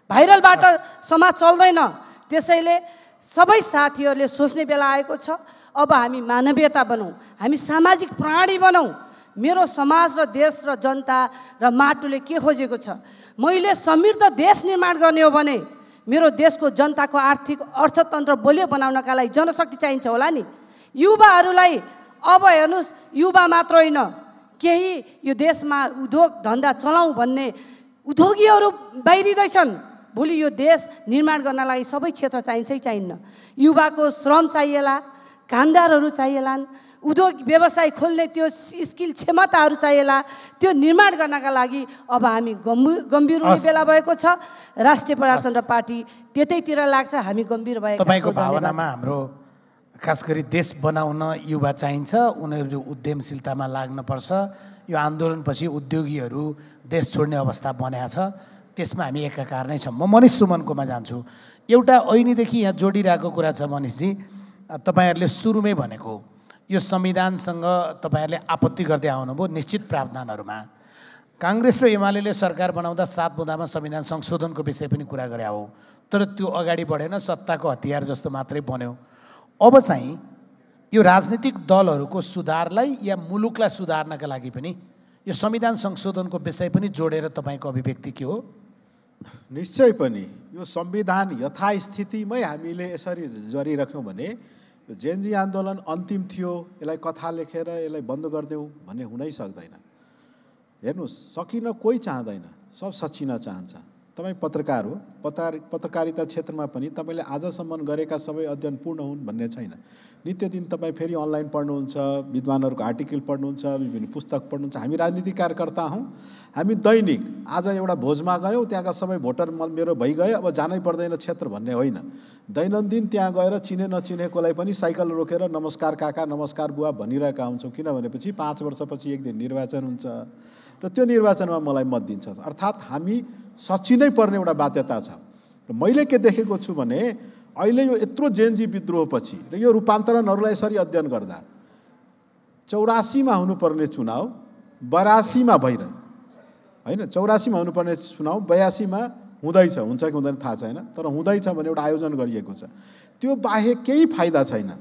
भाइरलबाट समाज चल्दैन। त्यसैले सबै साथीहरूले सोच्ने बेला आएको छ, अब हामी मानवीयता बनाऊँ, हामी सामाजिक प्राणी बनाऊँ। मेरो समाज र देश र जनता र माटोले के खोजेको छ? मैले समृद्ध देश निर्माण गर्ने हो भने मेरो देशको जनताको आर्थिक अर्थतन्त्र बलियो बनाउनका लागि जनशक्ति चाहिन्छ होला नि। युवाहरूलाई अब हेर्नुहोस्, युवा मात्र होइन, केही यो देशमा उद्योग धन्दा चलाउँ भन्ने उद्योगीहरू बाहिरिँदैछन्। भोलि यो देश निर्माण गर्न लागि सबै क्षेत्र चाहिन्छै चाहिन्न। युवाको श्रम चाहिएला, कामदारहरू चाहिएलान्, उद्योग व्यवसाय खोल्ने त्यो स्किल क्षमताहरू चाहिएला। त्यो निर्माण गर्नका लागि अब हामी गम्भीर हुने बेला भएको छ। राष्ट्रिय प्रजातन्त्र पार्टी त्यतैतिर लाग्छ, हामी गम्भीर भएको। तपाईँको भावनामा हाम्रो खास गरी देश बनाउन युवा चाहिन्छ, उनीहरू उद्यमशीलतामा लाग्नुपर्छ। यो आन्दोलनपछि उद्योगीहरू देश छोड्ने अवस्था बनेको छ, त्यसमा हामी एकाकार नै छौँ। म मनिष सुमनकोमा जान्छु। एउटा ऐनीदेखि यहाँ जोडिरहेको कुरा छ मनिषजी, तपाईँहरूले सुरुमै भनेको यो संविधानसँग तपाईँहरूले आपत्ति गर्दै आउनुभयो निश्चित प्रावधानहरूमा। काङ्ग्रेस र एमाले सरकार बनाउँदा 7 बुँदामा संविधान संशोधनको विषय पनि कुरा गरे हो, तर त्यो अगाडि बढेन, सत्ताको हतियार जस्तो मात्रै बन्यो। अब चाहिँ यो राजनीतिक दलहरूको सुधारलाई या मुलुकलाई सुधार्नका लागि पनि यो संविधान संशोधनको विषय पनि जोडेर तपाईँको अभिव्यक्ति के हो? निश्चय पनि यो संविधान यथास्थितिमै हामीले यसरी गरिराख्यौँ भने यो जेएनजी आन्दोलन अन्तिम थियो, यसलाई कथा लेखेर यसलाई बन्द गरिदेऊ भन्ने हुनै सक्दैन। हेर्नुहोस्, सकिन कोही चाहँदैन, सब सचिन चाहन्छ। तपाईँ पत्रकार हो, पत्रकारिता क्षेत्रमा पनि तपाईँले आजसम्म गरेका सबै अध्ययन पूर्ण हुन् भन्ने छैन। नित्य दिन तपाईँ फेरि अनलाइन पढ्नुहुन्छ, विद्वानहरूको आर्टिकल पढ्नुहुन्छ, विभिन्न पुस्तक पढ्नुहुन्छ। हामी राजनीतिक कार्यकर्ता हौँ, हामी दैनिक आज एउटा भोजमा गयौँ, त्यहाँका सबै भोटर मेरो भइगए, अब जानै पर्दैन क्षेत्र भन्ने होइन। दैनन्दिन त्यहाँ गएर चिने नचिनेकोलाई पनि साइकल रोकेर नमस्कार काका, नमस्कार बुवा भनिरहेका हुन्छौँ। किनभनेपछि 5 वर्षपछि एक दिन निर्वाचन हुन्छ र त्यो निर्वाचनमा मलाई मत दिन्छ। अर्थात् हामी सचिनै पर्ने एउटा बाध्यता छ। र मैले के देखेको छु भने अहिले यो यत्रो जेएनजी विद्रोहपछि र यो रूपान्तरणहरूलाई यसरी अध्ययन गर्दा 84मा हुनुपर्ने चुनाव 82मा भइरह्यो होइन, 84मा हुनुपर्ने चुनाव 82मा हुँदैछ, हुन्छ कि हुँदैन थाहा छैन, तर हुँदैछ भने एउटा आयोजन गरिएको छ। त्यो बाहेक केही फाइदा छैन।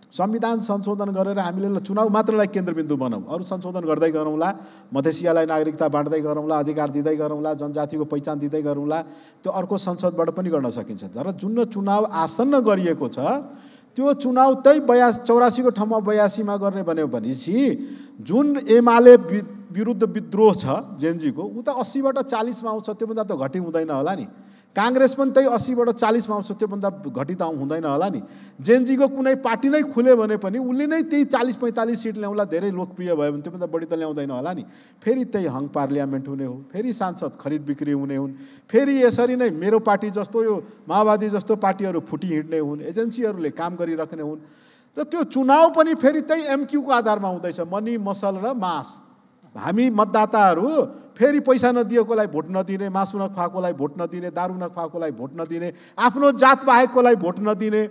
संविधान संशोधन गरेर हामीले चुनाव मात्रलाई केन्द्रबिन्दु बनाऊँ, अरू संशोधन गर्दै गरौँला, मधेसियालाई नागरिकता बाँड्दै गरौँला, अधिकार दिँदै गरौँला, जनजातिको पहिचान दिँदै गरौँला, त्यो अर्को संसदबाट पनि गर्न सकिन्छ। तर जुन चुनाव आसन्न गरिएको छ त्यो चुनाव त्यही 84को ठाउँमा 82मा गर्ने भन्यो भनेपछि जुन एमाले विरुद्ध विद्रोह छ जेएनजीको, ऊ त 80बाट 40मा आउँछ, त्योभन्दा त घटी हुँदैन होला नि। काङ्ग्रेस पनि त्यही 80बाट 40मा आउँछ, त्योभन्दा घटी त हुँदैन होला नि। जेएनजीको कुनै पार्टी नै खुल्यो भने पनि उसले नै त्यही 40-45 सिट ल्याउँला, धेरै लोकप्रिय भयो भने त्योभन्दा बढी त ल्याउँदैन होला नि। फेरि त्यही हङ पार्लियामेन्ट हुने हो, फेरि सांसद खरिद बिक्री हुने हुन्, फेरि यसरी नै मेरो पार्टी जस्तो यो माओवादी जस्तो पार्टीहरू फुटिहिँड्ने हुन्, एजेन्सीहरूले काम गरिराख्ने हुन्। र त्यो चुनाव पनि फेरि त्यही एमक्यूको आधारमा हुँदैछ, मनी मसल र मास। हामी मतदाताहरू फेरि पैसा नदिएकोलाई भोट नदिने, मासु नखुवाएकोलाई भोट नदिने, दारू नखुवाएकोलाई भोट नदिने, आफ्नो जात बाहेककोलाई भोट नदिने,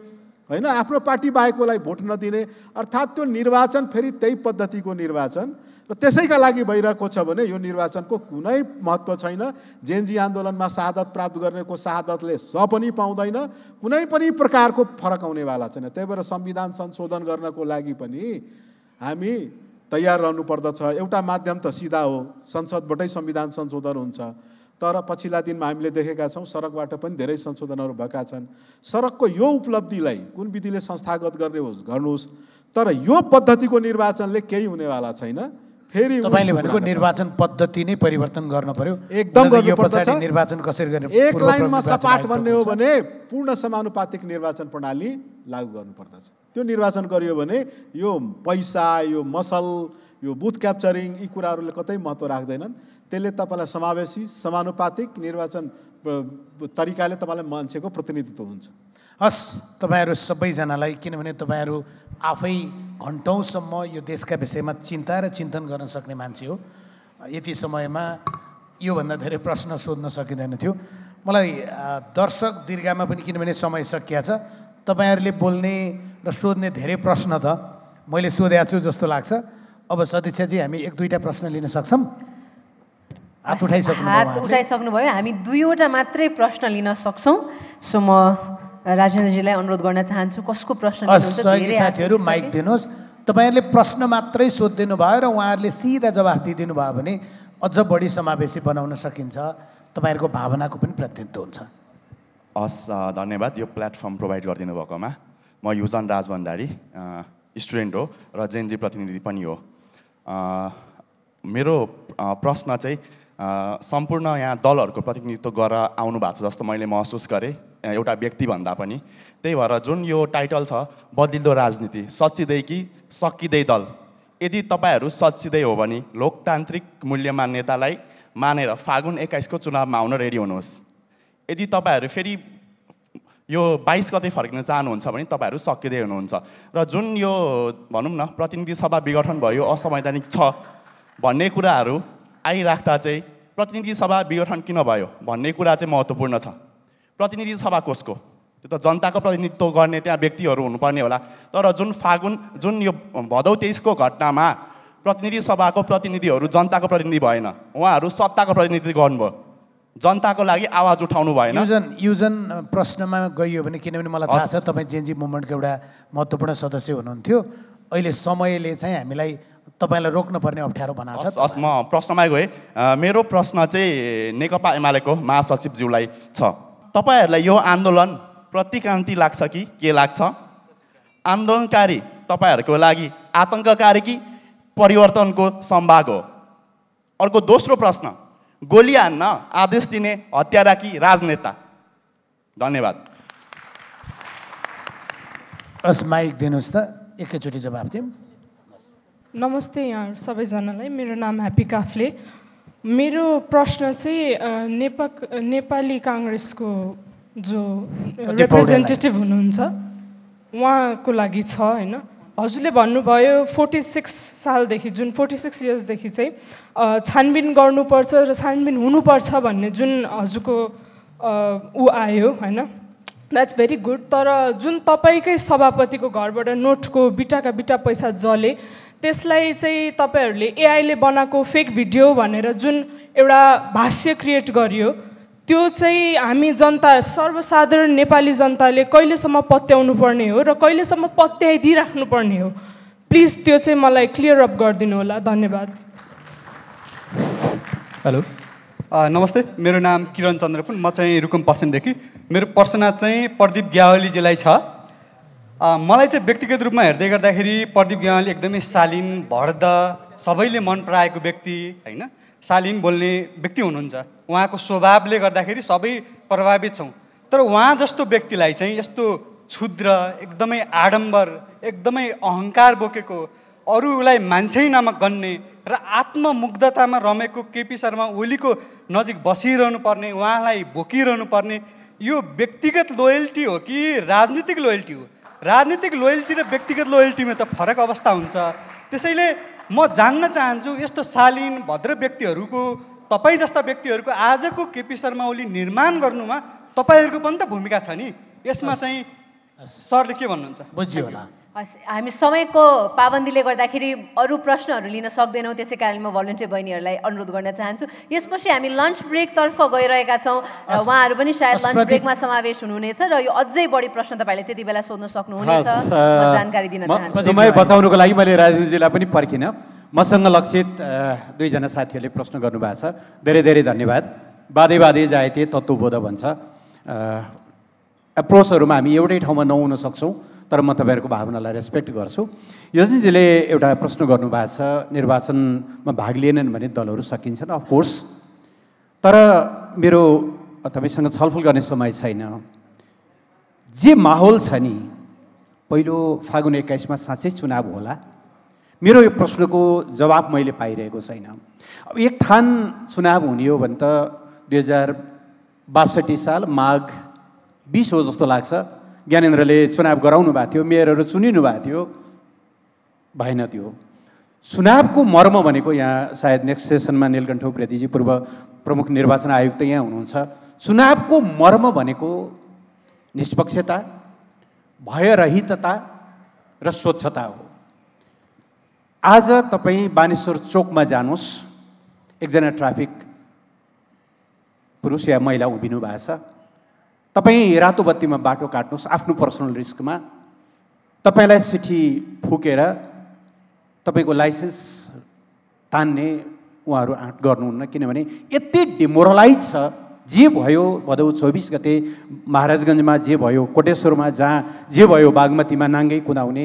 होइन, आफ्नो पार्टी बाहेककोलाई भोट नदिने। अर्थात् त्यो निर्वाचन फेरि त्यही पद्धतिको निर्वाचन र त्यसैका लागि भइरहेको छ भने यो निर्वाचनको कुनै महत्त्व छैन। जेएनजी आन्दोलनमा शहादत प्राप्त गर्नेको शहादतले पनि पाउँदैन, कुनै पनि प्रकारको फरक आउनेवाला छैन। त्यही भएर संविधान संशोधन गर्नको लागि पनि हामी तयार रहनु पर्दछ। एउटा माध्यम त सिधा हो, संसदबाटै संविधान संशोधन हुन्छ, तर पछिल्ला दिनमा हामीले देखेका छौँ सडकबाट पनि धेरै संशोधनहरू भएका छन्। सडकको यो उपलब्धिलाई कुन विधिले संस्थागत गर्ने होस् गर्नुहोस्, तर यो पद्धतिको निर्वाचनले केही हुनेवाला छैन। फेरि तपाईँले भनेको निर्वाचन पद्धति नै परिवर्तन गर्न पर्यो, एकदम गर्नुपर्दछ। निर्वाचन कसरी गर्ने, एक लाइनमा सपाट भन्ने हो भने पूर्ण समानुपातिक निर्वाचन प्रणाली लागू गर्नुपर्दछ। त्यो निर्वाचन गरियो भने यो पैसा, यो मसल, यो बुथ क्याप्चरिङ, यी कुराहरूले कतै महत्त्व राख्दैनन्। त्यसले तपाईँलाई समावेशी समानुपातिक निर्वाचन तरिकाले तपाईँलाई मान्छेको प्रतिनिधित्व हुन्छ। हस्, तपाईँहरू सबैजनालाई, किनभने तपाईँहरू आफै घन्टौँसम्म यो देशका विषयमा चिन्ता र चिन्तन गर्न सक्ने मान्छे हो। यति समयमा योभन्दा धेरै प्रश्न सोध्न सकिँदैन थियो। मलाई दर्शक दीर्घामा पनि, किनभने समय सकिया छ, तपाईँहरूले बोल्ने र सोध्ने धेरै प्रश्न त मैले सोधेको छु जस्तो लाग्छ। अब सतीक्षाजी, हामी 1-2टा प्रश्न लिन सक्छौँ? हात उठाइसक्नुभयो। हामी 2वटा मात्रै प्रश्न लिन सक्छौँ। सो म राजेन्द्रजीलाई अनुरोध गर्न चाहन्छु, कसको प्रश्न लिनुहुन्छ? साथीहरू माइक दिनुहोस्। तपाईँहरूले प्रश्न मात्रै सोधिदिनु भयो र उहाँहरूले सिधा जवाफ दिइदिनु भयो भने अझ बढी समावेशी बनाउन सकिन्छ, तपाईँहरूको भावनाको पनि प्रतिनिधित्व हुन्छ। हस्, धन्यवाद यो प्लेटफर्म प्रोभाइड गरिदिनु भएकोमा। म युजन राज भण्डारी, स्टुडेन्ट हो र जेएनजी प्रतिनिधि पनि हो। मेरो प्रश्न चाहिँ सम्पूर्ण यहाँ दलहरूको प्रतिनिधित्व गरेर आउनु भएको छ जस्तो मैले महसुस गरेँ, एउटा व्यक्ति भन्दा पनि। त्यही भएर जुन यो टाइटल छ बदलिँदो राजनीति, सच्चिँदै कि सकिँदै दल, यदि तपाईँहरू सच्चिँदै हो भने लोकतान्त्रिक मूल्य मान्यतालाई मानेर फागुन 21 को चुनावमा आउन रेडी हुनुहोस्। यदि तपाईँहरू फेरि यो 22 गते फर्किन चाहनुहुन्छ भने तपाईँहरू सकिँदै हुनुहुन्छ। र जुन यो भनौँ न प्रतिनिधि सभा विघटन भयो, असंवैधानिक छ भन्ने कुराहरू आइराख्दा चाहिँ प्रतिनिधि सभा विघटन किन भयो भन्ने कुरा चाहिँ महत्त्वपूर्ण छ। प्रतिनिधि सभा कसको? त्यो त जनताको प्रतिनिधित्व गर्ने त्यहाँ व्यक्तिहरू हुनुपर्ने होला। तर जुन यो भदौ 23 को घटनामा प्रतिनिधि सभाको प्रतिनिधिहरू जनताको प्रतिनिधि भएन, उहाँहरू सत्ताको प्रतिनिधि गर्नुभयो, जनताको लागि आवाज उठाउनु भएन। युजन प्रश्नमा गइयो भने, किनभने मलाई थाहा छ तपाईँ जेएनजी मुभमेन्टको एउटा महत्त्वपूर्ण सदस्य हुनुहुन्थ्यो, अहिले समयले चाहिँ हामीलाई तपाईँलाई रोक्नुपर्ने अप्ठ्यारो बनाएको छ। म प्रश्नमा गएँ। मेरो प्रश्न चाहिँ नेकपा एमालेको महासचिवज्यूलाई छ। तपाईँहरूलाई यो आन्दोलन प्रतिक्रान्ति लाग्छ कि के लाग्छ? आन्दोलनकारी तपाईँहरूको लागि आतङ्ककारी कि परिवर्तनको सम्भाग हो? अर्को दोस्रो प्रश्न, गोली हान्न आदेश दिने हत्यारा कि राजनेता? धन्यवाद। हस्, माइक दिनुहोस् त, एकैचोटि जवाफ दिउँ। नमस्ते यहाँ सबैजनालाई, मेरो नाम ह्याप्पी काफ्ले। मेरो प्रश्न चाहिँ नेपाली काङ्ग्रेसको जो रिप्रेजेन्टेटिभ हुनुहुन्छ उहाँको लागि छ, होइन? हजुरले भन्नुभयो 46 सालदेखि, जुन 46 इयर्सदेखि चाहिँ छानबिन गर्नुपर्छ र छानबिन हुनुपर्छ भन्ने जुन हजुरको आयो, होइन? That's very good. तर जुन तपाईँकै सभापतिको घरबाट नोटको बिटाका बिटा पैसा जले, त्यसलाई चाहिँ तपाईँहरूले एआईले बनाएको फेक भिडियो भनेर जुन एउटा भाष्य क्रिएट गरियो, त्यो चाहिँ हामी जनता, सर्वसाधारण नेपाली जनताले कहिलेसम्म पत्याउनु पर्ने हो र कहिलेसम्म पत्याइदिइराख्नु पर्ने हो? प्लिज त्यो चाहिँ मलाई क्लियर अप गरिदिनु होला। धन्यवाद। हेलो, नमस्ते, मेरो नाम किरण चन्द्रपुन, म चाहिँ रुकुम पश्चिमदेखि। मेरो प्रश्न चाहिँ प्रदीप ग्यावालीजीलाई छ। मलाई चाहिँ व्यक्तिगत रूपमा हेर्दै गर्दाखेरि प्रदीप ग्यावाली एकदमै शालीन, भर्द, सबैले मन पराएको व्यक्ति, होइन? शालीन बोल्ने व्यक्ति हुनुहुन्छ, उहाँको स्वभावले गर्दाखेरि सबै प्रभावित छौँ। तर उहाँ जस्तो व्यक्तिलाई चाहिँ यस्तो क्षुद्र, एकदमै आडम्बर, एकदमै अहङ्कार बोकेको, अरूलाई मान्छे नगन्ने र आत्ममुग्धतामा रमेको केपी शर्मा ओलीको नजिक बसिरहनु पर्ने, उहाँलाई बोकिरहनु पर्ने, यो व्यक्तिगत लोयल्टी हो कि राजनीतिक लोयल्टी हो? राजनीतिक लोयल्टी र व्यक्तिगत लोयल्टीमा त फरक अवस्था हुन्छ। त्यसैले म जान्न चाहन्छु यस्तो शालीन भद्र व्यक्तिहरूको, तपाईँ जस्ता व्यक्तिहरूको आजको केपी शर्मा ओली निर्माण गर्नुमा तपाईँहरूको पनि त भूमिका छ नि। यसमा चाहिँ सरले के भन्नुहुन्छ? बुझ्यो होला। हामी समयको पाबन्दीले गर्दाखेरि अरू प्रश्नहरू लिन सक्दैनौँ, त्यसै कारण म भलन्टियर बहिनीहरूलाई अनुरोध गर्न चाहन्छु। यसपछि हामी लन्च ब्रेकतर्फ गइरहेका छौँ, उहाँहरू पनि सायद लन्च ब्रेकमा समावेश हुनुहुनेछ र यो अझै बढी प्रश्न तपाईँले त्यति बेला सोध्न सक्नुहुनेछ, म जानकारी दिन चाहन्छु। समय बचाउनुको लागि मैले राजनीतिलाई पनि पर्खिनँ। मसँग लक्षित दुईजना साथीहरूले प्रश्न गर्नुभएको छ, धेरै धेरै धन्यवाद। बाधे बाधे जायते तत्त्वबोध भन्छ, एप्रोचहरूमा हामी एउटै ठाउँमा नहुन सक्छौँ, तर म तपाईँहरूको भावनालाई रेस्पेक्ट गर्छु। योजनीजीले एउटा प्रश्न गर्नुभएको छ, निर्वाचनमा भाग लिएनन् भने दलहरू सकिन्छन्। अफकोर्स, तर मेरो तपाईँसँग छलफल गर्ने समय छैन। जे माहौल छ नि, पहिलो फागुन 21मा साँच्चै चुनाव होला? मेरो यो प्रश्नको जवाब मैले पाइरहेको छैन। अब एक ठान चुनाव हुने हो भने त 2062 साल माघ 20 हो जस्तो लाग्छ। ज्ञानेन्द्रले चुनाव गराउनु भएको थियो, मेयरहरू चुनिनु भएको थियो, भएन त्यो। चुनावको मर्म भनेको, यहाँ सायद नेक्स्ट सेसनमा नीलकण्ठ उप्रेतीजी पूर्व प्रमुख निर्वाचन आयुक्त यहाँ हुनुहुन्छ, चुनावको मर्म भनेको निष्पक्षता, भयरहितता र स्वच्छता हो। आज तपाईँ बानेश्वर चोकमा जानुहोस्, एकजना ट्राफिक पुरुष या महिला उभिनु भएको छ, तपाईँ रातो बत्तीमा बाटो काट्नुहोस् आफ्नो पर्सनल रिस्कमा, तपाईँलाई सिटी फुकेर तपाईँको लाइसेन्स तान्ने उहाँहरू आँट गर्नुहुन्न, किनभने यति डिमोरलाइज छ। जे भयो भदौ 24 गते महाराजगञ्जमा, जे भयो कोटेश्वरमा, जहाँ जे भयो बागमतीमा नाङ्गै कुदाउने,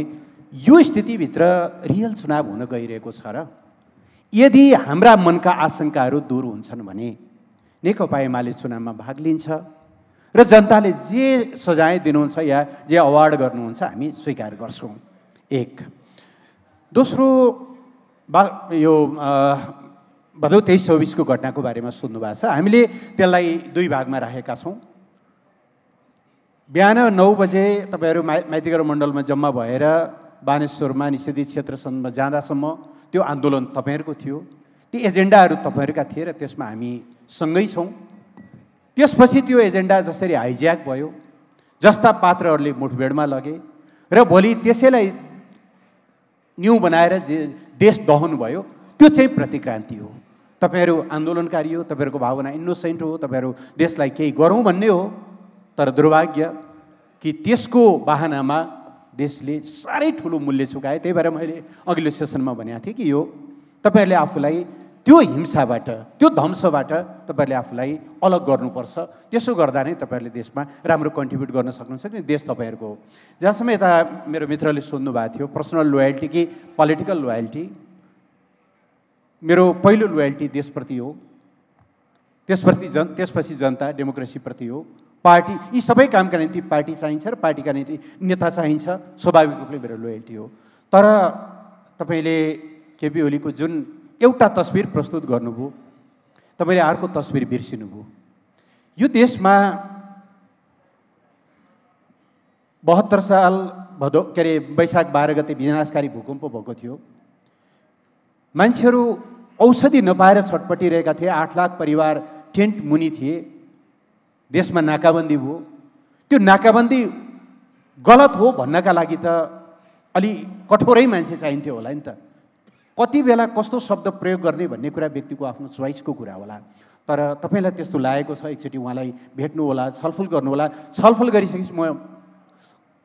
यो स्थितिभित्र रियल चुनाव हुन गइरहेको छ। र यदि हाम्रा मनका आशंकाहरू दूर हुन्छन् भने नेकपा एमाले चुनावमा भाग लिन्छ र जनताले जे सजाय दिनुहुन्छ या जे अवार्ड गर्नुहुन्छ हामी स्वीकार गर्छौँ। एक। दोस्रो, यो भदौ 23-24 को घटनाको बारेमा सुन्नु भएको छ, हामीले त्यसलाई दुई भागमा राखेका छौँ। बिहान 9 बजे तपाईँहरू माइतीघर मण्डलमा जम्मा भएर बानेश्वरमा निषेधित क्षेत्रसम्म जाँदासम्म त्यो आन्दोलन तपाईँहरूको थियो, ती एजेन्डाहरू तपाईँहरूका थिए र त्यसमा हामी सँगै छौँ। त्यसपछि त्यो एजेन्डा जसरी हाइज्याक भयो, जस्ता पात्रहरूले मुठभेडमा लगे र भोलि त्यसैलाई न्यू बनाएर जे देश दहनु भयो, त्यो चाहिँ प्रतिक्रान्ति हो। तपाईँहरू आन्दोलनकारी हो, तपाईँहरूको भावना इनोसेन्ट हो, तपाईँहरू देशलाई केही गरौँ भन्ने हो, तर दुर्भाग्य कि त्यसको बाहनामा देशले साह्रै ठुलो मूल्य चुकाए। त्यही भएर मैले अघिल्लो सेसनमा भनेको थिएँ कि यो तपाईँहरूले आफूलाई त्यो हिंसाबाट, त्यो ध्वंसबाट तपाईँहरूले आफूलाई अलग गर्नुपर्छ। त्यसो गर्दा नै तपाईँहरूले देशमा राम्रो कन्ट्रिब्युट गर्न सक्नुहुन्छ, किन देश तपाईँहरूको हो। जहाँसम्म यता मेरो मित्रले सोध्नु भएको थियो पर्सनल लोयल्टी कि पोलिटिकल लोयल्टी, मेरो पहिलो लोयल्टी देशप्रति हो, त्यसपछि जनता, डेमोक्रेसीप्रति हो, पार्टी। यी सबै कामका निम्ति पार्टी चाहिन्छ र पार्टीका निम्ति नेता चाहिन्छ, स्वाभाविक रूपले मेरो लोयल्टी हो। तर तपाईँले केपी ओलीको जुन एउटा तस्बिर प्रस्तुत गर्नुभयो, तपाईँले अर्को तस्बिर बिर्सिनुभयो। यो देशमा 72 साल वैशाख 12 गते विनाशकारी भूकम्प भएको थियो। मान्छेहरू औषधि नपाएर छटपटिरहेका थिए, 8 लाख परिवार टेन्ट मुनि थिए, देशमा नाकाबन्दी भयो। त्यो नाकाबन्दी गलत हो भन्नका लागि त अलि कठोरै मान्छे चाहिन्थ्यो होला नि त। कति बेला कस्तो शब्द प्रयोग गर्ने भन्ने कुरा व्यक्तिको आफ्नो चोइसको कुरा होला। तर तपाईँलाई त्यस्तो लागेको छ, एकचोटि उहाँलाई भेट्नु होला, छलफल गर्नु होला। छलफल गरिसकेपछि म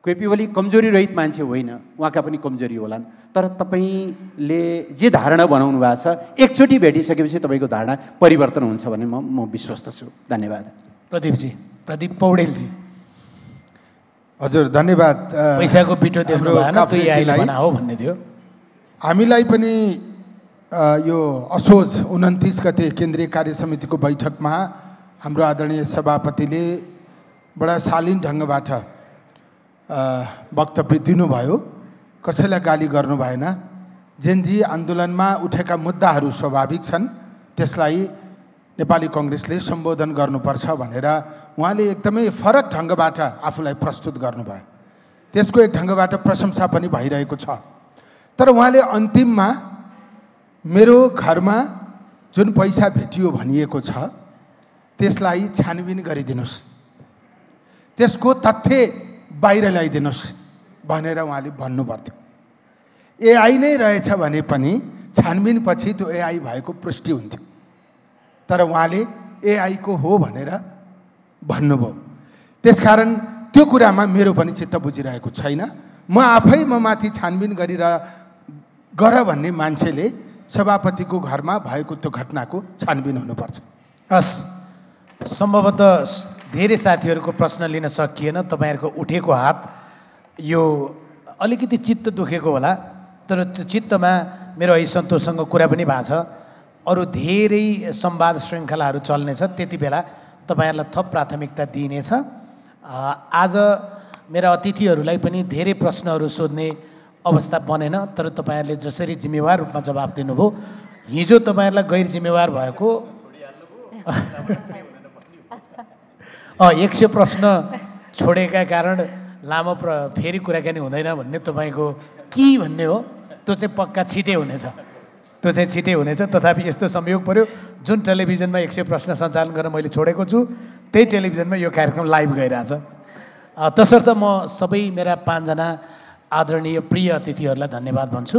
केपी ओली कमजोरी रहित मान्छे होइन, उहाँका पनि कमजोरी होलान्, तर तपाईँले जे धारणा बनाउनु भएको छ एकचोटि भेटिसकेपछि तपाईँको धारणा परिवर्तन हुन्छ भन्ने म विश्वस्त छु। धन्यवाद। प्रदीपजी, प्रदीप पौडेलजी। हजुर धन्यवाद। पैसाको पिठो देख्नु भएन, त्यो बनाओ भन्ने थियो। हामीलाई पनि यो असोज 29 गते केन्द्रीय कार्य समितिको बैठकमा हाम्रो आदरणीय सभापतिले बडा शालीन ढङ्गबाट वक्तव्य दिनुभयो। कसैलाई गाली गर्नु भएन। जेनजी आन्दोलनमा उठेका मुद्दाहरू स्वाभाविक छन्, त्यसलाई नेपाली कङ्ग्रेसले सम्बोधन गर्नुपर्छ भनेर उहाँले एकदमै फरक ढङ्गबाट आफूलाई प्रस्तुत गर्नुभयो। त्यसको एक ढङ्गबाट प्रशंसा पनि भइरहेको छ। तर उहाँले अन्तिममा मेरो घरमा जुन पैसा भेटियो भनिएको छ त्यसलाई छानबिन गरिदिनुहोस्, त्यसको तथ्य बाहिर ल्याइदिनुहोस् भनेर उहाँले भन्नुपर्थ्यो। एआई नै रहेछ भने पनि छानबिन पछि त्यो एआई भएको पुष्टि हुन्थ्यो। तर उहाँले एआई को हो भनेर भन्नुभयो। त्यसकारण त्यो कुरामा मेरो पनि चित्त बुझिरहेको छैन। म आफै म माथि छानबिन गर भन्ने मान्छेले सभापतिको घरमा भएको त्यो घटनाको छानबिन हुनुपर्छ। हस्, सम्भवतः धेरै साथीहरूको प्रश्न लिन सकिएन। तपाईँहरूको उठेको हात यो अलिकति चित्त दुखेको होला, तर त्यो चित्तमा मेरो है सन्तोषसँग कुरा पनि भएको छ। अरू धेरै संवाद श्रृङ्खलाहरू चल्नेछ, त्यति बेला तपाईँहरूलाई थप प्राथमिकता दिइनेछ। आज मेरा अतिथिहरूलाई पनि धेरै प्रश्नहरू सोध्ने अवस्था बनेन, तर तपाईँहरूले जसरी जिम्मेवार रूपमा जवाब दिनुभयो। हिजो तपाईँहरूलाई गैर जिम्मेवार भएको 100 प्रश्न छोडेका कारण लामो फेरि कुराकानी हुँदैन भन्ने तपाईँको के भन्ने हो, त्यो चाहिँ पक्का छिटै हुनेछ, त्यो चाहिँ छिटै हुनेछ। तथापि यस्तो संयोग पर्यो, जुन टेलिभिजनमा 100 प्रश्न सञ्चालन गरेर मैले छोडेको छु त्यही टेलिभिजनमा यो कार्यक्रम लाइभ गइरहेछ। तसर्थ म सबै मेरा 5 जना आदरणीय प्रिय अतिथिहरूलाई धन्यवाद भन्छु।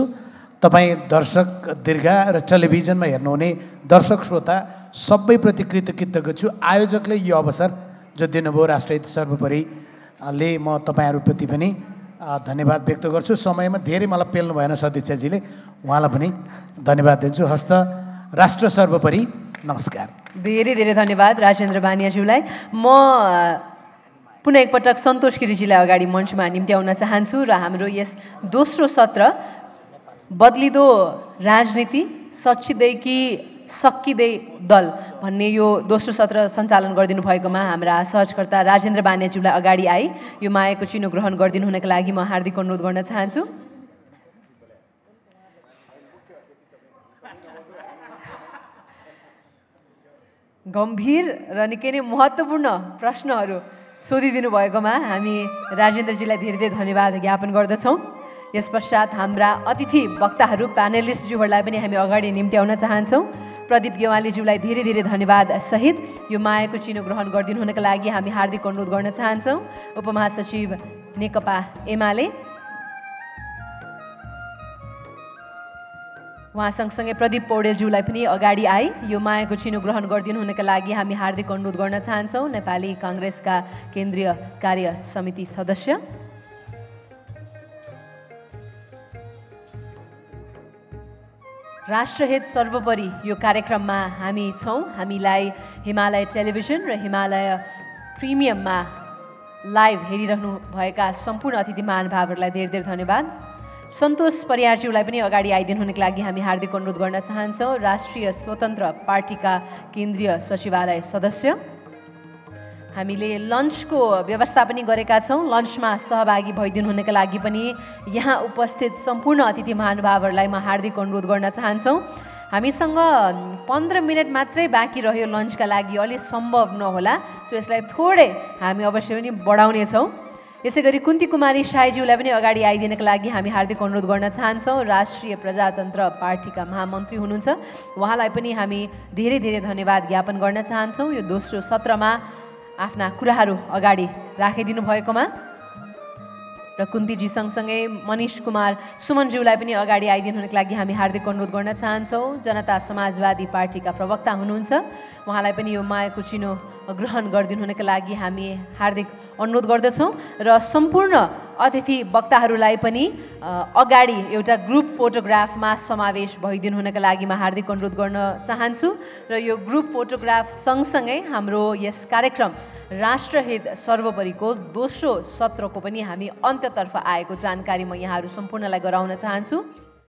तपाईँ दर्शक दीर्घ र टेलिभिजनमा हेर्नुहुने दर्शक श्रोता सबैप्रति कृतज्ञ छु। आयोजकले यो अवसर जो दिनुभयो राष्ट्रहित सर्वोपरिले म तपाईँहरूप्रति पनि धन्यवाद व्यक्त गर्छु। समयमा धेरै मलाई पेल्नु भएन सदिच्छाजीले, उहाँलाई पनि धन्यवाद दिन्छु। हस्त राष्ट्र सर्वोपरि, नमस्कार। धेरै धेरै धन्यवाद राजेन्द्र बानियाज्यूलाई। म पुनः एकपटक सन्तोष गिरिजीलाई अगाडि मञ्चमा निम्त्याउन चाहन्छु र हाम्रो यस दोस्रो सत्र बदलिदो राजनीति सच्चिँदै कि सकिँदै दल भन्ने यो दोस्रो सत्र सञ्चालन गरिदिनु भएकोमा हाम्रा सहजकर्ता राजेन्द्र बानियाज्यूलाई अगाडि आई यो मायाको चिनो ग्रहण गरिदिनु हुनका लागि म हार्दिक अनुरोध गर्न चाहन्छु। गम्भीर र निकै नै महत्त्वपूर्ण प्रश्नहरू सोधिदिनु भएकोमा हामी राजेन्द्रजीलाई धेरै धेरै धन्यवाद ज्ञापन गर्दछौँ। यस पश्चात हाम्रा अतिथि वक्ताहरू प्यानलिस्टज्यूहरूलाई पनि हामी अगाडि निम्त्याउन चाहन्छौँ। प्रदीप गेवालीज्यूलाई धेरै धेरै धन्यवाद सहित यो मायाको चिनो ग्रहण गरिदिनु हुनका लागि हामी हार्दिक अनुरोध गर्न चाहन्छौँ। उपमहासचिव नेकपा एमाले उहाँ सँगसँगै प्रदीप पौडेलज्यूलाई पनि अगाडि आई यो मायाको चिनो ग्रहण गरिदिनु हुनका लागि हामी हार्दिक अनुरोध गर्न चाहन्छौँ। नेपाली काङ्ग्रेसका केन्द्रीय कार्य समिति सदस्य राष्ट्रहित सर्वोपरि यो कार्यक्रममा हामी छौँ। हामीलाई हिमालय टेलिभिजन र हिमालय प्रिमियममा लाइभ हेरिरहनु भएका सम्पूर्ण अतिथि महानुभावहरूलाई धेरै धेरै धन्यवाद। सन्तोष परियारज्यूलाई पनि अगाडि आइदिनु हुनको लागि हामी हार्दिक अनुरोध गर्न चाहन्छौँ। राष्ट्रिय स्वतन्त्र पार्टीका केन्द्रीय सचिवालय सदस्य हामीले लन्चको व्यवस्था पनि गरेका छौँ। लन्चमा सहभागी भइदिनु हुनका लागि पनि यहाँ उपस्थित सम्पूर्ण अतिथि महानुभावहरूलाई म हार्दिक अनुरोध गर्न चाहन्छौँ। हामीसँग 15 मिनट मात्रै बाँकी रह्यो लन्चका लागि, अलि सम्भव नहोला, सो यसलाई थोरै हामी अवश्य पनि बढाउनेछौँ। यसै गरी कुन्ती कुमारी शाहीज्यूलाई पनि अगाडि आइदिनका लागि हामी हार्दिक अनुरोध गर्न चाहन्छौँ। राष्ट्रिय प्रजातन्त्र पार्टीका महामन्त्री हुनुहुन्छ, उहाँलाई पनि हामी धेरै धेरै धन्यवाद ज्ञापन गर्न चाहन्छौँ यो दोस्रो सत्रमा आफ्ना कुराहरू अगाडि राखिदिनु भएकोमा। र कुन्तीजी सँगसँगै मनिष कुमार सुमनज्यूलाई पनि अगाडि आइदिनु हुनको लागि हामी हार्दिक अनुरोध गर्न चाहन्छौँ। जनता समाजवादी पार्टीका प्रवक्ता हुनुहुन्छ, उहाँलाई पनि यो मायाको चिनो ग्रहण गरिदिनु हुनका लागि हामी हार्दिक अनुरोध गर्दछौँ। र सम्पूर्ण अतिथि वक्ताहरूलाई पनि अगाडि एउटा ग्रुप फोटोग्राफमा समावेश भइदिनु हुनका लागि म हार्दिक अनुरोध गर्न चाहन्छु। र यो ग्रुप फोटोग्राफ सँगसँगै हाम्रो यस कार्यक्रम राष्ट्रहित सर्वोपरिको दोस्रो सत्रको पनि हामी अन्त्यतर्फ आएको जानकारी म यहाँहरू सम्पूर्णलाई गराउन चाहन्छु।